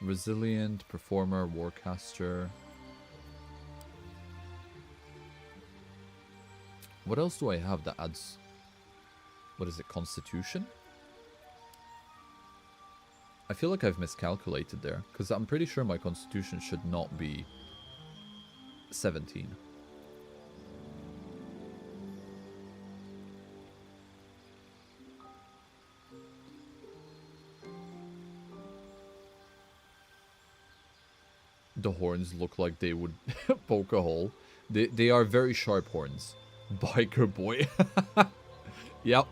Speaker 1: Resilient, Performer, Warcaster. What else do I have that adds... What is it, Constitution? I feel like I've miscalculated there, because I'm pretty sure my Constitution should not be 17. The horns look like they would poke a hole. They are very sharp horns. Biker boy. Yep.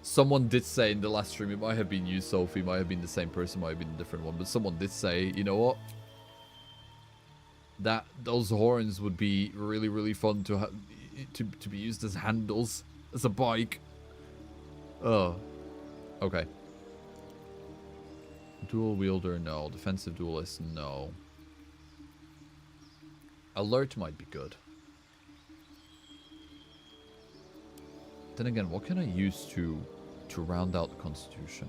Speaker 1: Someone did say in the last stream, it might have been you, Sophie, might have been the same person, might have been a different one, but someone did say, you know what? That those horns would be really, really fun to to be used as handles as a bike. Oh. Okay. Dual wielder, no. Defensive duelist, no. Alert might be good. Then again, what can I use to round out the Constitution?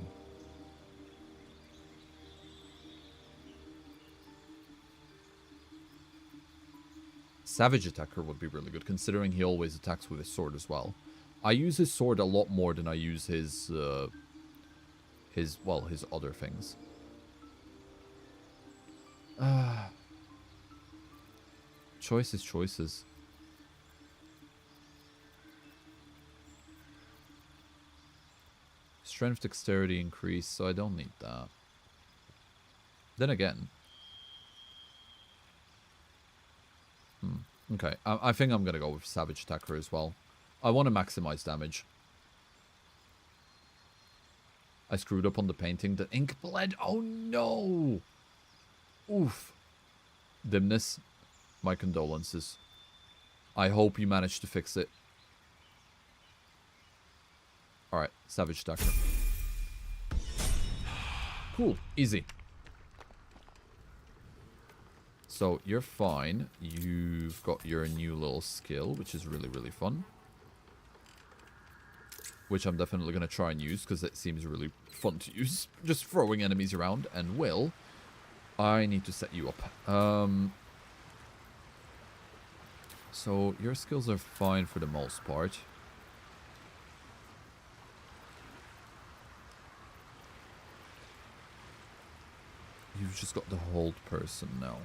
Speaker 1: Savage Attacker would be really good, considering he always attacks with his sword as well. I use his sword a lot more than I use his other things. Choices. Strength, dexterity increase, so I don't need that. Then again. Okay, I think I'm gonna go with Savage Attacker as well. I want to maximize damage. I screwed up on the painting. The ink bled. Oh no! Oof. Dimness, my condolences. I hope you managed to fix it. Alright, Savage Attacker. Cool, easy. So, you're fine. You've got your new little skill, which is really, really fun. Which I'm definitely going to try and use, because it seems really fun to use. Just throwing enemies around. And Will, I need to set you up. So, your skills are fine for the most part. we've just got the hold person now.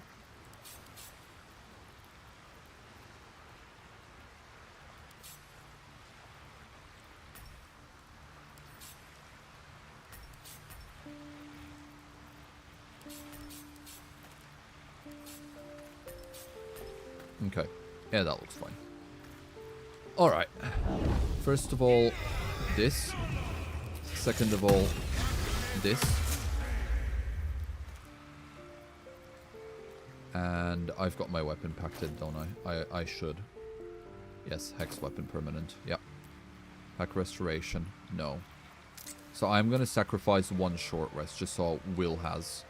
Speaker 1: Okay. Yeah, that looks fine. Alright. First of all, this. Second of all, this. And I've got my weapon packed in, don't I? I should. Yes, hex weapon permanent. Yep. Pack restoration. No. So I'm going to sacrifice one short rest just so Will has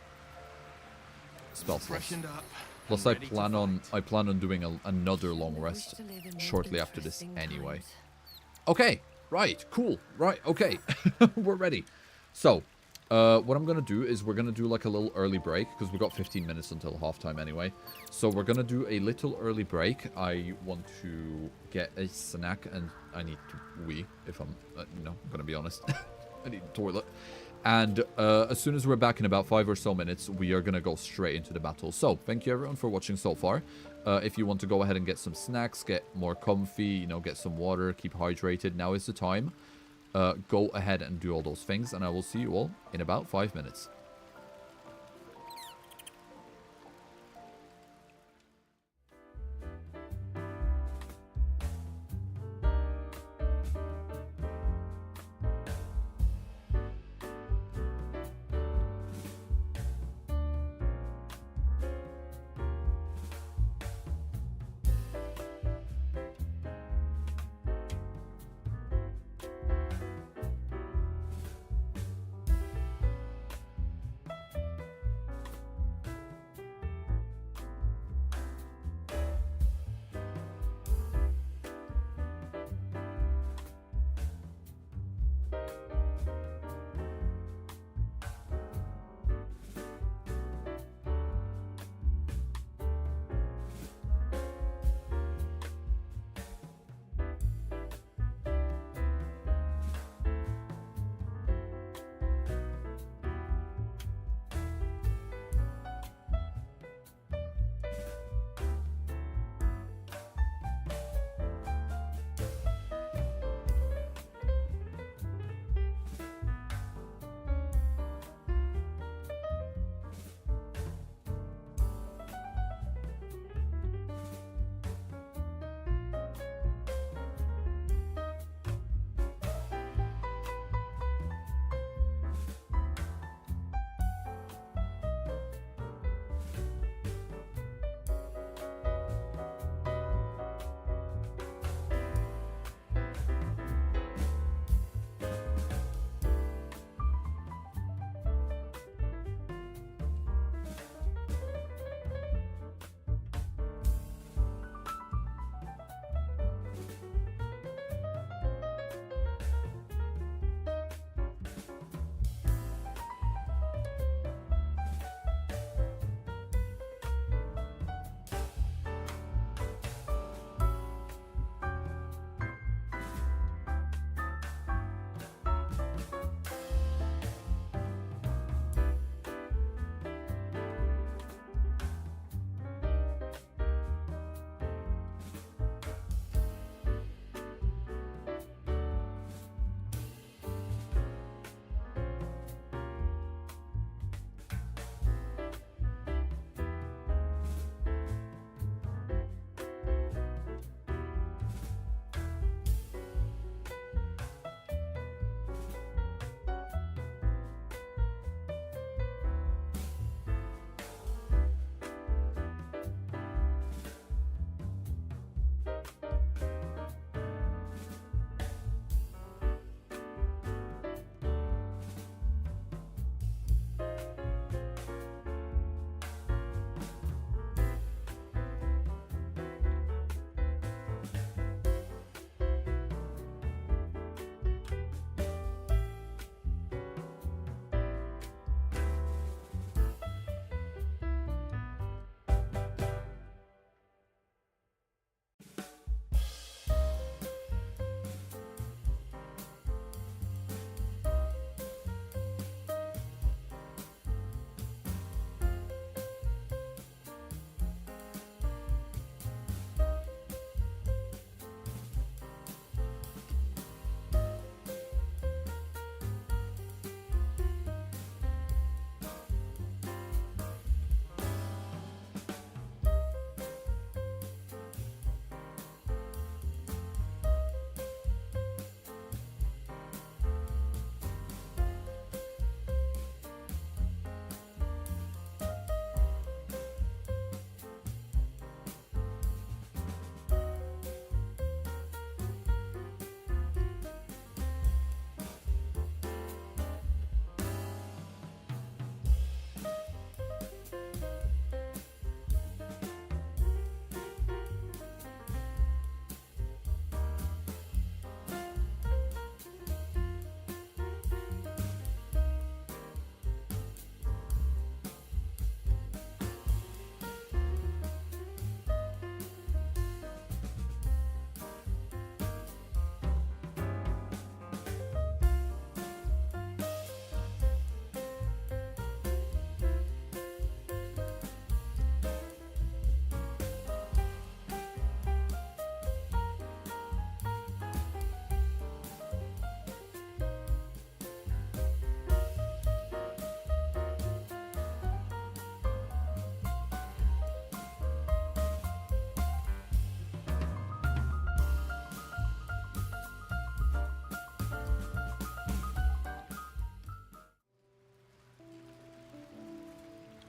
Speaker 1: spell slots. Plus I plan on doing another long rest shortly after this anyway. Okay, right, cool, right, okay. We're ready. So, what I'm going to do is we're going to do like a little early break because we've got 15 minutes until halftime anyway. So we're going to do a little early break. I want to get a snack and I need to wee if I'm, I'm going to be honest. I need a toilet. And as soon as we're back in about 5 or so minutes, we are going to go straight into the battle. So, thank you everyone for watching so far. If you want to go ahead and get some snacks, get more comfy, you know, get some water, keep hydrated, now is the time. Go ahead and do all those things, and I will see you all in about 5 minutes.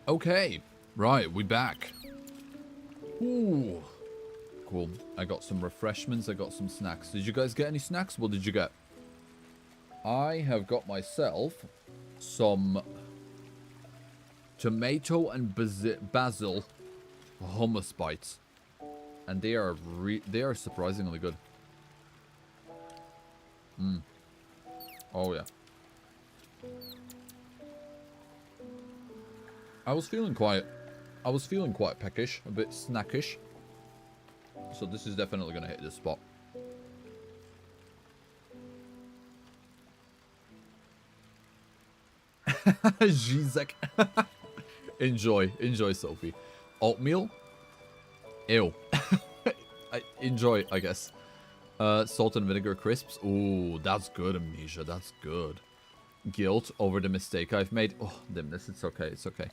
Speaker 1: Okay. Right, we back. Ooh. Cool. I got some refreshments. I got some snacks. Did you guys get any snacks? What did you get? I have got myself some tomato and basil hummus bites. And they are surprisingly good. Oh yeah. I was feeling quite peckish, a bit snackish. So this is definitely gonna hit this spot. Zizek. Enjoy, Sophie. Oatmeal? Ew. Enjoy, I guess. Salt and vinegar crisps. Ooh, that's good, Amnesia. That's good. Guilt over the mistake I've made. Oh, dimness. It's okay. It's okay.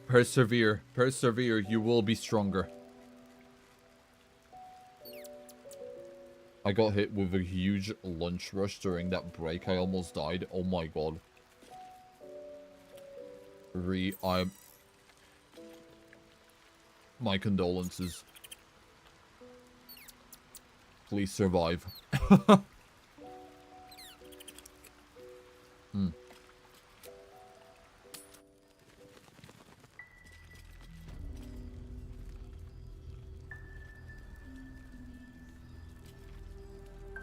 Speaker 1: Persevere. Persevere. You will be stronger. I got hit with a huge lunch rush during that break. I almost died. Oh my god. My condolences. Please survive.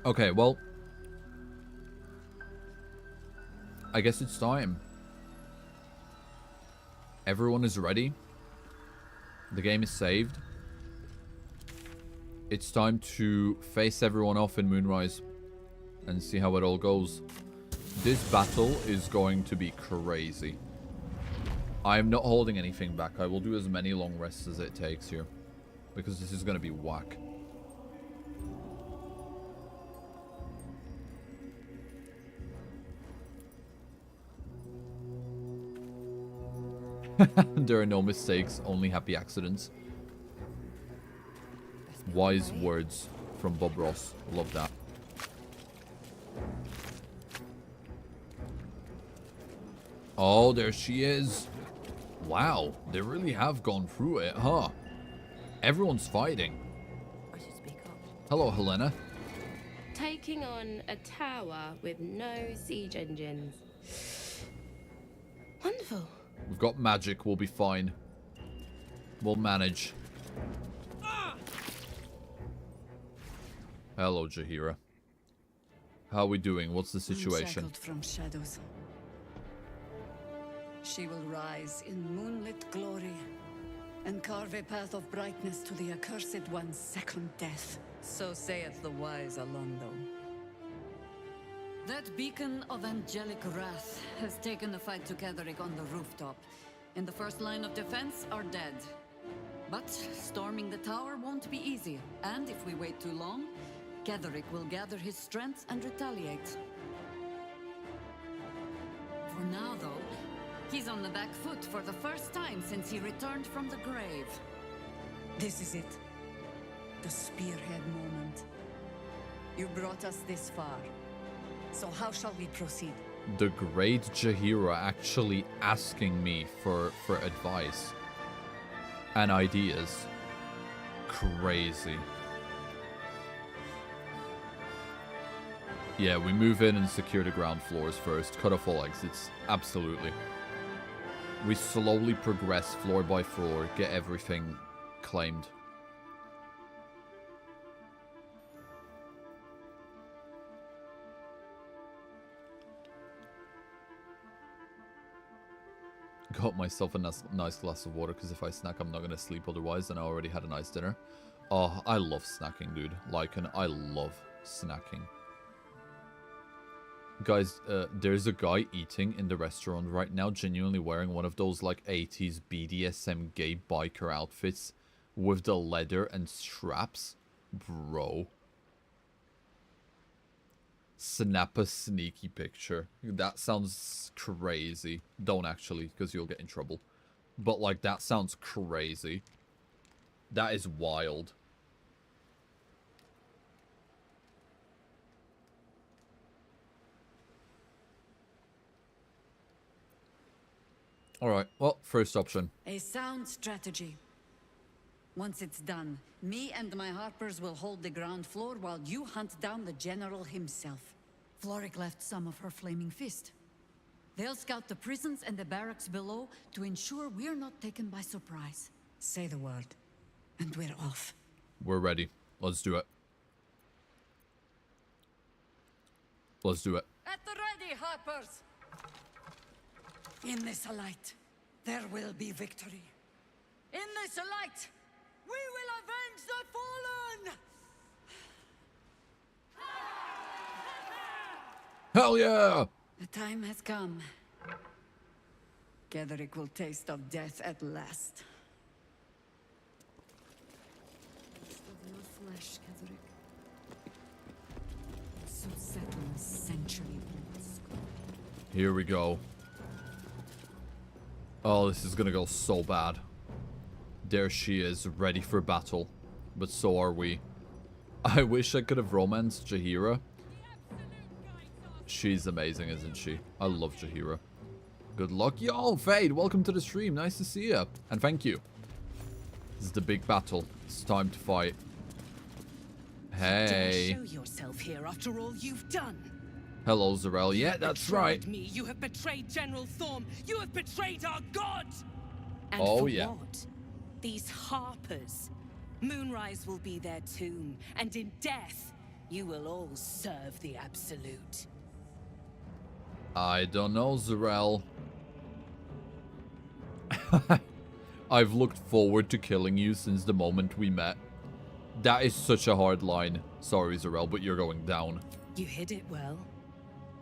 Speaker 1: Okay, well, I guess it's time. Everyone is ready. The game is saved. It's time to face everyone off in Moonrise and see how it all goes. This battle is going to be crazy. I am not holding anything back. I will do as many long rests as it takes here, because this is going to be whack. There are no mistakes, only happy accidents. Wise words from Bob Ross. Love that. Oh, there she is. Wow, they really have gone through it, huh? Everyone's fighting. Hello, Helena.
Speaker 14: Taking on a tower with no siege engines. Wonderful.
Speaker 1: We've got magic, we'll be fine. We'll manage. Hello, Jaheira. How are we doing? What's the situation?
Speaker 15: Unshackled from shadows. She will rise in moonlit glory and carve a path of brightness to the accursed one's second death. So saith the wise Alondo. That beacon of angelic wrath has taken the fight to Ketheric on the rooftop, and the first line of defense are dead. But storming the tower won't be easy, and if we wait too long, Ketheric will gather his strength and retaliate. For now, though, he's on the back foot for the first time since he returned from the grave. This is it. The spearhead moment. You brought us this far. So how shall we proceed?
Speaker 1: The great Jaheira actually asking me for advice and ideas. Crazy. Yeah, we move in and secure the ground floors first. Cut off all exits. Absolutely. We slowly progress floor by floor, get everything claimed. Got myself a nice glass of water, because if I snack, I'm not going to sleep otherwise, and I already had a nice dinner. Oh, I love snacking, dude. I love snacking. Guys, there's a guy eating in the restaurant right now, genuinely wearing one of those, like, 80s BDSM gay biker outfits with the leather and straps. Bro. Snap a sneaky picture. That sounds crazy. Don't actually, because you'll get in trouble. But, like, that sounds crazy. That is wild. Alright, well, first option.
Speaker 15: A sound strategy. Once it's done, me and my harpers will hold the ground floor while you hunt down the general himself. Floric left some of her flaming fist. They'll scout the prisons and the barracks below to ensure we're not taken by surprise. Say the word, and we're off.
Speaker 1: We're ready. Let's do it. Let's do it.
Speaker 15: At the ready, harpers! In this light, there will be victory. In this light, we will avenge the fallen!
Speaker 1: Hell yeah!
Speaker 15: The time has come. Ketheric will taste of death at last. Taste of your flesh, Ketheric. So settle a century-old score.
Speaker 1: Here we go. Oh, this is gonna go so bad. There she is, ready for battle. But so are we. I wish I could have romanced Jaheira. She's amazing, isn't she? I love Jaheira. Good luck. Yo, Fade, welcome to the stream. Nice to see you. And thank you. This is the big battle. It's time to fight. Hey.
Speaker 16: Show yourself here after all you've done.
Speaker 1: Hello, Zarel. Yeah, that's right.
Speaker 16: Me. You have betrayed General Thorm. You have betrayed our god. And
Speaker 1: oh,
Speaker 16: for
Speaker 1: yeah.
Speaker 16: What? These harpers. Moonrise will be their tomb, and in death, you will all serve the Absolute.
Speaker 1: I don't know, Zarel. I've looked forward to killing you since the moment we met. That is such a hard line. Sorry, Zarel, but you're going down.
Speaker 16: You hid it well.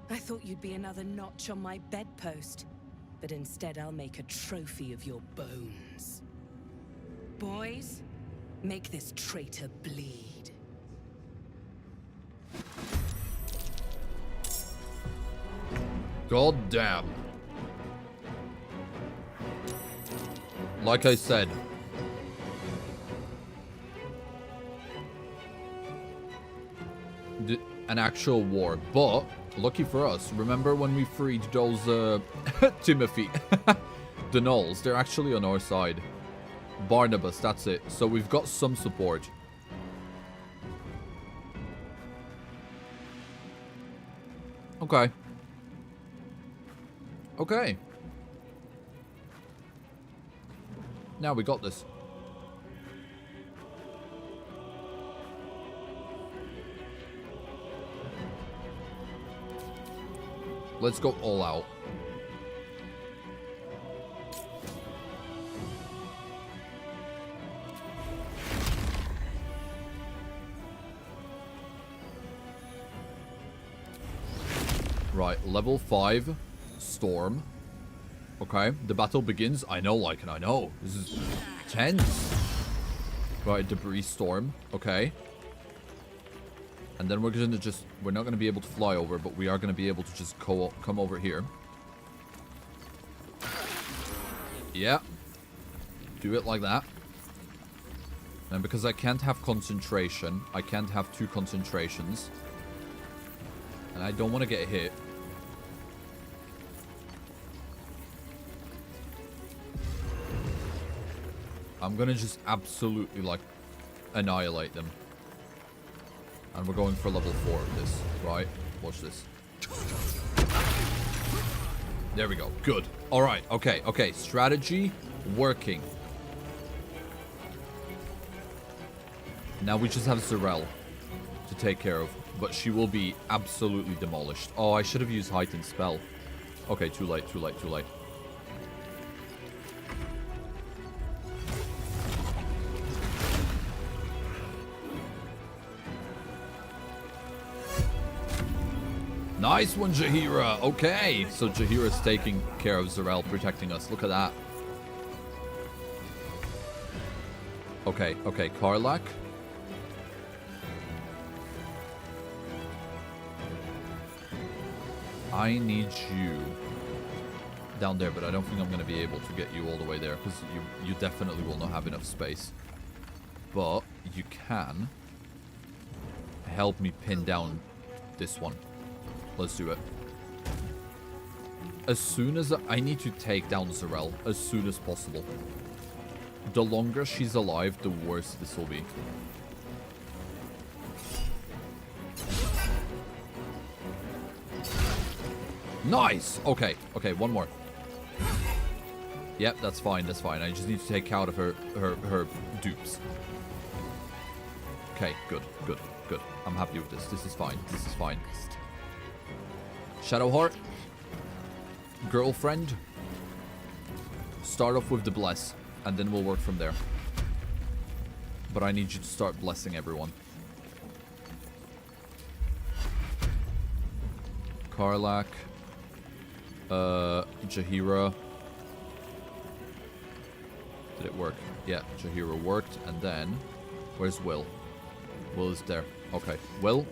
Speaker 16: I thought you'd be another notch on my bedpost, but instead I'll make a trophy of your bones. Boys, make this traitor bleed.
Speaker 1: God damn. Like I said. An actual war. But, lucky for us, remember when we freed those, Timothy? The Gnolls, they're actually on our side. Barnabas, that's it. So we've got some support. Okay. Okay. Now we got this. Let's go all out. Right, level 5 storm. Okay, the battle begins. I know, Lycan, I know. This is tense. Right, debris storm. Okay. And then we're gonna just... We're not gonna be able to fly over, but we are gonna be able to just come over here. Yeah. Do it like that. And because I can't have concentration, I can't have 2 concentrations. And I don't want to get hit. I'm gonna just absolutely, like, annihilate them. And we're going for level 4 of this, right? Watch this. There we go. Good. Alright, okay, okay. Strategy working. Now we just have Zarel to take care of. But she will be absolutely demolished. Oh, I should have used Heightened Spell. Okay, too late, too late, too late. Nice one, Jaheira. Okay, so Jaheira's taking care of Zarel, protecting us. Look at that. Okay, okay, Karlach. I need you down there, but I don't think I'm going to be able to get you all the way there, because you definitely will not have enough space. But you can help me pin down this one. Let's do it. As soon as I need to take down Zarel as soon as possible. The longer she's alive, the worse this will be. Nice! Okay, okay, one more. Yep, that's fine, that's fine. I just need to take out of her dupes. Okay, good, good, good. I'm happy with this. This is fine, this is fine. Shadowheart. Girlfriend. Start off with the bless, and then we'll work from there. But I need you to start blessing everyone. Karlak. Jaheira. Did it work? Yeah, Jaheira worked. And then, where's Will? Will is there. Okay. Will?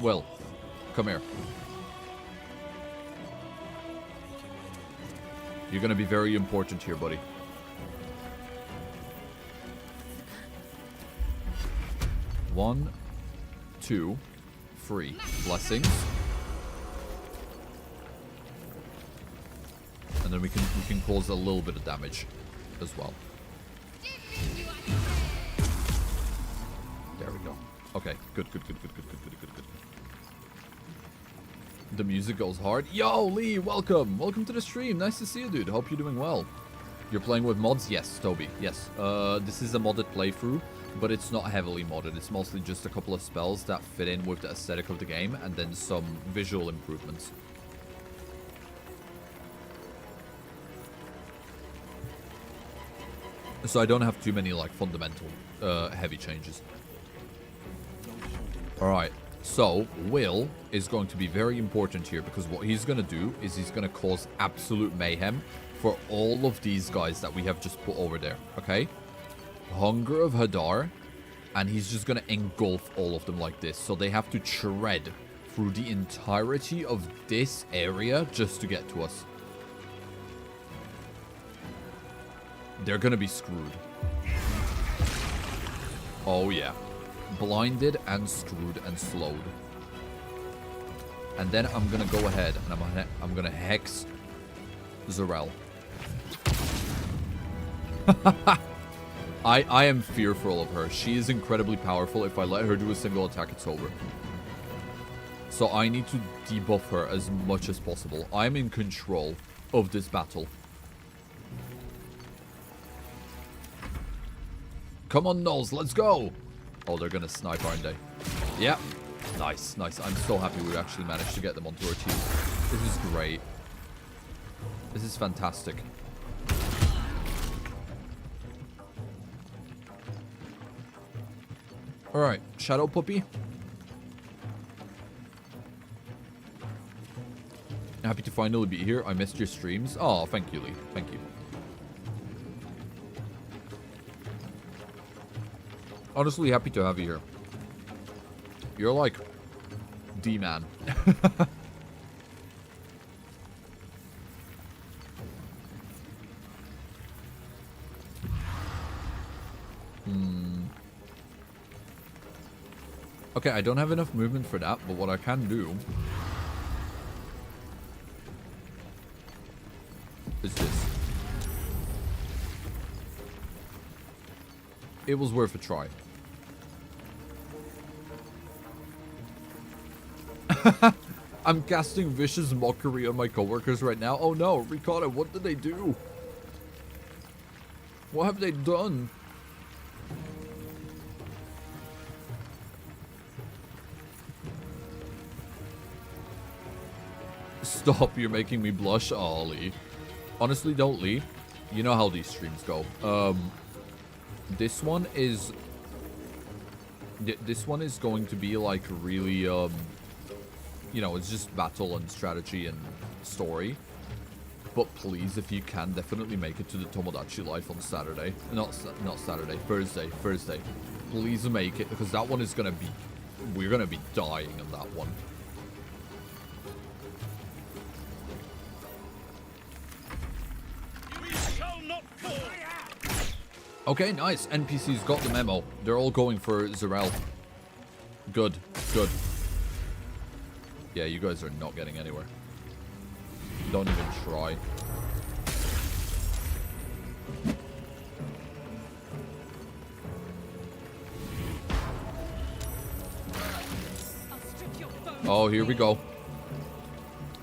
Speaker 1: Will. Come here. You're gonna be very important here, buddy. One, two, three. Blessings. And then we can cause a little bit of damage as well. There we go. Okay, good. The music goes hard. Yo, Lee, welcome. Welcome to the stream. Nice to see you, dude. Hope you're doing well. You're playing with mods? Yes, Toby. Yes. This is a modded playthrough, but it's not heavily modded. It's mostly just a couple of spells that fit in with the aesthetic of the game, and then some visual improvements. So I don't have too many, like, fundamental heavy changes. Alright. So, Will is going to be very important here, because what he's going to do is he's going to cause absolute mayhem for all of these guys that we have just put over there, okay? Hunger of Hadar, and he's just going to engulf all of them like this. So they have to tread through the entirety of this area just to get to us. They're going to be screwed. Oh, yeah. Blinded and screwed and slowed. And then I'm gonna go ahead and I'm gonna hex Zarel. I am fearful of her. She is incredibly powerful. If I let her do a single attack, it's over. So I need to debuff her as much as possible. I'm in control of this battle. Come on, Knowles, let's go! Oh, they're gonna snipe, aren't they? Yeah. Nice, nice. I'm so happy we actually managed to get them onto our team. This is great. This is fantastic. Alright, Shadow Puppy. Happy to finally be here. I missed your streams. Oh, thank you, Lee. Thank you. Honestly, happy to have you here. You're like D-man. Okay, I don't have enough movement for that, but what I can do is this. It was worth a try. I'm casting vicious mockery on my coworkers right now. Oh no, Ricotta, what did they do? What have they done? Stop, you're making me blush. Oh, Lee. Honestly, don't, Lee. You know how these streams go. This one is going to be like really you know, it's just battle and strategy and story. But please, if you can, definitely make it to the Tomodachi life on Saturday. Not Saturday, Thursday. Please make it, because that one is gonna be, we're gonna be dying on that one. Okay, nice. NPCs got the memo. They're all going for Zarel. Good, good. Yeah, you guys are not getting anywhere. Don't even try. Oh, here we go.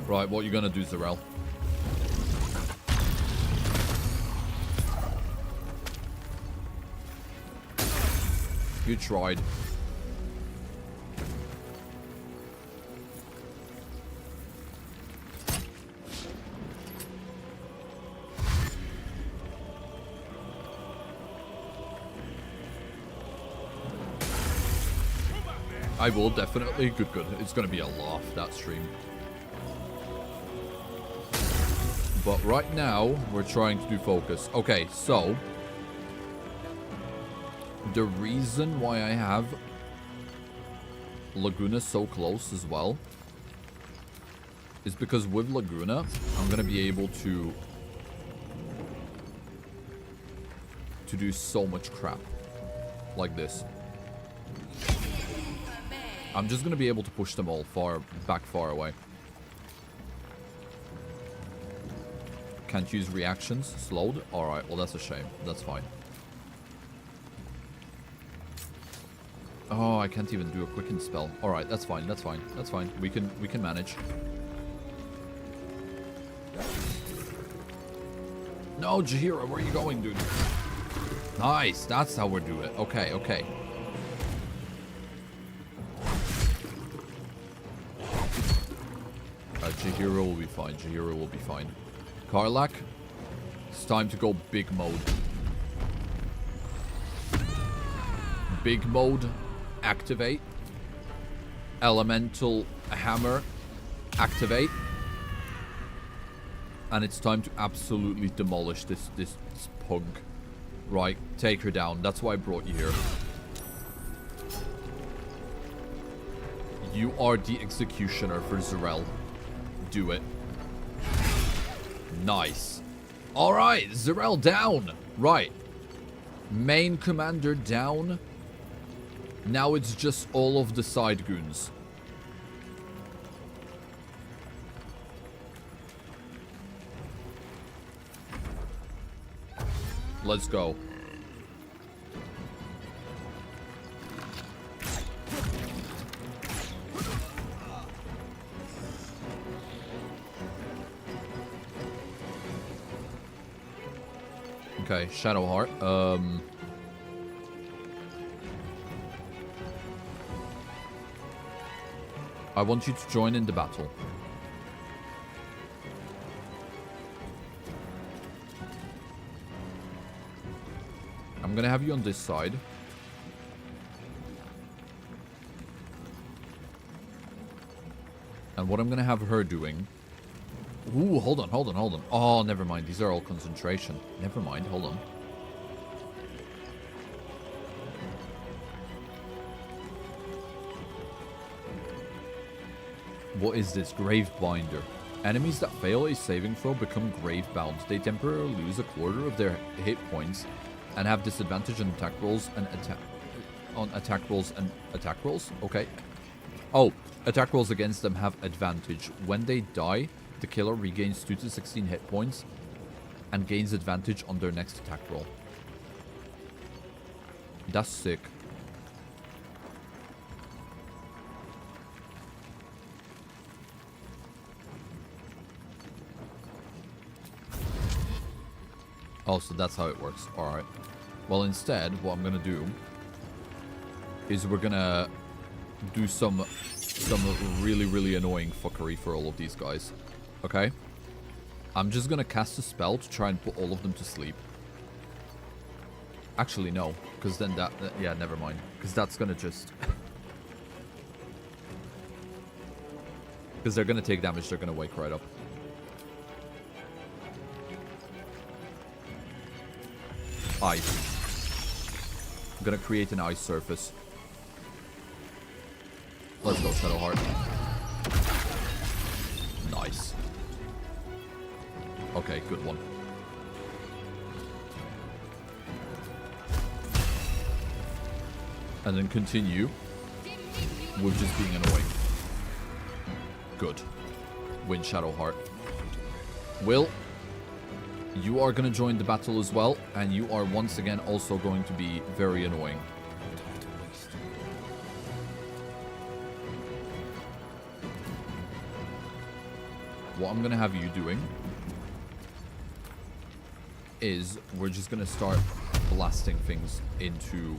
Speaker 1: Right, what are you gonna do, Zarel? You tried. I will definitely. Good. It's gonna be a laugh, that stream. But right now, we're trying to do focus. Okay, so the reason why I have Laguna so close as well is because with Laguna, I'm gonna be able to do so much crap like this. I'm just gonna be able to push them all far away. Can't use reactions. Slowed. All right. Well, that's a shame. That's fine. Oh, I can't even do a quicken spell. All right. That's fine. That's fine. That's fine. We can manage. No, Jaheira, where are you going, dude? Nice. That's how we do it. Okay. Okay. Jaheira will be fine. Jaheira will be fine. Karlak, it's time to go big mode. Big mode, activate. Elemental hammer, activate. And it's time to absolutely demolish this punk. Right, take her down. That's why I brought you here. You are the executioner for Zarel. Do it. Nice. Alright, Zarel down. Right. Main commander down. Now it's just all of the side goons. Let's go. Okay, Shadowheart. I want you to join in the battle. I'm gonna have you on this side. And what I'm gonna have her doing... Ooh, hold on. Oh, never mind. These are all concentration. Never mind. Hold on. What is this? Gravebinder. Enemies that fail a saving throw become grave-bound. They temporarily lose a quarter of their hit points and have disadvantage on attack rolls and attack rolls. Okay. Oh, attack rolls against them have advantage. When they die, the killer regains 2 to 16 hit points and gains advantage on their next attack roll. That's sick. Oh, so that's how it works. Alright. Well, instead, what I'm going to do is we're going to do some really, really annoying fuckery for all of these guys. Okay? I'm just going to cast a spell to try and put all of them to sleep. Actually, no. Because then that... yeah, never mind. Because that's going to just... Because they're going to take damage. They're going to wake right up. Ice. I'm gonna create an ice surface. Let's go, Shadowheart. Nice. Okay, good one. And then continue with just being annoying. Good. Win Shadowheart. Will, you are going to join the battle as well, and you are once again also going to be very annoying. What I'm going to have you doing is we're just going to start blasting things into,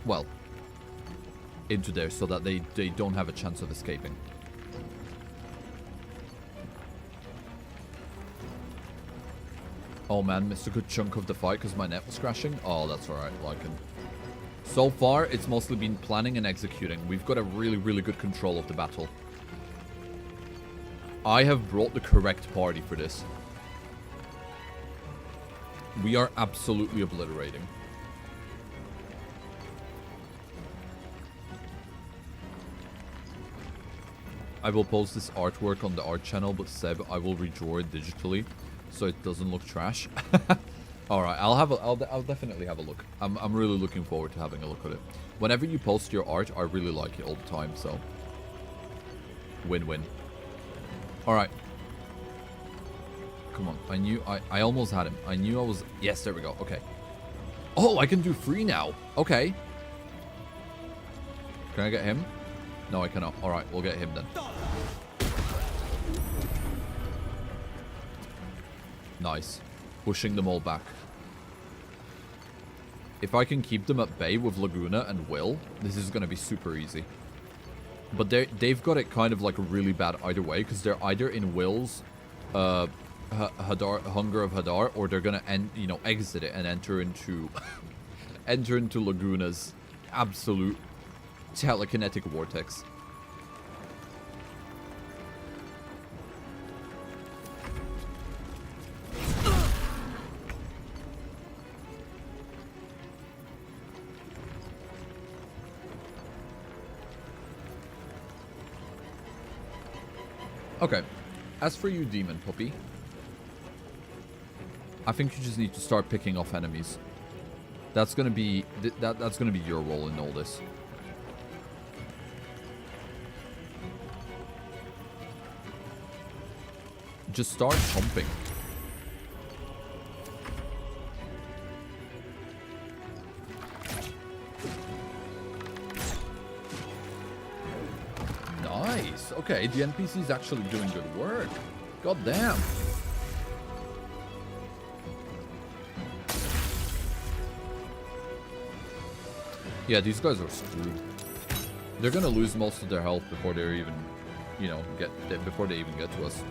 Speaker 1: well, into there so that they don't have a chance of escaping. Oh man, missed a good chunk of the fight because my net was crashing. Oh, that's alright, Lycan. So far, it's mostly been planning and executing. We've got a really, really good control of the battle. I have brought the correct party for this. We are absolutely obliterating. I will post this artwork on the art channel, but Seb, I will redraw it digitally so it doesn't look trash. All right, I'll definitely have a look. I'm really looking forward to having a look at it. Whenever you post your art, I really like it all the time, so win-win. All right. Come on. I almost had him. I knew I was... Yes, there we go. Okay. Oh, I can do 3 now. Okay. Can I get him? No, I cannot. All right, we'll get him then. Nice. Pushing them all back. If I can keep them at bay with Laguna and Will, this is going to be super easy. But they've got it kind of like really bad either way, because they're either in Will's Hadar, Hunger of Hadar, or they're going to exit it and enter into enter into Laguna's absolute telekinetic vortex. Okay, as for you, Demon Puppy, I think you just need to start picking off enemies. That's gonna be that's gonna be your role in all this. Just start chomping. Nice. Okay, the NPC's actually doing good work. God damn. Yeah, these guys are screwed. They're gonna lose most of their health before they're even, before they even get to us.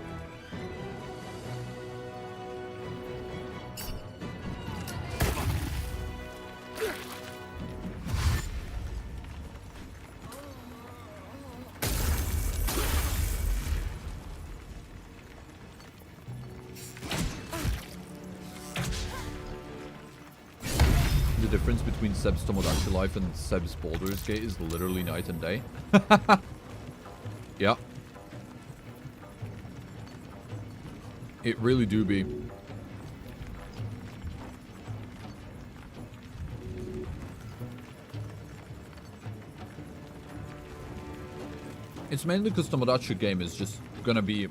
Speaker 1: Between Seb's Tomodachi Life and Seb's Baldur's Gate is literally night and day. Yeah. It really do be. It's mainly because Tomodachi game is just gonna be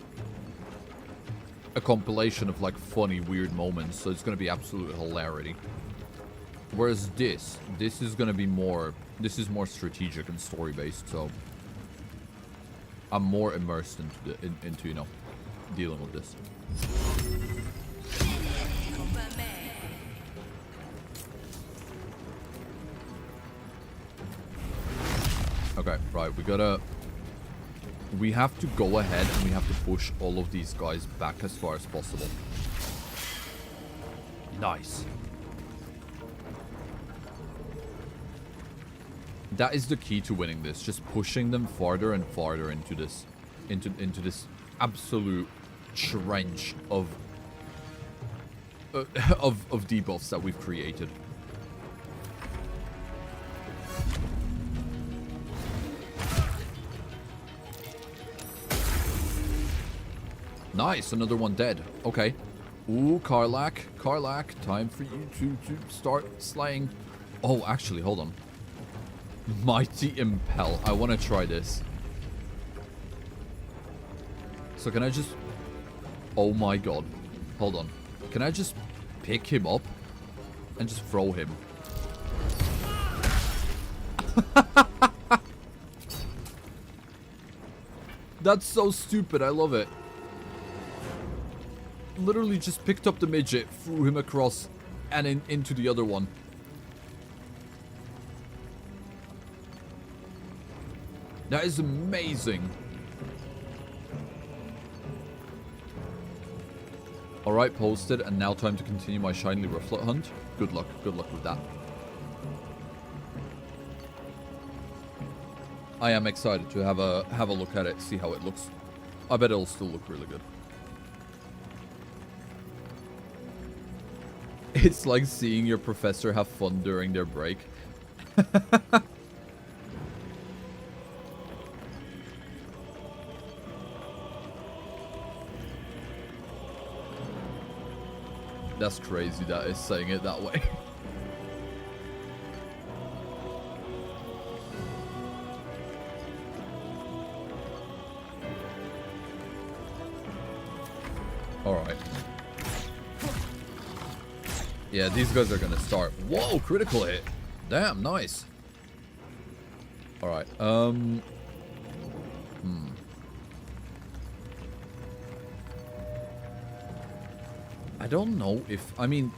Speaker 1: a compilation of like funny, weird moments, so it's gonna be absolute hilarity. Whereas this is gonna be more, this is more strategic and story based, so I'm more immersed into dealing with this. Okay, right, we have to go ahead and we have to push all of these guys back as far as possible. Nice. That is the key to winning this, just pushing them farther and farther into this absolute trench of debuffs that we've created. Nice, another one dead. Okay. Ooh, Karlach, time for you to start slaying. Oh, actually, hold on. Mighty Impel. I want to try this. So can I just... Oh my god. Hold on. Can I just pick him up and just throw him? That's so stupid. I love it. Literally just picked up the midget, threw him across and into the other one. That is amazing. Alright, posted, and now time to continue my shiny rifflet hunt. Good luck with that. I am excited to have a look at it, see how it looks. I bet it'll still look really good. It's like seeing your professor have fun during their break. That's crazy that is saying it that way. Alright. Yeah, these guys are gonna start. Whoa, critical hit. Damn, nice. Alright, I don't know if... I mean,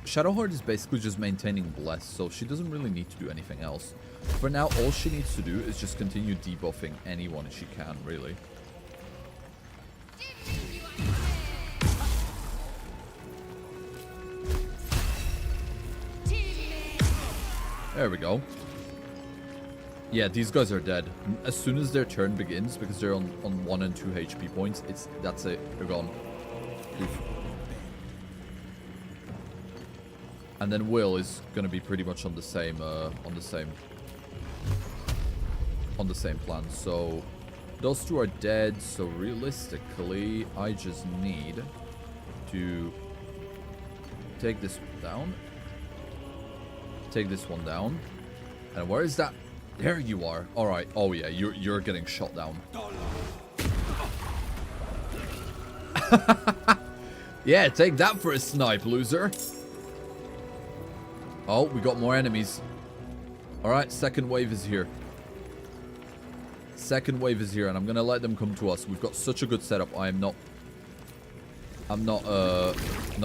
Speaker 1: Shadowheart is basically just maintaining Bless, so she doesn't really need to do anything else. For now, all she needs to do is just continue debuffing anyone she can, really. There we go. Yeah, these guys are dead. As soon as their turn begins, because they're on 1 and 2 HP points, that's it. They're gone. Oof. And then Will is gonna be pretty much on the same plan. So those two are dead. So realistically, I just need to take this down. Take this one down. And where is that? There you are. All right. Oh yeah, you're getting shot down. Yeah, take that for a snipe, loser. Oh, we got more enemies. Alright, second wave is here. Second wave is here, and I'm gonna let them come to us. We've got such a good setup. I'm not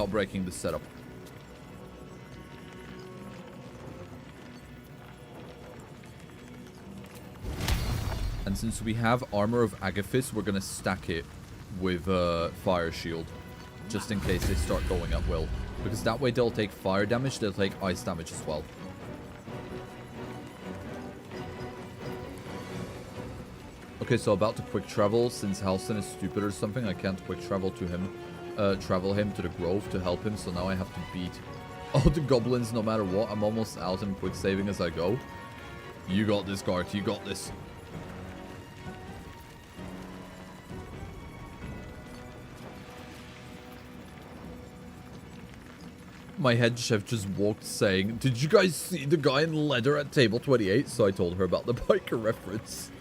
Speaker 1: breaking this setup. And since we have Armor of Agathis, we're gonna stack it with Fire Shield. Just in case they start going at will. Because that way they'll take fire damage, they'll take ice damage as well. Okay, so about to quick travel. Since Halson is stupid or something, I can't quick travel to him. Travel him to the grove to help him, so now I have to beat all the goblins no matter what. I'm almost out and quick saving as I go. You got this, Gart, you got this. My head chef just walked saying, "Did you guys see the guy in leather at table 28? So I told her about the biker reference.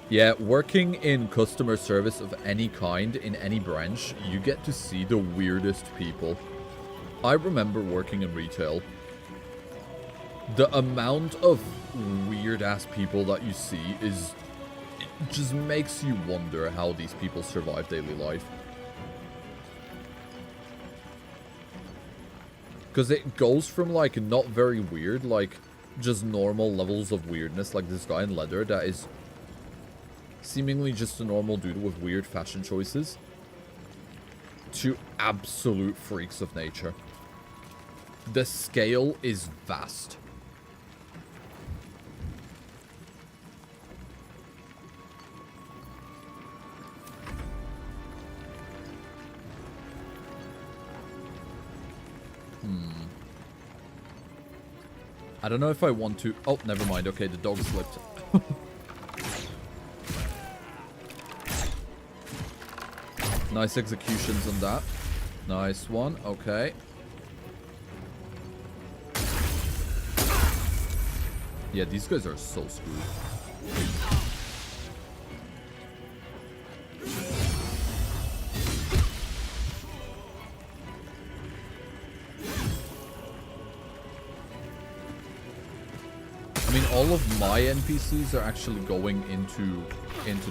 Speaker 1: Yeah, working in customer service of any kind, in any branch, you get to see the weirdest people. I remember working in retail. The amount of weird-ass people that you see is... It just makes you wonder how these people survive daily life. Because it goes from, like, not very weird, like, just normal levels of weirdness, like this guy in leather that is seemingly just a normal dude with weird fashion choices, to absolute freaks of nature. The scale is vast. I don't know if I want to... Oh, never mind. Okay, the dog slipped. Nice executions on that. Nice one. Okay. Yeah, these guys are so screwed. all of my NPCs are actually going into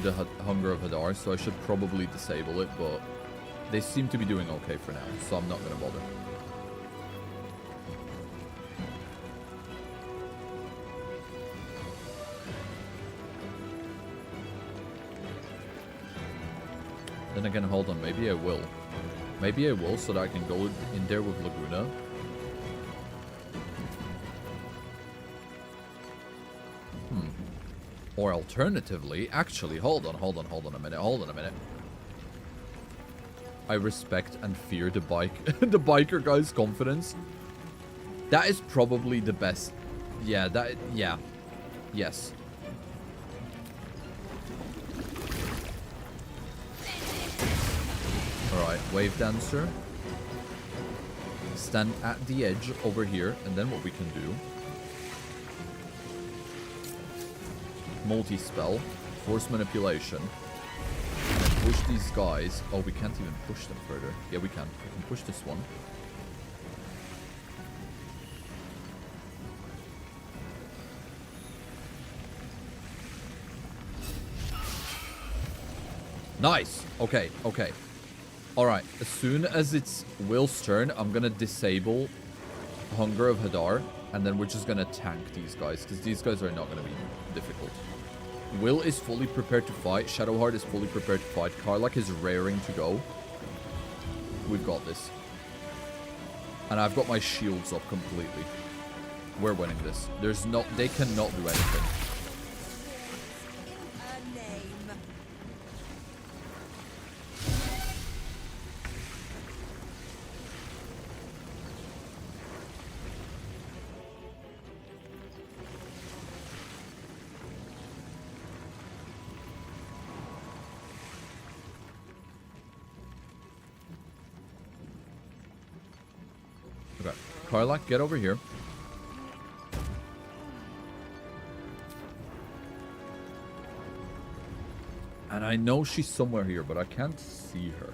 Speaker 1: the Hunger of Hadar, so I should probably disable it, but they seem to be doing okay for now, so I'm not going to bother. Then again, hold on, maybe I will. Maybe I will, so that I can go in there with Laguna. Or alternatively, actually, hold on a minute. I respect and fear the the biker guy's confidence. That is probably the best. Yeah, yes. Alright, Wave Dancer. Stand at the edge over here, and then what we can do... Multi-spell, Force Manipulation, and then push these guys. Oh, we can't even push them further. Yeah, we can. We can push this one. Nice! Okay, okay. Alright, as soon as it's Will's turn, I'm gonna disable Hunger of Hadar, and then we're just gonna tank these guys, because these guys are not gonna be difficult. Will is fully prepared to fight. Shadowheart is fully prepared to fight. Karlach is raring to go. We've got this. And I've got my shields up completely. We're winning this. They cannot do anything. Okay, Karlach, get over here. And I know she's somewhere here, but I can't see her.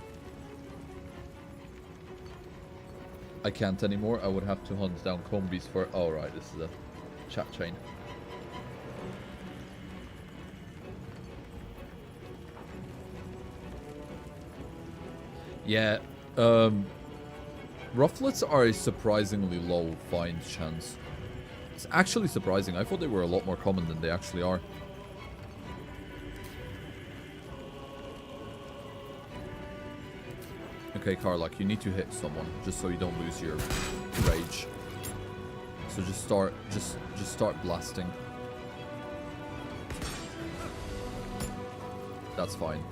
Speaker 1: I can't anymore. I would have to hunt down combies for... Oh, right, this is a chat chain. Yeah, Rufflets are a surprisingly low find chance. It's actually surprising. I thought they were a lot more common than they actually are. Okay, Karlach, you need to hit someone just so you don't lose your rage. So just start blasting. That's fine.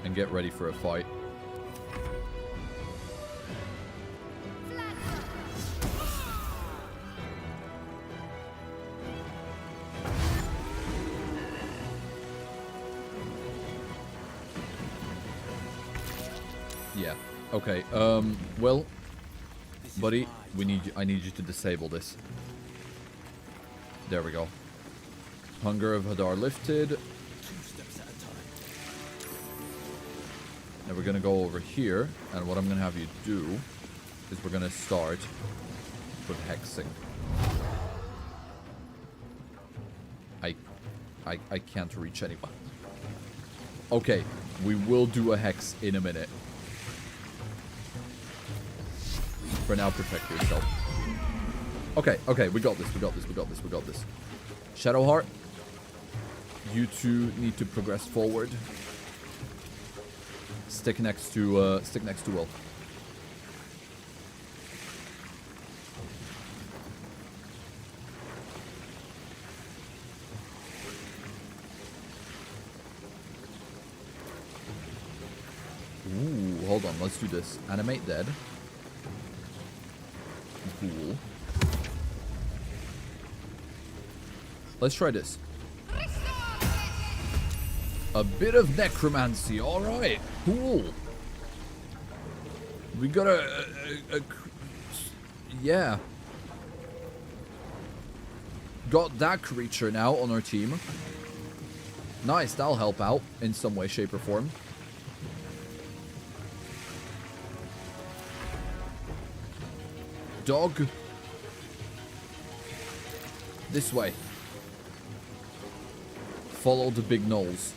Speaker 1: And get ready for a fight. Yeah. Okay. Well, buddy, I need you to disable this. There we go. Hunger of Hadar lifted. 2 steps at a time. Now we're gonna go over here, and what I'm gonna have you do is we're gonna start with hexing. I can't reach anyone. Okay, we will do a hex in a minute. For now, protect yourself. Okay, we got this. Shadowheart, you two need to progress forward. Stick next to Will. Ooh, hold on, let's do this. Animate dead. Cool. Let's try this. A bit of necromancy, alright. Cool. We got yeah. Got that creature now on our team. Nice, that'll help out in some way, shape, or form. Dog. This way. Follow the big knolls.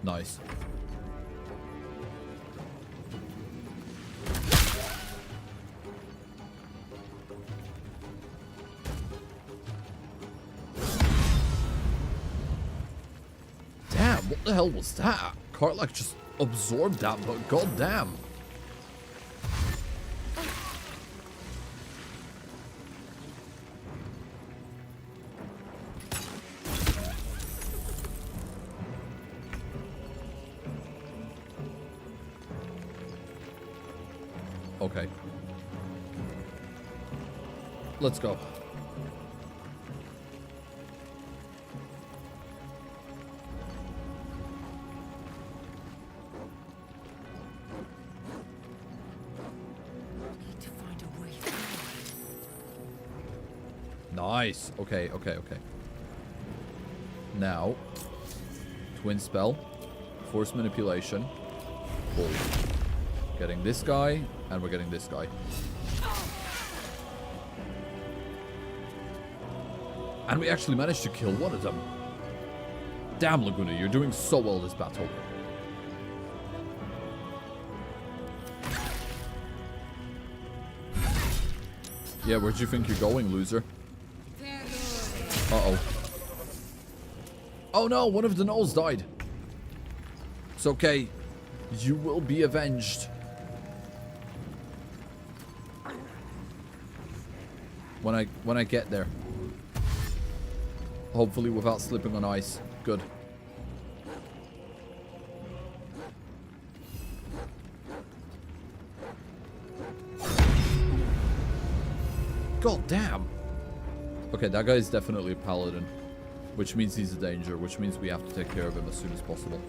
Speaker 1: Nice. Damn, what the hell was that? Karlach just absorbed that, but goddamn. Okay. Let's go. Nice. Okay, okay, okay. Now, twin spell, force manipulation, pull. Getting this guy, and we're getting this guy. And we actually managed to kill one of them. Damn, Laguna, you're doing so well this battle. Yeah, where'd you think you're going, loser? Uh-oh. Oh no, one of the gnolls died. It's okay. You will be avenged. When I get there. Hopefully without slipping on ice. Good. God damn. Okay, that guy is definitely a paladin. Which means he's a danger. Which means we have to take care of him as soon as possible.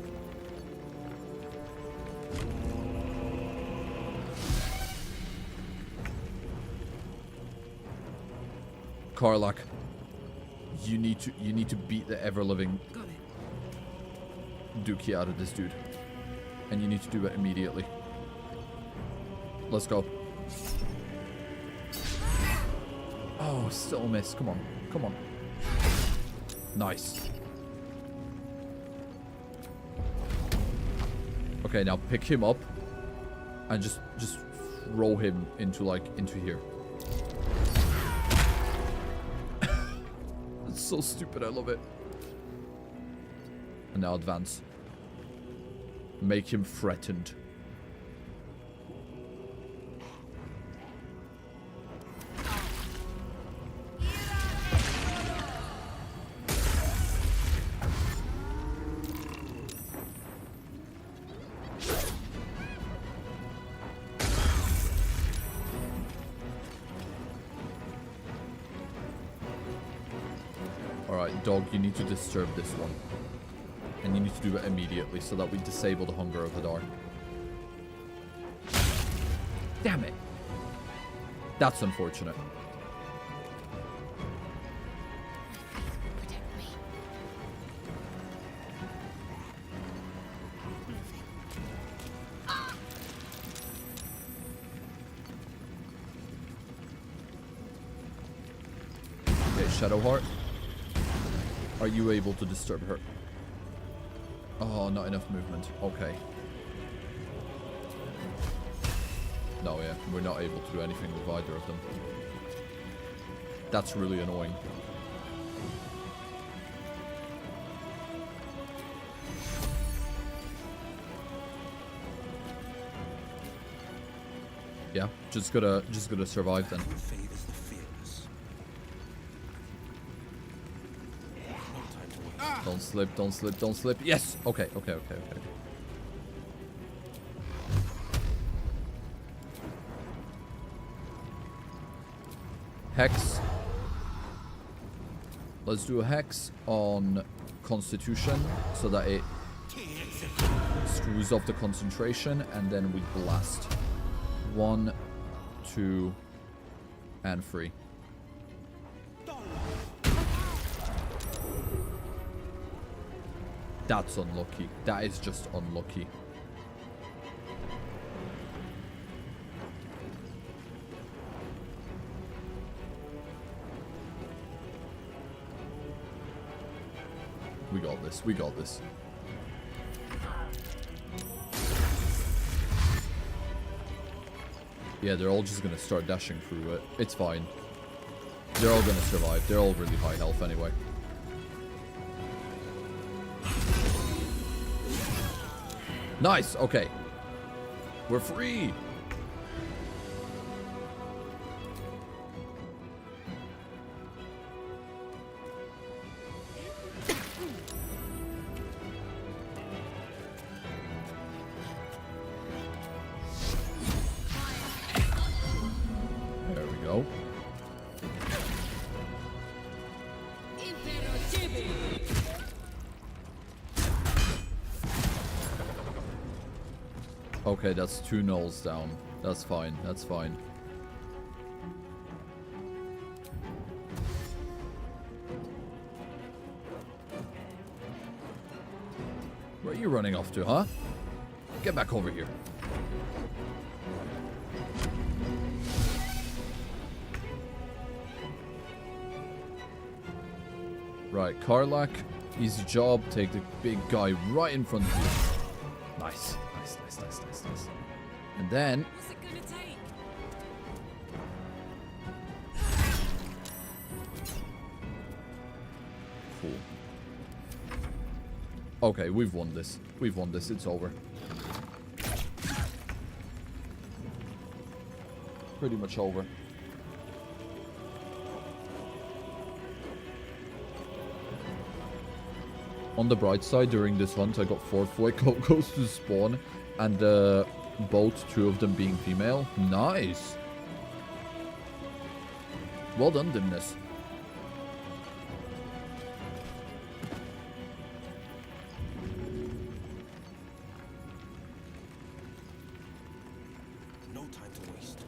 Speaker 1: Karlach, you need to beat the ever-living dookie out of this dude. And you need to do it immediately. Let's go. Oh, still a miss. Come on. Come on. Nice. Okay, now pick him up and just throw him into here. It's so stupid, I love it. And now advance. Make him threatened. Dog, you need to disturb this one. And you need to do it immediately so that we disable the hunger of Hadar. Damn it. That's unfortunate. Okay, Shadowheart. Are you able to disturb her? Oh, not enough movement. Okay. No, yeah. We're not able to do anything with either of them. That's really annoying. Yeah, just gotta survive then. Don't slip, don't slip, don't slip. Yes! Okay, okay, okay, okay. Hex. Let's do a hex on Constitution so that it screws off the concentration, and then we blast. 1, 2, and 3. That's unlucky. That is just unlucky. We got this. We got this. Yeah, they're all just gonna start dashing through it. It's fine. They're all gonna survive. They're all really high health anyway. Nice. Okay. We're free. There we go. Okay, that's 2 nulls down. That's fine. That's fine. Where are you running off to, huh? Get back over here. Right, Karlach, easy job. Take the big guy right in front of you. Nice. Nice, nice, nice, nice, nice. And then...
Speaker 16: What's it gonna take?
Speaker 1: Cool. Okay, we've won this. We've won this. It's over. Pretty much over. On the bright side, during this hunt, I got 4 ghosts to spawn, and both 2 of them being female. Nice. Well done, Dimness.
Speaker 6: No time to waste.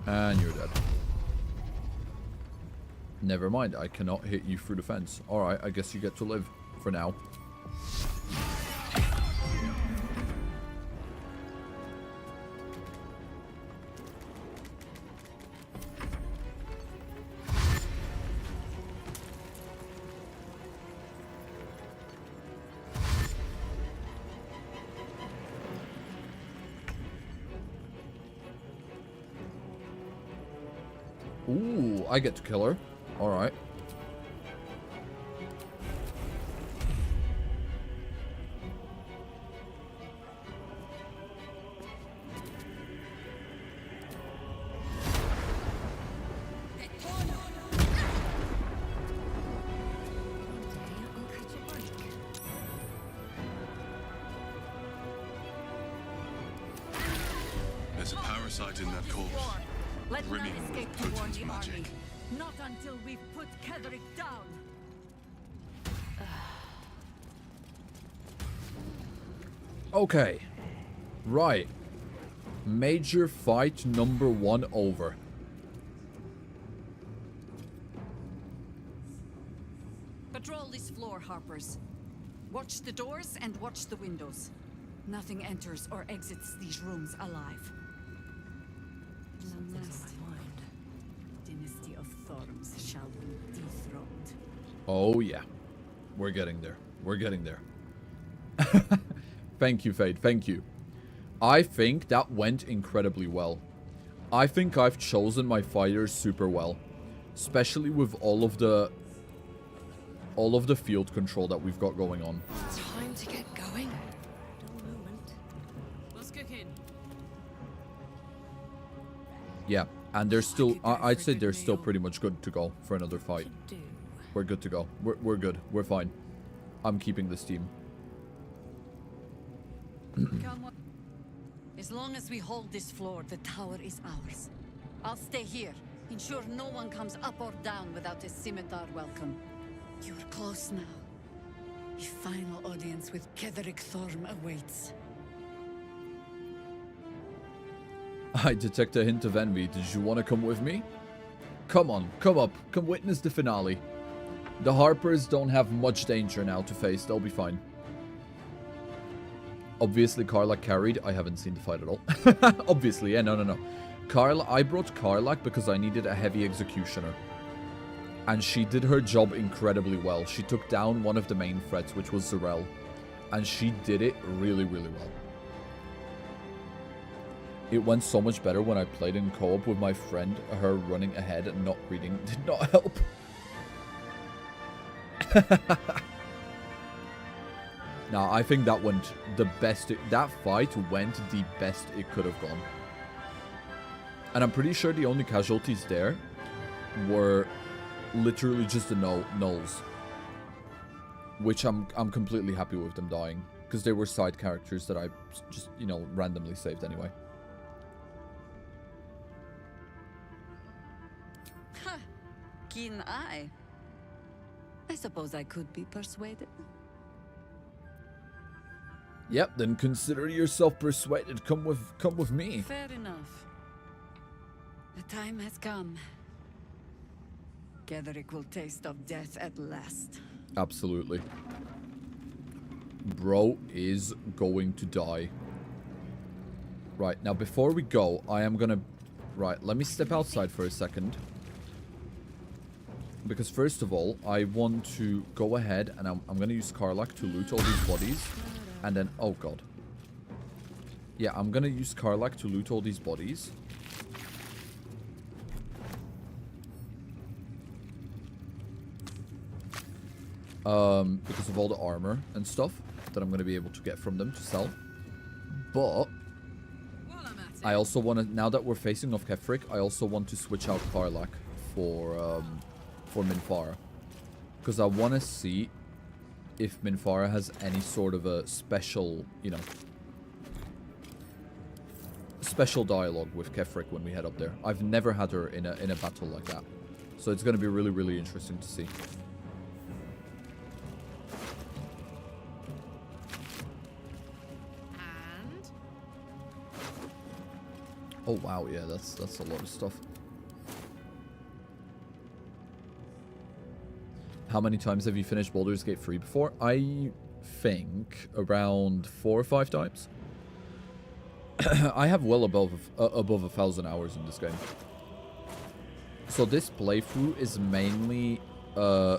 Speaker 1: And you're dead. Never mind, I cannot hit you through the fence. Alright, I guess you get to live for now. Ooh, I get to kill her. Alright.
Speaker 11: There's a parasite in that corpse.
Speaker 15: Let none
Speaker 11: Brimming with
Speaker 15: escape toward
Speaker 11: potent
Speaker 15: the
Speaker 11: magic.
Speaker 15: army. Not until we've put Ketherick down.
Speaker 1: Okay. Right. Major fight number 1 over.
Speaker 15: Patrol this floor, Harpers. Watch the doors and watch the windows. Nothing enters or exits these rooms alive. Last dynasty of Thorms shall be dethroned.
Speaker 1: Oh, yeah. We're getting there. We're getting there. Thank you, Fade. Thank you. I think that went incredibly well. I think I've chosen my fighters super well. Especially with all of the field control that we've got going on.
Speaker 2: Time to get going.
Speaker 16: What's cooking?
Speaker 1: Yeah, and they're still... I'd say they're still pretty much good to go for another fight. We're good to go. We're good. We're fine. I'm keeping this team.
Speaker 15: Come on. As long as we hold this floor, the tower is ours. I'll stay here. Ensure no one comes up or down without a scimitar welcome. You're close now. A final audience with Ketherick Thorm awaits.
Speaker 1: I detect a hint of envy. Did you want to come with me? Come on, come up. Come witness the finale. The Harpers don't have much danger now to face. They'll be fine. Obviously, Karlach carried. I haven't seen the fight at all. Obviously, yeah, no. I brought Karlach because I needed a heavy executioner. And she did her job incredibly well. She took down one of the main threats, which was Zarel. And she did it really, really well. It went so much better when I played in co-op with my friend. Her running ahead and not reading did not help. Nah, I think that went the best. That fight went the best it could have gone. And I'm pretty sure the only casualties there were literally just the gnolls. Which I'm completely happy with them dying. Because they were side characters that I just, you know, randomly saved anyway.
Speaker 15: Ha! Keen eye. I suppose I could be persuaded.
Speaker 1: Yep, then consider yourself persuaded. Come with me.
Speaker 15: Fair enough. The time has come. Ketheric will taste of death at last.
Speaker 1: Absolutely. Bro is going to die. Right, now before we go, I am gonna... Right, let me step outside for a second. Because first of all, I want to go ahead and I'm gonna use Karlach to loot all these bodies. And then... Oh, God. Yeah, I'm gonna use Karlach to loot all these bodies. Because of all the armor and stuff that I'm going to be able to get from them to sell. But I also want to, now that we're facing off Ketheric, I also want to switch out Karlach for Minthara. Because I want to see if Minthara has any sort of a special, you know, special dialogue with Ketheric when we head up there. I've never had her in a battle like that. So it's going to be really, really interesting to see. Oh wow, yeah, that's a lot of stuff. How many times have you finished Baldur's Gate 3 before? I think around 4 or 5 times. I have well above 1,000 hours in this game. So this playthrough is mainly the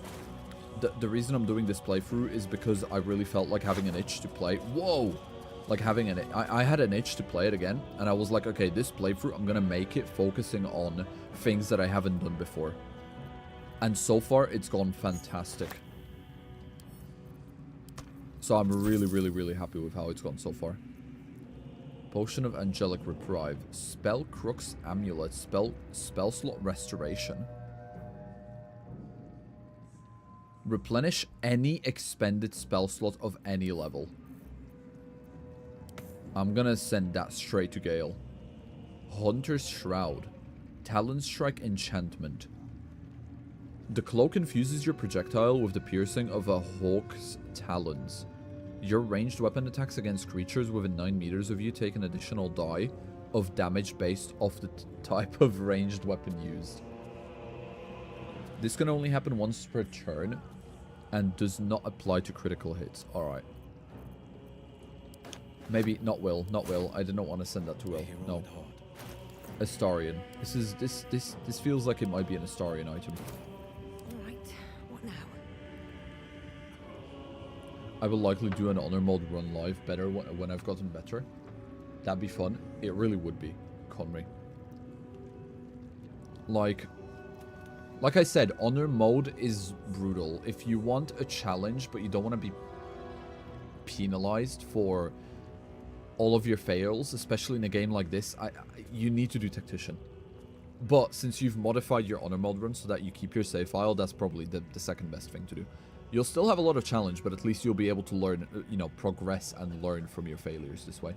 Speaker 1: reason I'm doing this playthrough is because I really felt like having an itch to play. Whoa! Like having an... I had an itch to play it again, and I was like, okay, this playthrough, I'm gonna make it focusing on things that I haven't done before. And so far, it's gone fantastic. So I'm really, really, really happy with how it's gone so far. Potion of Angelic Reprieve. Spell Crux Amulet. Spell Slot Restoration. Replenish any expended spell slot of any level. I'm gonna send that straight to Gale. Hunter's Shroud. Talon Strike Enchantment. The cloak infuses your projectile with the piercing of a hawk's talons. Your ranged weapon attacks against creatures within 9 meters of you take an additional die of damage based off the type of ranged weapon used. This can only happen once per turn and does not apply to critical hits. Alright. Maybe not Will. Not Will. I did not want to send that to Will. No. Astarion. This feels like it might be an Astarion item.
Speaker 2: Alright. What now?
Speaker 1: I will likely do an honor mode run live better when I've gotten better. That'd be fun. It really would be, Conry. Like I said, honor mode is brutal. If you want a challenge, but you don't want to be penalized for all of your fails, especially in a game like this, you need to do Tactician. But since you've modified your honor mode run so that you keep your save file, that's probably the second best thing to do. You'll still have a lot of challenge, but at least you'll be able to learn, you know, progress and learn from your failures this way.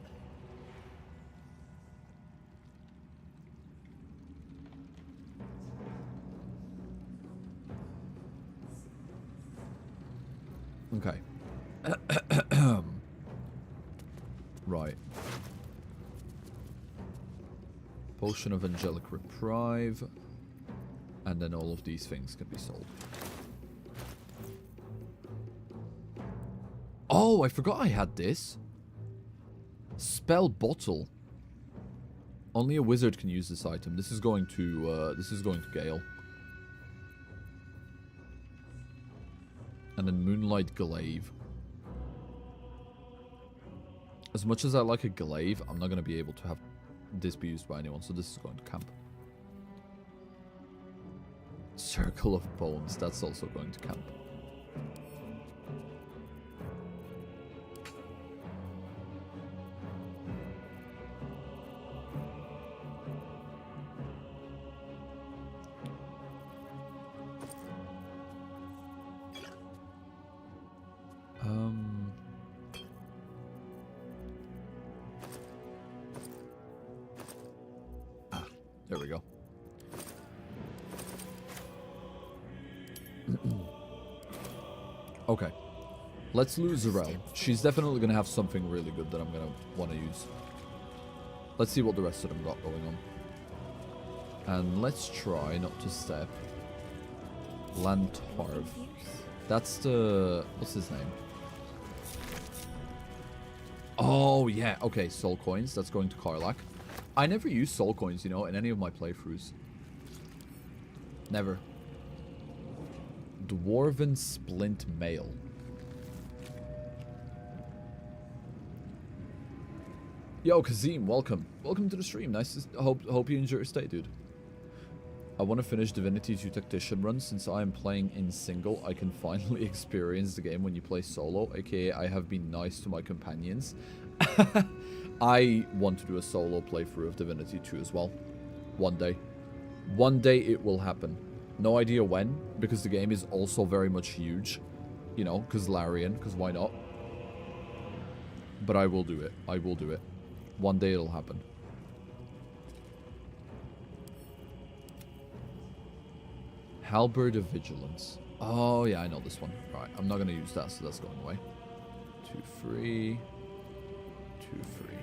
Speaker 1: Okay. Right. Potion of Angelic Reprieve. And then all of these things can be sold. Oh, I forgot I had this. Spell Bottle. Only a wizard can use this item. This is going to Gale. And then Moonlight Glaive. As much as I like a glaive, I'm not going to be able to have this be used by anyone, so this is going to camp. Circle of Bones, that's also going to camp. There we go. Okay. Let's lose Zarel. She's definitely going to have something really good that I'm going to want to use. Let's see what the rest of them got going on. And let's try not to step. Lantarv. That's the... What's his name? Oh, yeah. Okay, soul coins. That's going to Karlach. I never use soul coins, you know, in any of my playthroughs. Never. Dwarven Splint Mail. Yo, Kazim, welcome. Welcome to the stream. Nice to hope you enjoy your stay, dude. I want to finish Divinity 2 Tactician run. Since I am playing in single, I can finally experience the game when you play solo, aka I have been nice to my companions. I want to do a solo playthrough of Divinity 2 as well. One day. One day it will happen. No idea when, because the game is also very much huge. You know, because Larian, because why not? But I will do it. I will do it. One day it'll happen. Halberd of Vigilance. Oh, yeah, I know this one. Right, I'm not going to use that, so that's going away. 2 free. 2 free.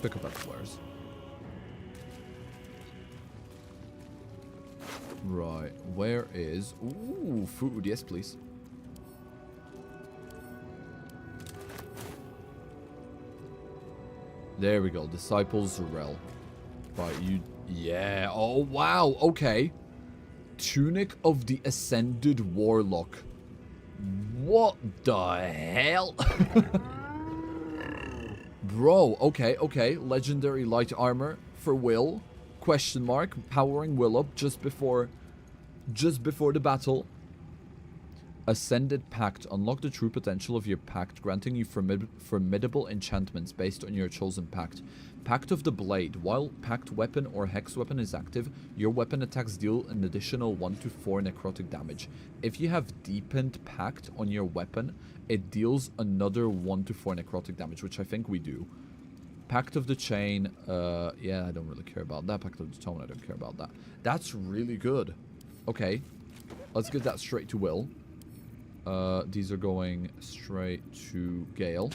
Speaker 1: Pick up that flares. Right, where is... Ooh, food. Yes, please. There we go. Disciples Zarel. Right, you... Yeah. Oh, wow. Okay. Tunic of the Ascended Warlock. What the hell? Bro, okay, okay. Legendary light armor for Will. Question mark. Powering Will up just before the battle. Ascended Pact. Unlock the true potential of your pact, granting you formidable enchantments based on your chosen pact. Pact of the Blade. While pact weapon or hex weapon is active, your weapon attacks deal an additional 1 to 4 necrotic damage. If you have Deepened Pact on your weapon, it deals another 1 to 4 necrotic damage, which I think we do. Pact of the Chain. Yeah, I don't really care about that. Pact of the Tome, I don't care about that. That's really good. Okay. Let's give that straight to Will. These are going straight to Gale.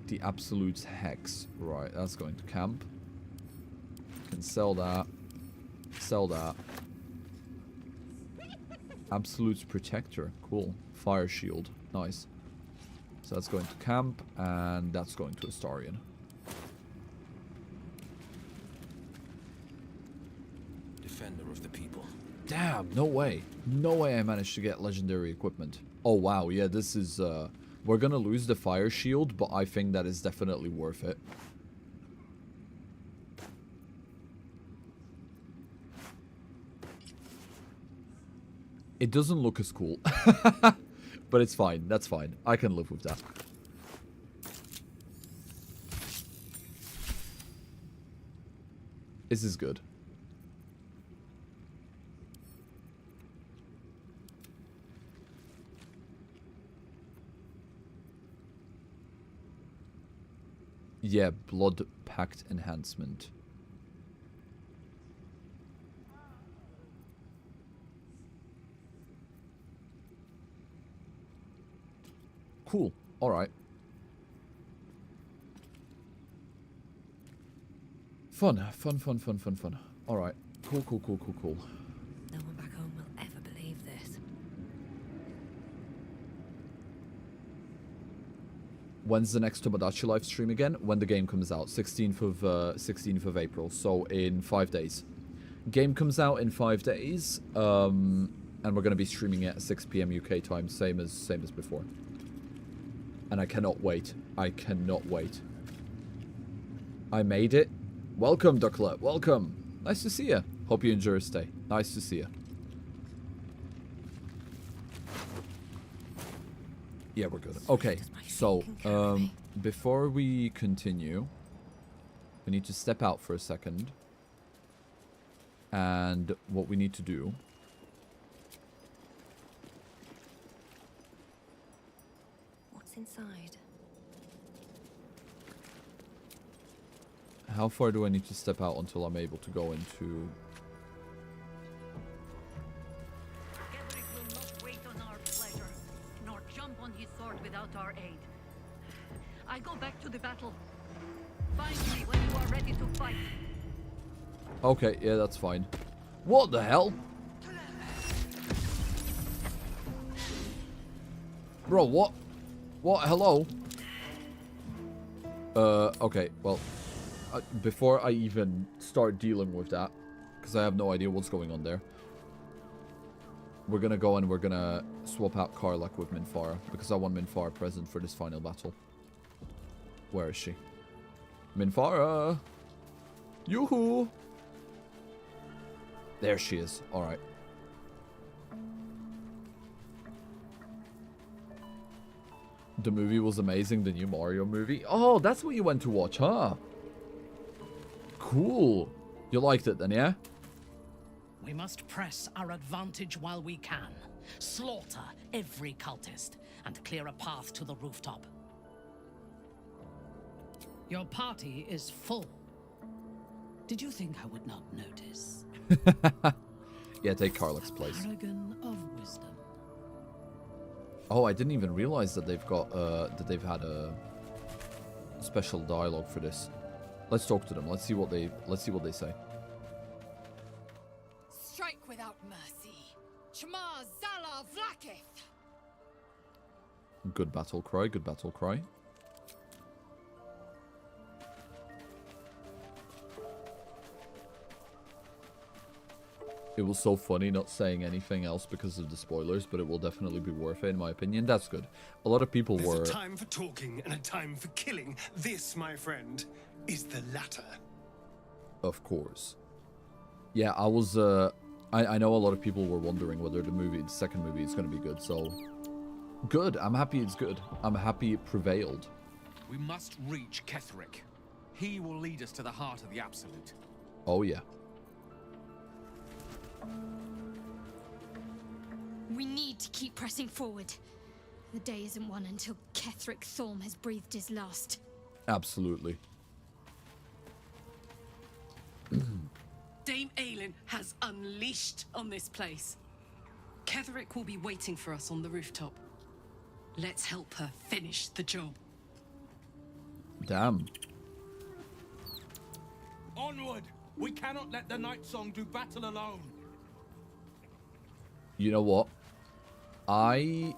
Speaker 1: The Absolute's Hex. Right, that's going to camp. Can sell that. Sell that. Absolute's Protector. Cool. Fire Shield. Nice. So that's going to camp, and that's going to Astarion.
Speaker 11: Defender of the people.
Speaker 1: Damn, no way. No way I managed to get legendary equipment. Oh, wow. Yeah, this is... We're gonna lose the fire shield, but I think that is definitely worth it. It doesn't look as cool. But it's fine. That's fine. I can live with that. This is good. Yeah, Blood Pact Enhancement. Cool. Alright. Fun. Alright. Cool.
Speaker 7: No one back home will ever believe this.
Speaker 1: When's the next Tomodachi live stream again? When the game comes out. 16th of April. So in 5 days. Game comes out in 5 days. And we're going to be streaming it at 6 PM UK time. Same as before. And I cannot wait. I made it. Welcome, Ducklet. Welcome. Nice to see you. Hope you enjoy your stay. Nice to see you. Yeah, we're good. Okay, so, before we continue, we need to step out for a second. And what we need to do...
Speaker 7: What's inside?
Speaker 1: How far do I need to step out until I'm able to go into...
Speaker 15: Cedric will not wait on our pleasure, nor jump on his sword without our aid. I go back to the battle. Find me when you are ready to fight.
Speaker 1: Okay, yeah, that's fine. What the hell? Bro, what? What? Hello? Okay, well... before I even start dealing with that, because I have no idea what's going on there, we're gonna go and we're gonna swap out Karlach with Minfara, because I want Minfara present for this final battle. Where is she? Minfara! Yoo-hoo! There she is. Alright. The movie was amazing, the new Mario movie. Oh, that's what you went to watch, huh? Cool. You liked it then, yeah?
Speaker 13: We must press our advantage while we can. Slaughter every cultist and clear a path to the rooftop. Your party is full. Did you think I would not notice?
Speaker 1: Yeah, take Karlach's place.
Speaker 13: Paragon of wisdom.
Speaker 1: Oh, I didn't even realize that they've got that they've had a special dialogue for this. Let's talk to them. Let's see what they say.
Speaker 9: Strike without mercy. Chma Zala Vlakith.
Speaker 1: Good battle cry. Good battle cry. It was so funny not saying anything else because of the spoilers, but it will definitely be worth it in my opinion. That's good. A lot of people were...
Speaker 10: There's a time for talking and a time for killing. This, my friend, is the latter.
Speaker 1: Of course. Yeah, I was... I know a lot of people were wondering whether the second movie is going to be good, so... Good. I'm happy it's good. I'm happy it prevailed.
Speaker 12: We must reach Ketheric. He will lead us to the heart of the Absolute.
Speaker 1: Oh, yeah.
Speaker 5: We need to keep pressing forward. The day isn't won until Ketheric Thorm has breathed his last.
Speaker 1: Absolutely.
Speaker 8: Dame Aelin has unleashed on this place. Ketheric will be waiting for us on the rooftop. Let's help her finish the job.
Speaker 1: Damn.
Speaker 11: Onward! We cannot let the Night Song do battle alone.
Speaker 1: You know what? I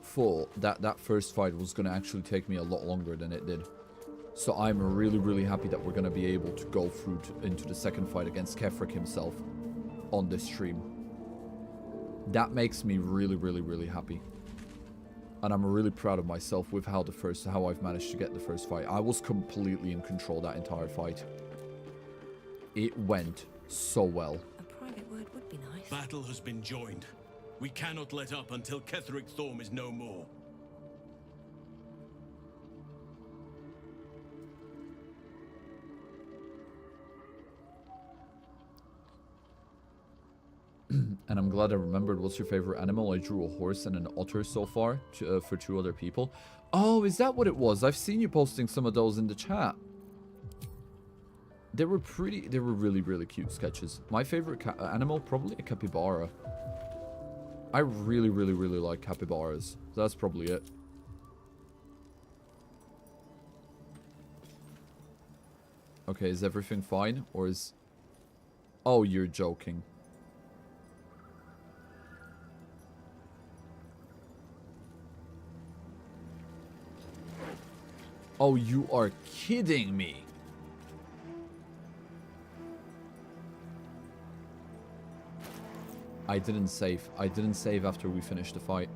Speaker 1: thought that first fight was going to actually take me a lot longer than it did. So I'm really, really happy that we're going to be able to go through into the second fight against Ketheric himself on this stream. That makes me really, really, really happy. And I'm really proud of myself with how I've managed to get the first fight. I was completely in control that entire fight. It went so well.
Speaker 7: A private word would be nice.
Speaker 11: Battle has been joined. We cannot let up until Ketheric Thorm is no more.
Speaker 1: And I'm glad I remembered. What's your favorite animal? I drew a horse and an otter so far for 2 other people. Oh, is that what it was? I've seen you posting some of those in the chat. They were really, really cute sketches. My favorite animal, probably a capybara. I really, really, really like capybaras. That's probably it. Okay, is everything fine? Or is... Oh, you're joking. Oh, you are kidding me. I didn't save. I didn't save after we finished the fight.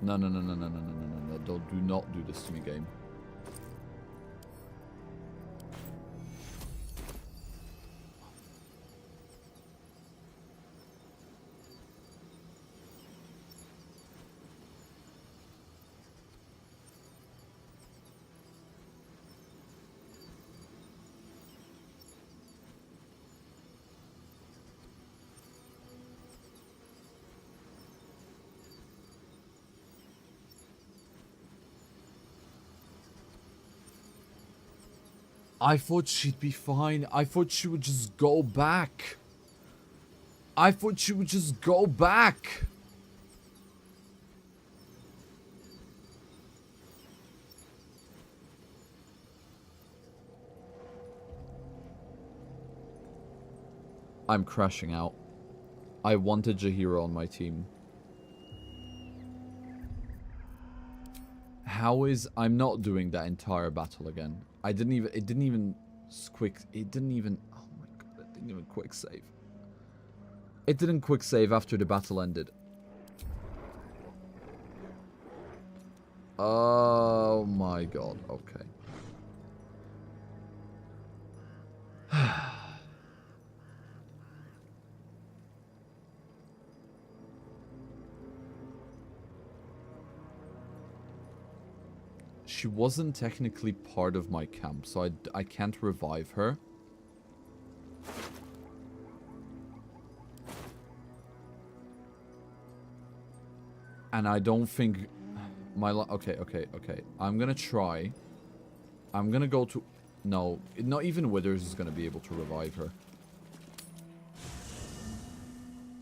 Speaker 1: No. Do not do this to me, game. I thought she'd be fine. I thought she would just go back. I thought she would just go back. I'm crashing out. I wanted Jaheira on my team. How is... I'm not doing that entire battle again. It didn't even quick save. It didn't quick save after the battle ended. Oh my god, okay. She wasn't technically part of my camp, so I can't revive her. And I don't think my... Okay. I'm gonna try. I'm gonna go to... No, not even Withers is gonna be able to revive her.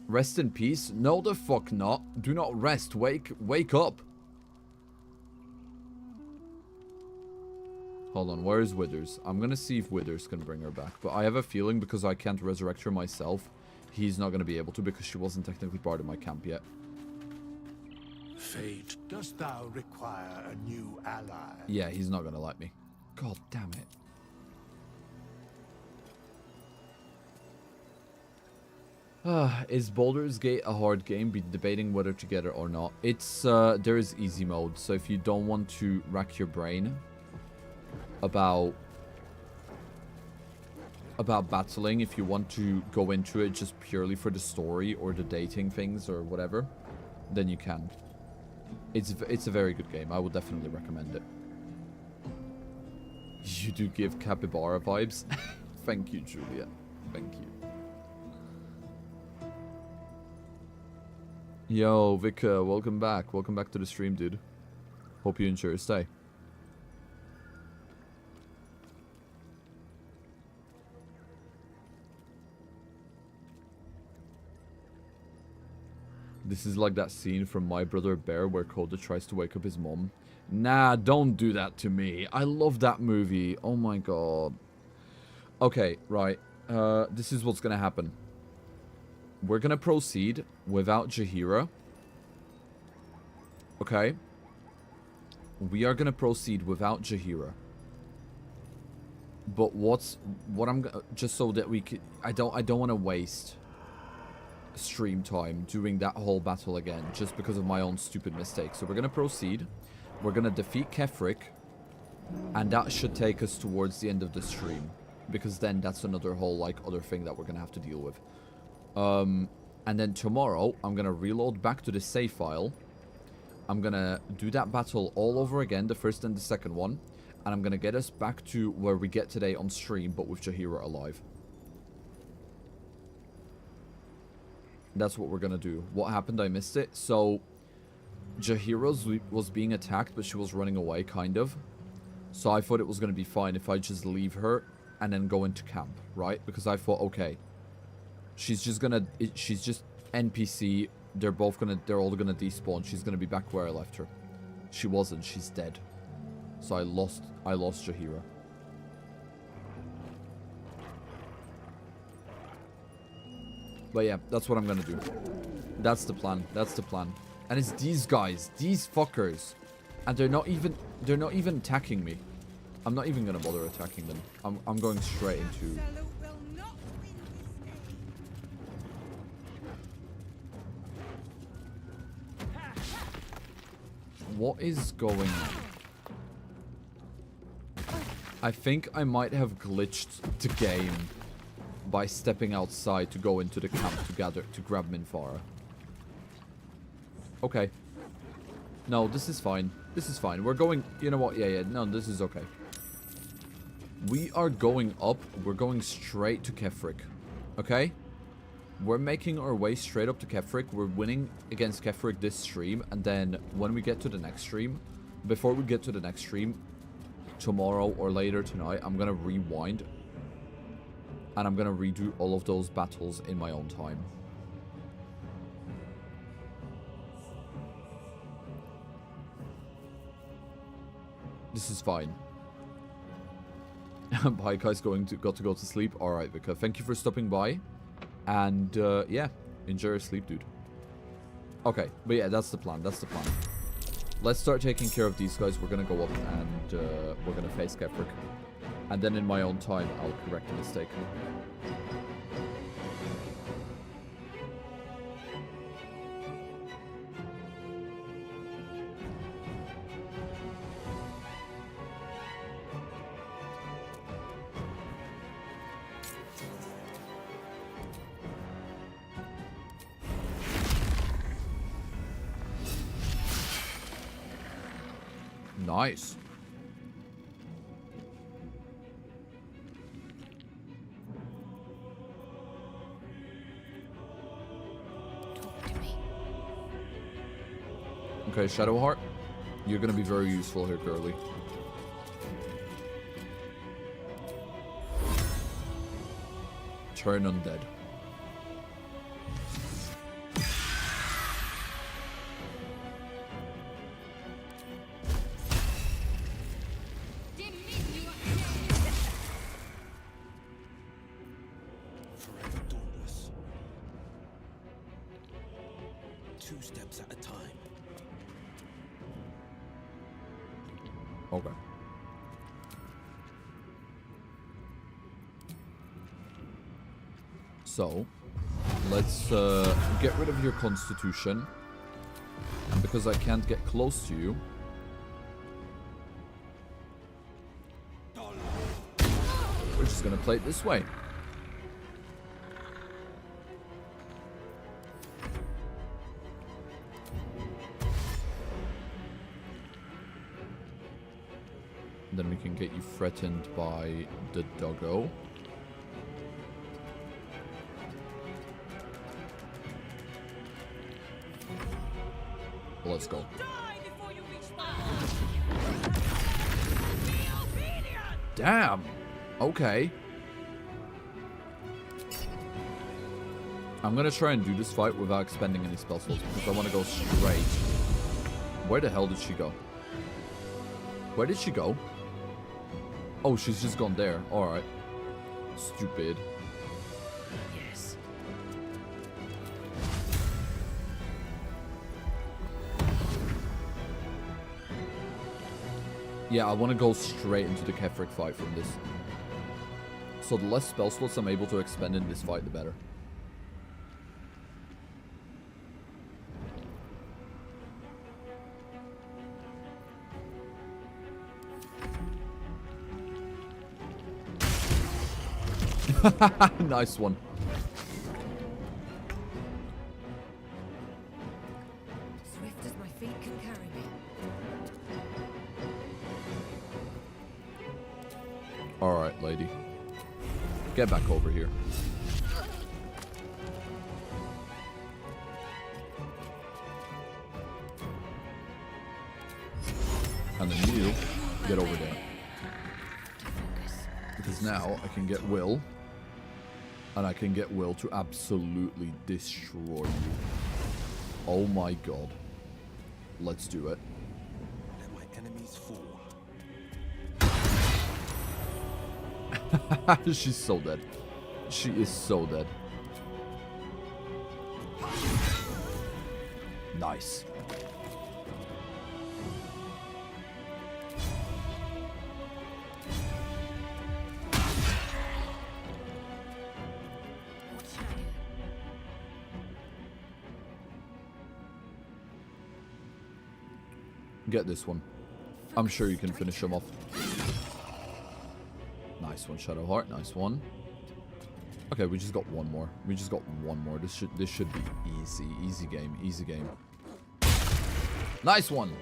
Speaker 1: Rest in peace? No, the fuck not. Do not rest. Wake up. Hold on, where is Withers? I'm gonna see if Withers can bring her back. But I have a feeling because I can't resurrect her myself, he's not gonna be able to because she wasn't technically part of my camp yet.
Speaker 17: Fate, dost thou require a new ally?
Speaker 1: Yeah, he's not gonna let me. God damn it. Is Baldur's Gate a hard game? Be debating whether to get it or not. It's, there is easy mode, so if you don't want to rack your brain about battling, if you want to go into it just purely for the story or the dating things or whatever, then you can. It's a very good game. I would definitely recommend it. You do give capybara vibes. Thank you, Julia. Thank you. Yo, Vika, welcome back. Welcome back to the stream, dude. Hope you enjoy your stay. This is like that scene from My Brother Bear where Coda tries to wake up his mom. Nah, don't do that to me. I love that movie. Oh my god. Okay, right. This is what's gonna happen. We're gonna proceed without Jaheira. Okay? We are gonna proceed without Jaheira. But what I'm gonna... Just so that we could... I don't want to waste stream time doing that whole battle again just because of my own stupid mistake. So we're gonna proceed. We're gonna defeat Ketheric, and that should take us towards the end of the stream, because then that's another whole like other thing that we're gonna have to deal with. And then tomorrow I'm gonna reload back to the save file. I'm gonna do that battle all over again, the first and the second one, and I'm gonna get us back to where we get today on stream, but with Jaheira alive. That's what we're gonna do. What happened? I missed it. So, Jaheira was being attacked, but she was running away, kind of. So I thought it was gonna be fine if I just leave her and then go into camp, right? Because I thought, okay, she's just NPC. They're all gonna despawn. She's gonna be back where I left her. She wasn't. She's dead. So I lost Jaheira. But yeah, that's what I'm gonna do. That's the plan. That's the plan. And it's these guys, these fuckers, and they're not even attacking me. I'm not even gonna bother attacking them. I'm going straight into. What is going on? I think I might have glitched the game by stepping outside to go into the camp to grab Minfara. Okay. No, this is fine. This is fine. We're going... You know what? Yeah. No, this is okay. We are going up. We're going straight to Kefrik. Okay? We're making our way straight up to Kefrik. We're winning against Kefrik this stream. And then when we get to the next stream... Before we get to the next stream... Tomorrow or later tonight, I'm gonna rewind. And I'm gonna redo all of those battles in my own time. This is fine. Bye, guys. Got to go to sleep. All right, Vika. Thank you for stopping by. And yeah, enjoy your sleep, dude. Okay, but yeah, that's the plan. That's the plan. Let's start taking care of these guys. We're gonna go up and we're gonna face Kefrik. And then in my own time, I'll correct the mistake. Nice. Okay, Shadowheart, you're gonna be very useful here, girly. Turn undead. Okay. So, let's get rid of your constitution. And because I can't get close to you... We're just gonna play it this way. Then we can get you threatened by the doggo. Let's go. Damn! Okay. I'm gonna try and do this fight without expending any spell slots because I want to go straight. Where the hell did she go? Where did she go? Oh, she's just gone there. Alright. Stupid.
Speaker 13: Yes.
Speaker 1: Yeah, I want to go straight into the Kefrik fight from this. So the less spell slots I'm able to expend in this fight, the better. Nice one.
Speaker 15: Swift as my feet can carry me.
Speaker 1: Alright, lady. Get back over here. And then you get over there. Because now I can get Will. And I can get Will to absolutely destroy you. Oh my god. Let's do it.
Speaker 6: Let my enemies fall.
Speaker 1: She's so dead. She is so dead. Nice. Get this one. I'm sure you can finish him off. Nice one, Shadowheart. Nice one. Okay, we just got one more. We just got one more. This should be easy. Easy game. Easy game. Nice one.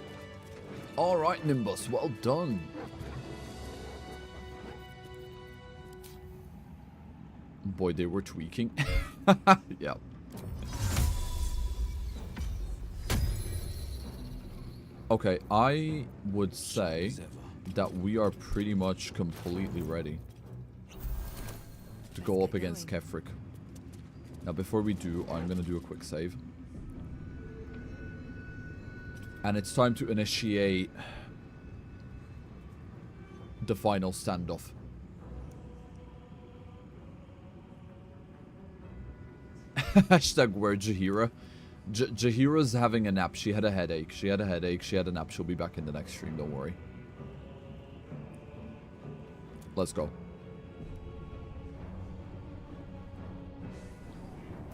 Speaker 1: All right, Nimbus. Well done. Boy, they were tweaking. Yeah. Okay, I would say that we are pretty much completely ready to go up against Kefric. Now, before we do, I'm going to do a quick save. And it's time to initiate the final standoff. Hashtag where Jaheira. Jaheira's having a nap. She had a headache. She had a headache. She had a nap. She'll be back in the next stream. Don't worry. Let's go.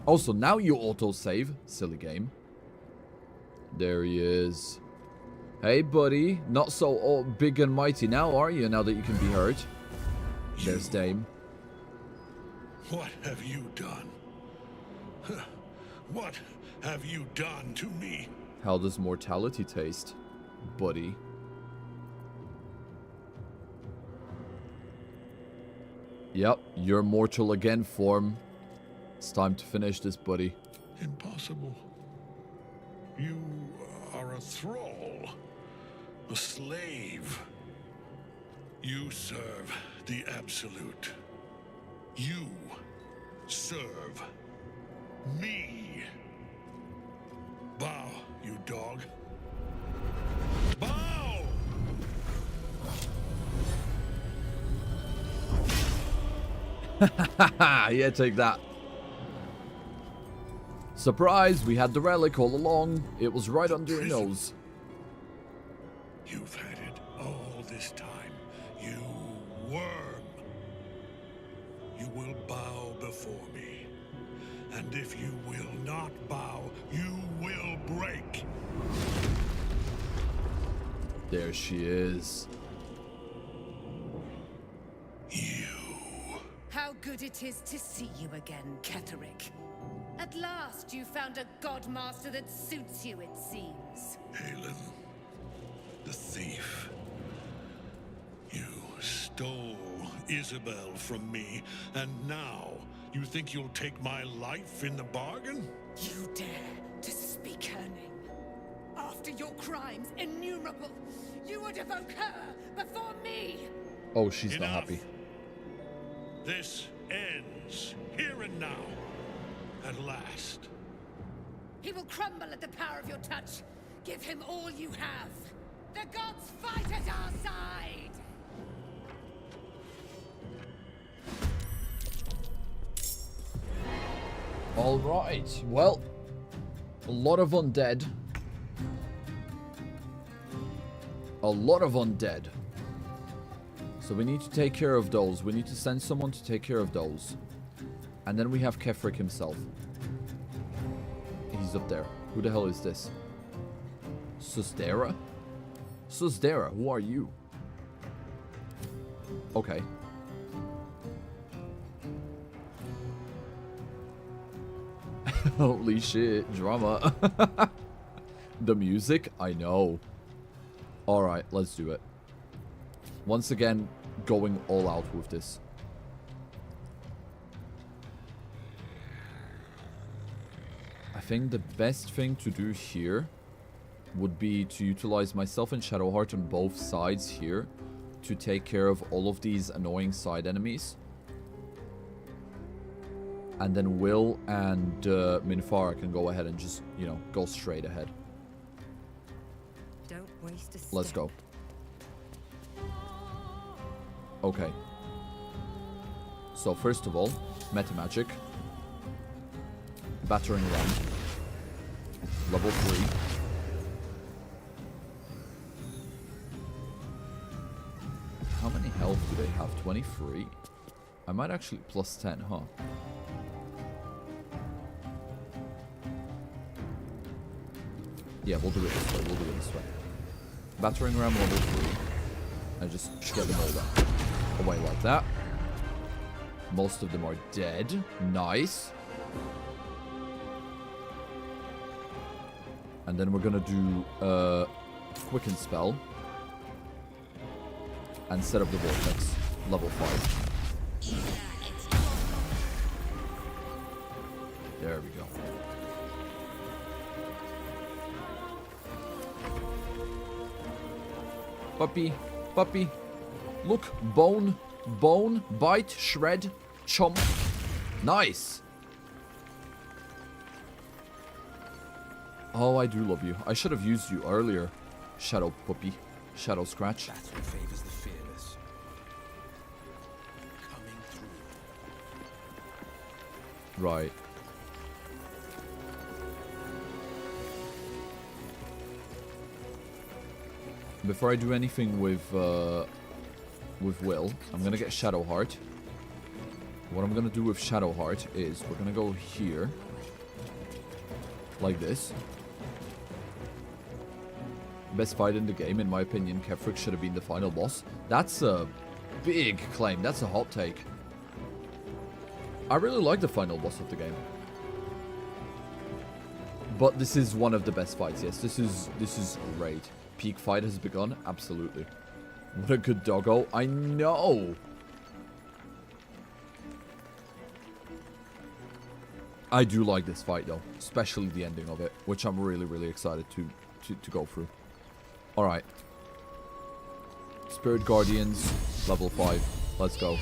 Speaker 1: Also, now you auto-save. Silly game. There he is. Hey, buddy. Not so big and mighty now, are you? Now that you can be heard. There's Dame.
Speaker 18: What have you done? What have you done to me?
Speaker 1: How does mortality taste, buddy? Yep, you're mortal again, form. It's time to finish this, buddy.
Speaker 18: Impossible. You are a thrall. A slave. You serve the Absolute. You serve me. Bow, you dog. Bow!
Speaker 1: Yeah, take that. Surprise, we had the relic all along. It was right under your nose.
Speaker 18: You've had it all this time, you worm. You will bow before me. And if you will not bow, you will break.
Speaker 1: There she is.
Speaker 19: How good it is to see you again, Ketherick. At last you found a godmaster that suits you, it seems.
Speaker 18: Halen, the thief. You stole Isabel from me, and now you think you'll take my life in the bargain?
Speaker 19: You dare to speak her name. After your crimes innumerable, you would evoke her before me.
Speaker 1: Oh, she's not happy.
Speaker 18: This ends here and now. At last.
Speaker 19: He will crumble at the power of your touch. Give him all you have. The gods fight at our side!
Speaker 1: Alright, well, a lot of undead. A lot of undead. So we need to take care of those. We need to send someone to take care of those. And then we have Kefric himself. He's up there. Who the hell is this? Susdera? Susdera, who are you? Okay. Holy shit, drama. The music? I know. Alright, let's do it. Once again, going all out with this. I think the best thing to do here would be to utilize myself and Shadowheart on both sides here to take care of all of these annoying side enemies. And then Will and Minfara can go ahead and just, you know, go straight ahead.
Speaker 2: Don't waste a step.
Speaker 1: Let's go. Okay. So first of all, Meta Magic. Battering Ram. Level 3. How many health do they have? 23? I might actually plus 10, huh? Yeah, we'll do it this way. We'll do it this way. Battering ram level 3. And just get them all down. Away like that. Most of them are dead. Nice. And then we're gonna do Quicken Spell. And set up the Vortex. Level 5. There we go. Puppy. Puppy. Look. Bone. Bone. Bite. Shred. Chomp. Nice. Oh, I do love you. I should have used you earlier. Shadow Puppy. Shadow Scratch.
Speaker 6: That's what favors the fearless. Coming through.
Speaker 1: Right. Before I do anything with Will, I'm gonna get Shadowheart. What I'm gonna do with Shadowheart is we're gonna go here, like this. Best fight in the game, in my opinion. Kefric should have been the final boss. That's a big claim. That's a hot take. I really like the final boss of the game. But this is one of the best fights, yes. This is great. Peak fight has begun? Absolutely. What a good doggo. I know! I do like this fight, though. Especially the ending of it, which I'm really, really excited to go through. Alright. Spirit Guardians, level 5. Let's go.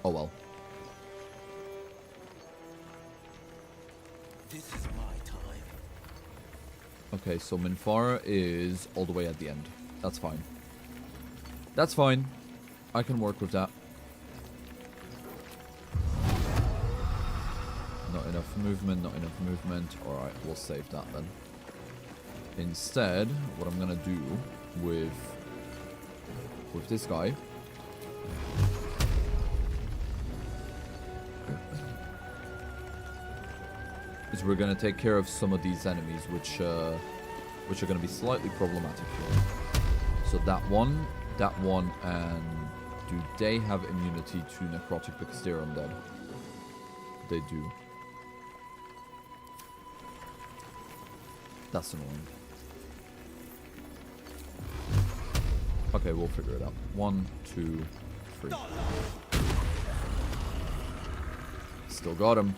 Speaker 1: Oh well.
Speaker 6: This is my time.
Speaker 1: Okay, so Minfara is all the way at the end. That's fine. That's fine. I can work with that. Not enough movement, not enough movement. Alright, we'll save that then. Instead, what I'm gonna do with this guy is we're gonna take care of some of these enemies which are gonna be slightly problematic here. So that one, and do they have immunity to necrotic because they're undead? They do. That's annoying. Okay, we'll figure it out. 1, 2, 3. Still got him.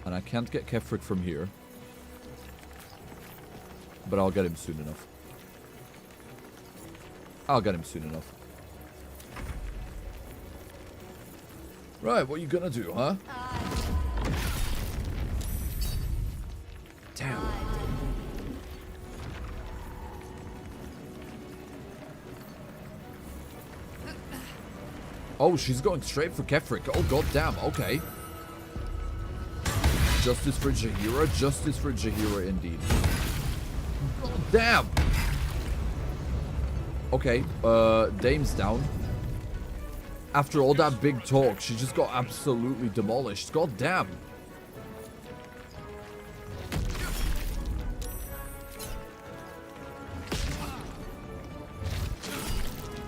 Speaker 1: And I can't get Kefric from here. But I'll get him soon enough. I'll get him soon enough. Right, what are you gonna do, huh? Damn. Oh, she's going straight for Kefric. Oh, god damn, okay. Justice for Jaheira. Justice for Jaheira indeed. God damn. Okay, Dame's down. After all that big talk, she just got absolutely demolished. God damn.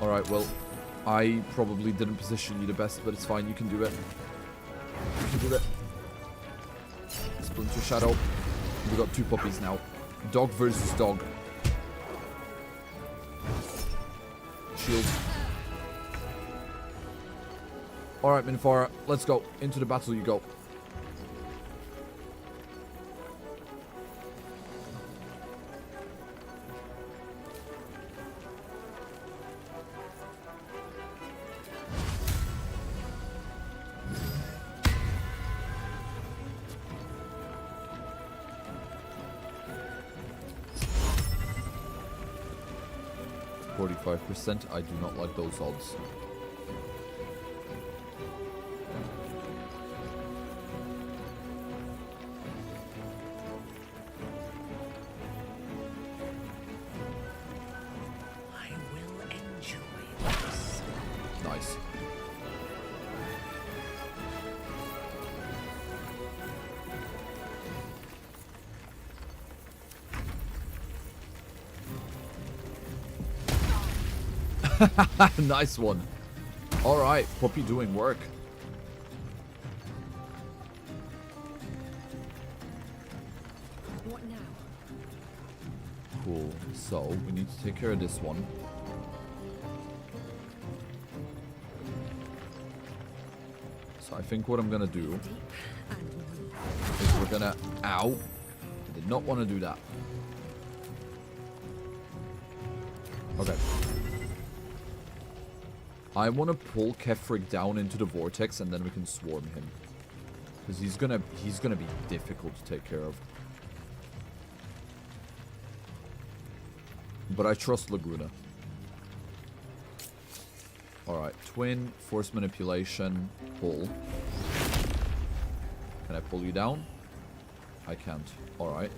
Speaker 1: Alright, well, I probably didn't position you the best, but it's fine. You can do it. You can do it. Splinter Shadow. We got 2 puppies now. Dog versus dog. Shield. Alright, Minfara, let's go. Into the battle you go. 45%. I do not like those odds.
Speaker 13: I will enjoy this.
Speaker 1: Nice. Nice one. All right, Puppy doing work.
Speaker 2: What now?
Speaker 1: Cool. So we need to take care of this one. So I think what I'm gonna do is we're gonna. Ow! I did not want to do that. Okay. I want to pull Kefrig down into the vortex, and then we can swarm him, because he's gonna be difficult to take care of. But I trust Laguna. All right, twin, force manipulation, pull. Can I pull you down? I can't. All right.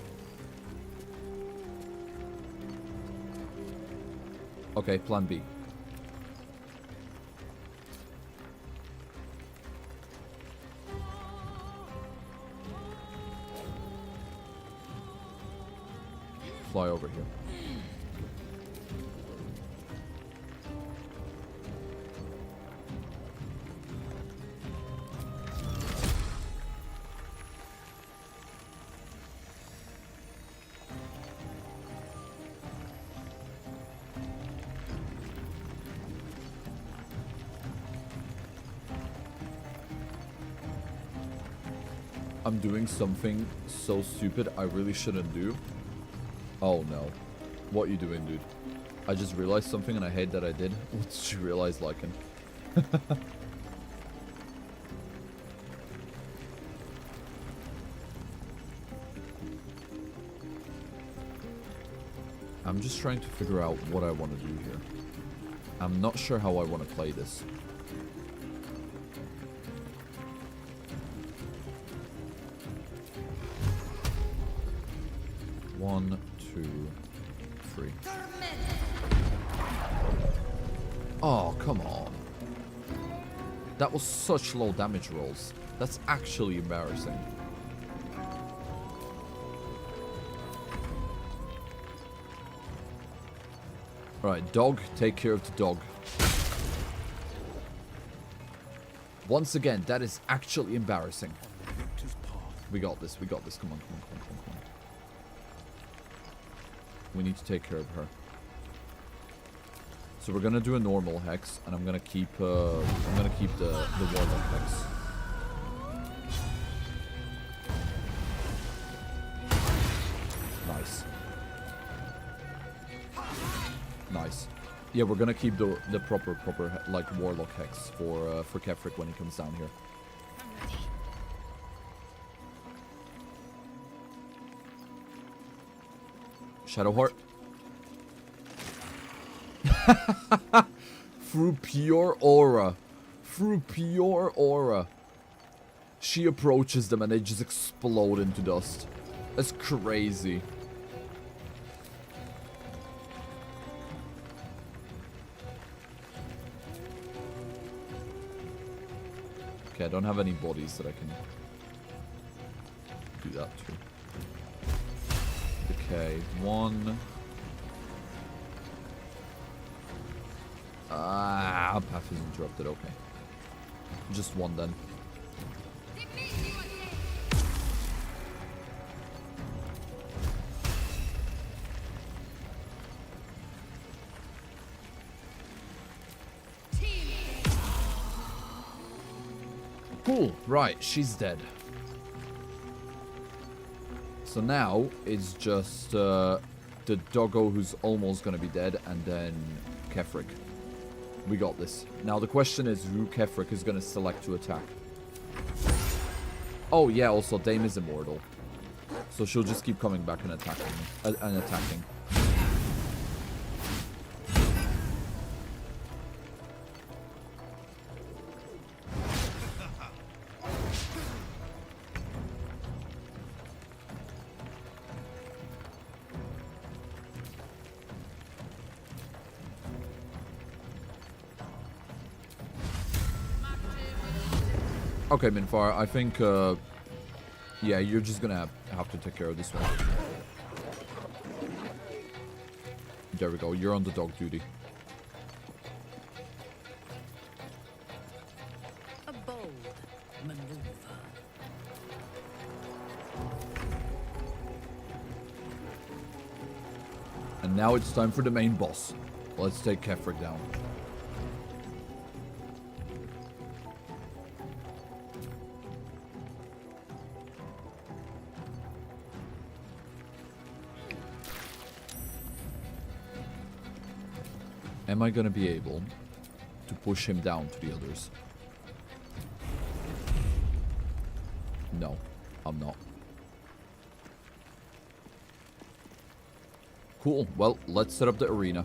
Speaker 1: Okay, plan B. Fly over here. I'm doing something so stupid I really shouldn't do. Oh no. What are you doing, dude? I just realized something and I hate that I did. What did you realize, Lycan? I'm just trying to figure out what I want to do here. I'm not sure how I want to play this. One, two, three. Oh, come on. That was such low damage rolls. That's actually embarrassing. Alright, dog, take care of the dog. Once again, that is actually embarrassing. We got this, we got this. Come on, come on, come on, come on, come on. We need to take care of her. So we're gonna do a normal hex, and I'm gonna keep the warlock hex. Nice. Nice. Yeah, we're gonna keep the proper like warlock hex for Kefrik when he comes down here. Shadowheart. Through pure aura. Through pure aura. She approaches them and they just explode into dust. That's crazy. Okay, I don't have any bodies that I can do that to. Okay, one. Ah, path is interrupted, okay. Just one then. Cool, right, she's dead. So now it's just the doggo who's almost gonna be dead, and then Kefrik. We got this. Now the question is who Kefrik is gonna select to attack. Oh yeah, also Dame is immortal, so she'll just keep coming back and attacking. Okay, Minfar, I think, yeah, you're just gonna have to take care of this one. There we go, you're on the dog duty.
Speaker 13: A bold maneuver.
Speaker 1: And now it's time for the main boss. Let's take Kefric down. Am I gonna be able to push him down to the others? No, I'm not. Cool. Well, let's set up the arena.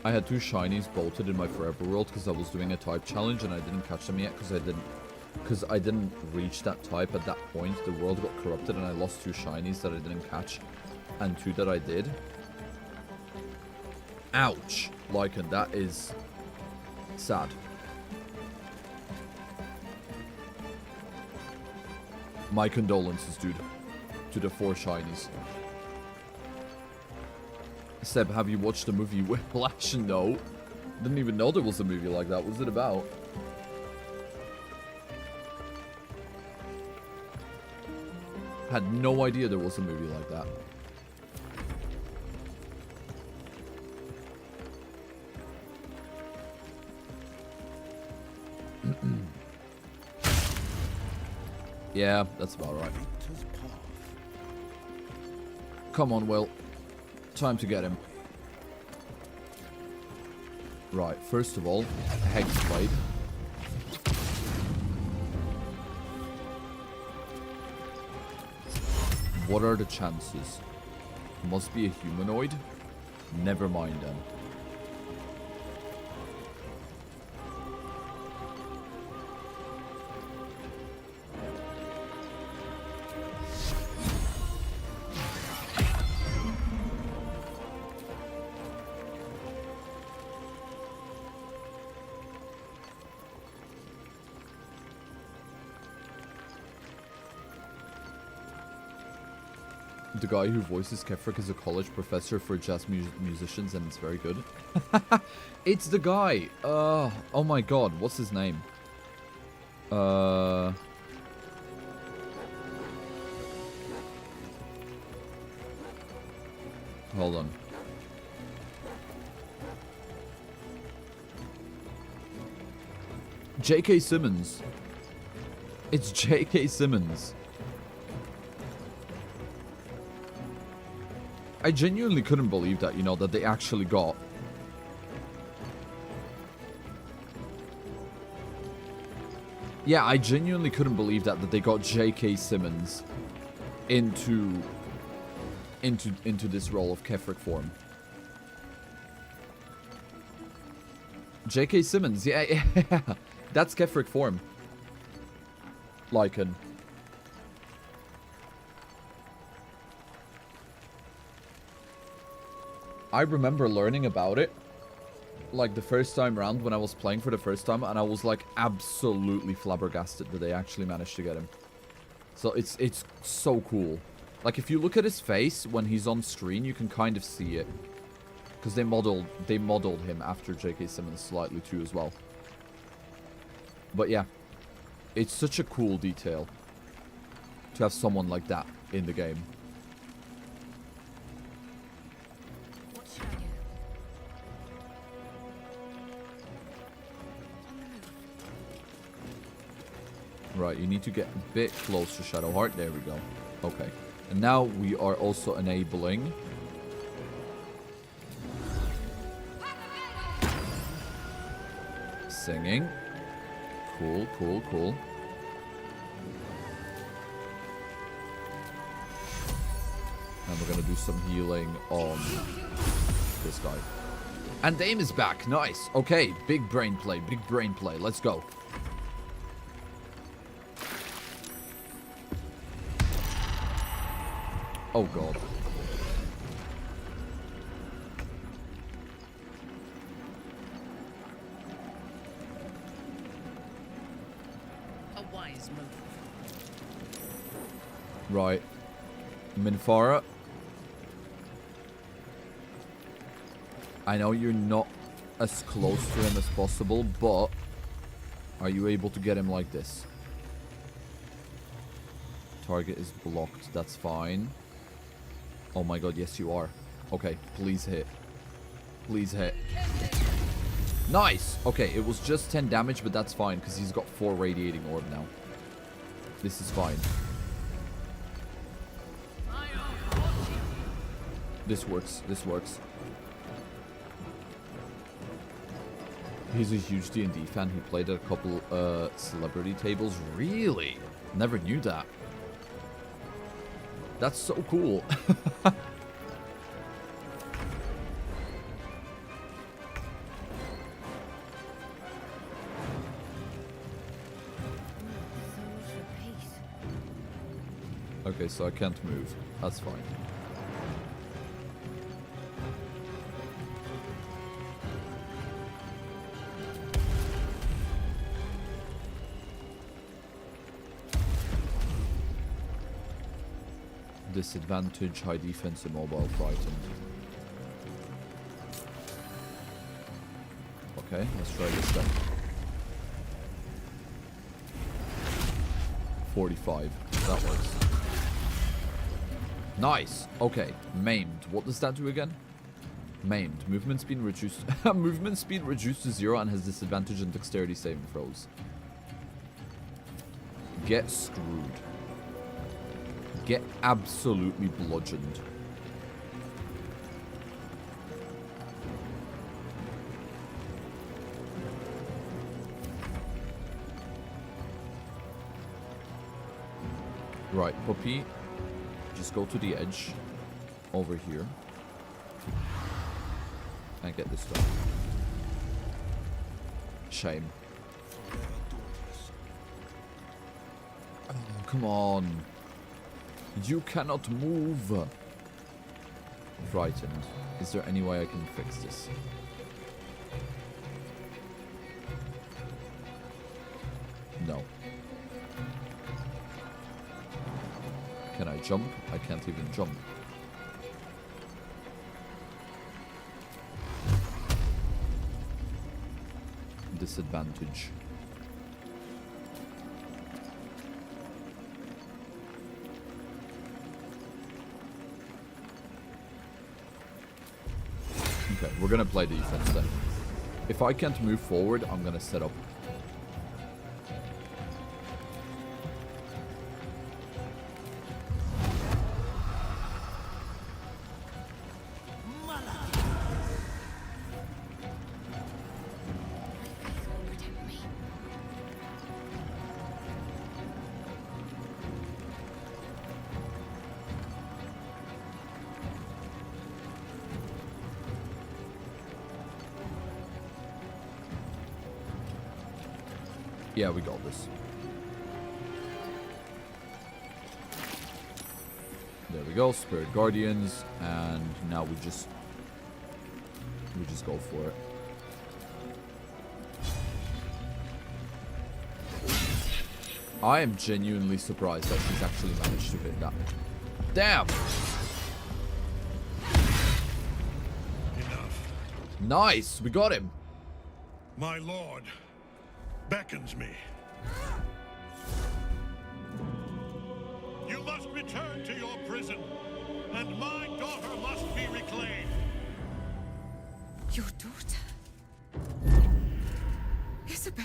Speaker 1: I had 2 shinies bolted in my Forever World because I was doing a type challenge and I didn't catch them yet because I didn't reach that type at that point. The world got corrupted and I lost 2 shinies that I didn't catch and 2 that I did. Ouch. Lycan, that is sad. My condolences, dude, to the 4 shinies. Seb, have you watched the movie Whiplash? No. Didn't even know there was a movie like that. What's it about? Had no idea there was a movie like that. Yeah, that's about right. Come on, Will. Time to get him. Right, first of all, Hexblade. What are the chances? Must be a humanoid? Never mind then. The guy who voices Kefric is a college professor for jazz musicians, and it's very good. It's the guy. Oh my god, what's his name? Hold on. J.K. Simmons. It's J.K. Simmons. I genuinely couldn't believe that, you know, that they actually got... Yeah, I genuinely couldn't believe that they got J.K. Simmons into this role of Kefric form. J.K. Simmons, yeah, that's Kefric form. Lycan. I remember learning about it, like, the first time round when I was playing for the first time, and I was, like, absolutely flabbergasted that they actually managed to get him. So it's so cool. Like, if you look at his face when he's on screen, you can kind of see it. Because they modeled him after J.K. Simmons slightly too as well. But yeah, it's such a cool detail to have someone like that in the game. Right, you need to get a bit close to Shadowheart. There we go. Okay. And now we are also enabling... singing. Cool, cool, cool. And we're gonna do some healing on this guy. And the aim is back. Nice. Okay, big brain play. Big brain play. Let's go. Oh, God.
Speaker 13: A wise move.
Speaker 1: Right. Minfara. I know you're not as close to him as possible, but are you able to get him like this? Target is blocked. That's fine. Oh my god, yes you are. Okay, please hit. Please hit. Nice! Okay, it was just 10 damage, but that's fine, because he's got 4 radiating orb now. This is fine. This works. This works. He's a huge D&D fan. He played at a couple celebrity tables. Really? Never knew that. That's so cool. Okay, so I can't move. That's fine. Disadvantage, high defense, immobile, frightened. Okay, let's try this then. 45. That works. Nice. Okay, maimed. What does that do again? Maimed. Movement speed reduced. Movement speed reduced to 0 and has disadvantage on dexterity saving throws. Get screwed. Get absolutely bludgeoned. Right, puppy. Just go to the edge. Over here. And get this done. Shame. Oh, come on. You cannot move. Frightened. Is there any way I can fix this? No. Can I jump? I can't even jump. Disadvantage. Okay, we're gonna play defense then. If I can't move forward, I'm gonna set up. Yeah, we got this. There we go, Spirit Guardians, and now we just go for it. I am genuinely surprised that she's actually managed to hit that. Damn!
Speaker 18: Enough.
Speaker 1: Nice, we got him.
Speaker 18: My lord beckons me. You must return to your prison, and my daughter must be reclaimed.
Speaker 19: Your daughter? Isabel.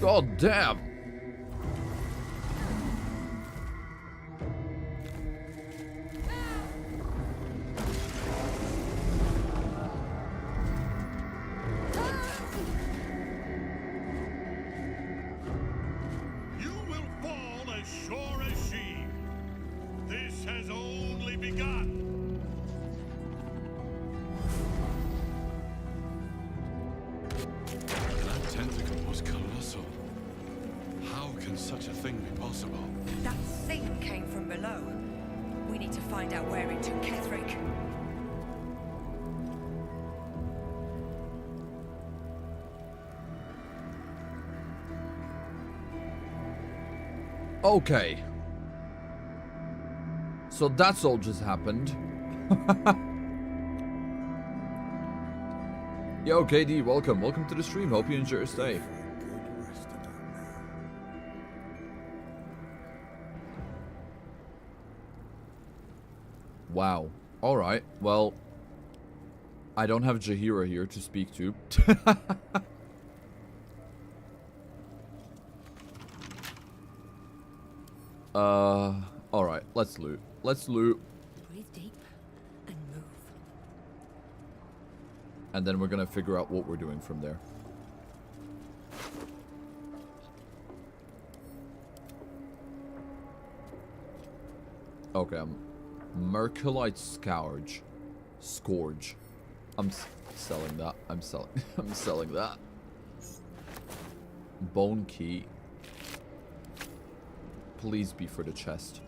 Speaker 1: God damn.
Speaker 6: such a thing be possible?
Speaker 19: That thing came from below. We need to find out where it took Ketherick.
Speaker 1: Okay. So that's all just happened. Yo, KD, welcome. Welcome to the stream. Hope you enjoy your stay. Wow. Alright. Well, I don't have Jaheira here to speak to. Alright. Let's loot. Let's loot.
Speaker 19: Breathe deep and move.
Speaker 1: And then we're gonna figure out what we're doing from there. Okay, Merculite Scourge. Scourge. I'm selling that. I'm selling that. Bone Key. Please be for the chest.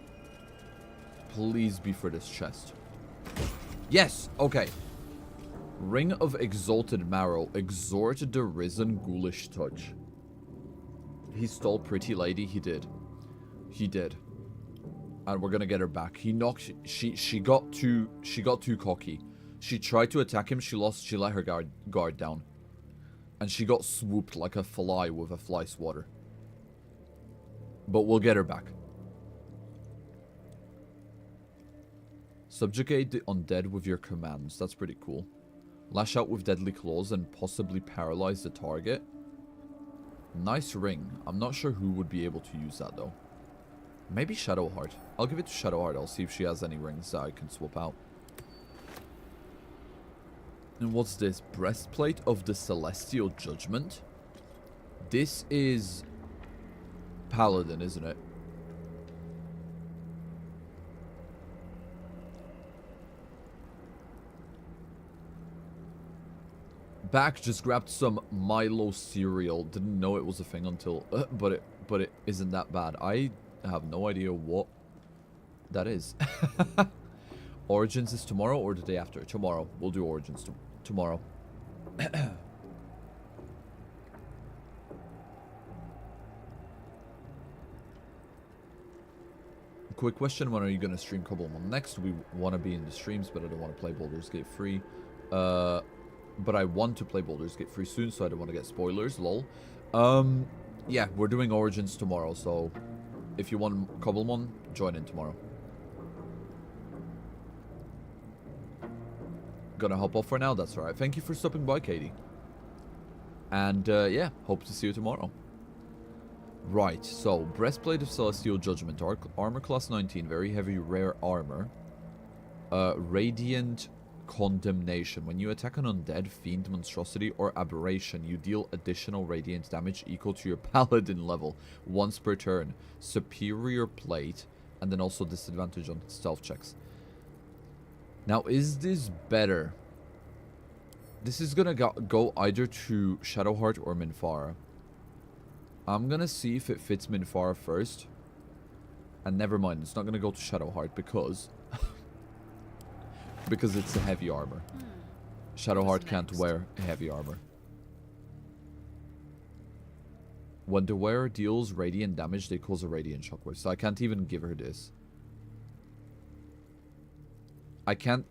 Speaker 1: Please be for this chest. Yes! Okay. Ring of Exalted Marrow. Exhort the risen ghoulish touch. He stole Pretty Lady. He did. He did. And we're gonna get her back. He knocked. She got too cocky. She tried to attack him. She let her guard down, and she got swooped like a fly with a fly swatter. But we'll get her back. Subjugate the undead with your commands. That's pretty cool. Lash out with deadly claws and possibly paralyze the target. Nice ring. I'm not sure who would be able to use that though. Maybe Shadowheart. I'll give it to Shadowheart. I'll see if she has any rings that I can swap out. And what's this? Breastplate of the Celestial Judgment? This is Paladin, isn't it? Back just grabbed some Milo cereal. Didn't know it was a thing until but it isn't that bad. I have no idea what that is. Origins is tomorrow or the day after? Tomorrow. We'll do Origins tomorrow. Quick question, when are you going to stream Cobblemon next? We want to be in the streams, but I don't want to play Baldur's Gate 3. But I want to play Baldur's Gate 3 soon, so I don't want to get spoilers, lol. Yeah, we're doing Origins tomorrow, so if you want Cobblemon, join in tomorrow. Gonna hop off for now, that's alright. Thank you for stopping by, Katie. And, yeah, hope to see you tomorrow. Right, so, Breastplate of Celestial Judgment, armor class 19, very heavy, rare armor. Radiant Condemnation. When you attack an undead, fiend, monstrosity, or aberration, you deal additional radiant damage equal to your paladin level once per turn. Superior plate, and then also disadvantage on stealth checks. Now, is this better? This is gonna go either to Shadowheart or Minfara. I'm gonna see if it fits Minfara first. And never mind, it's not gonna go to Shadowheart because... because it's a heavy armor. Shadowheart can't wear heavy armor. When the wearer deals radiant damage, they cause a radiant shockwave. So I can't even give her this. I can't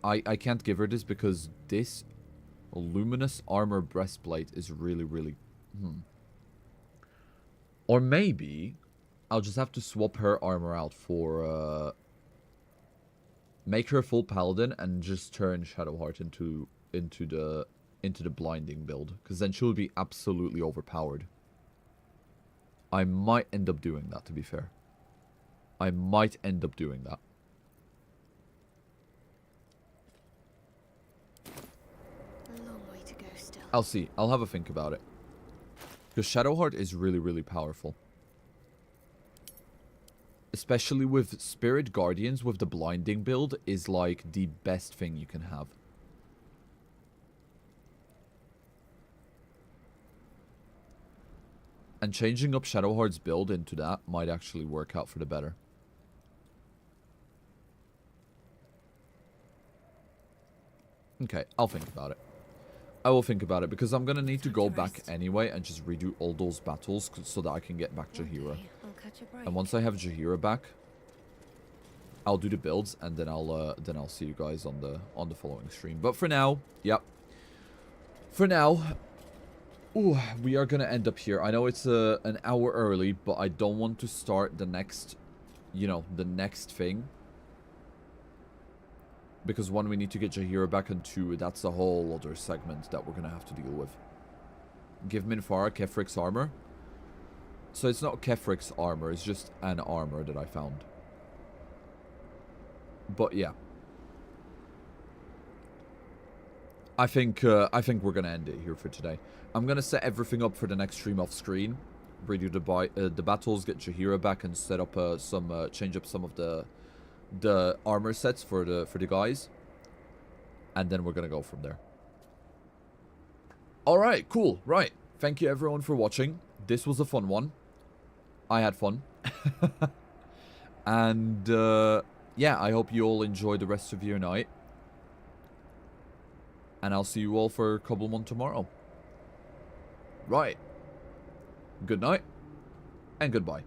Speaker 1: give her this because this luminous armor breastplate is really... Or maybe I'll just have to swap her armor out for make her full paladin and just turn Shadowheart into the blinding build, because then she'll be absolutely overpowered. I might end up doing that, to be fair. I might end up doing that.
Speaker 5: A long way to go still.
Speaker 1: I'll see. I'll have a think about it. Because Shadowheart is really powerful. Especially with Spirit Guardians with the blinding build is like the best thing you can have. And changing up Shadowheart's build into that might actually work out for the better. Okay, I'll think about it. I will think about it, because I'm going to need to go back anyway and just redo all those battles so that I can get back Jaheira. And once I have Jaheira back, I'll do the builds, and then I'll see you guys on the following stream. But for now, yep. For now, ooh, we are going to end up here. I know it's an hour early, but I don't want to start the next, you know, the next thing. Because one, we need to get Jaheira back, and two, that's a whole other segment that we're going to have to deal with. Give Minfara Kethric's armor. So it's not Kethric's armor, it's just an armor that I found. But yeah. I think we're going to end it here for today. I'm going to set everything up for the next stream off screen. Redo the battles, get Jaheira back, and set up change up some of the armor sets for the guys, and then we're gonna go from there. All right, cool. Right, thank you everyone for watching. This was a fun one. I had fun. And yeah, I hope you all enjoy the rest of your night, and I'll see you all for Cobblemont tomorrow. Right, good night and goodbye.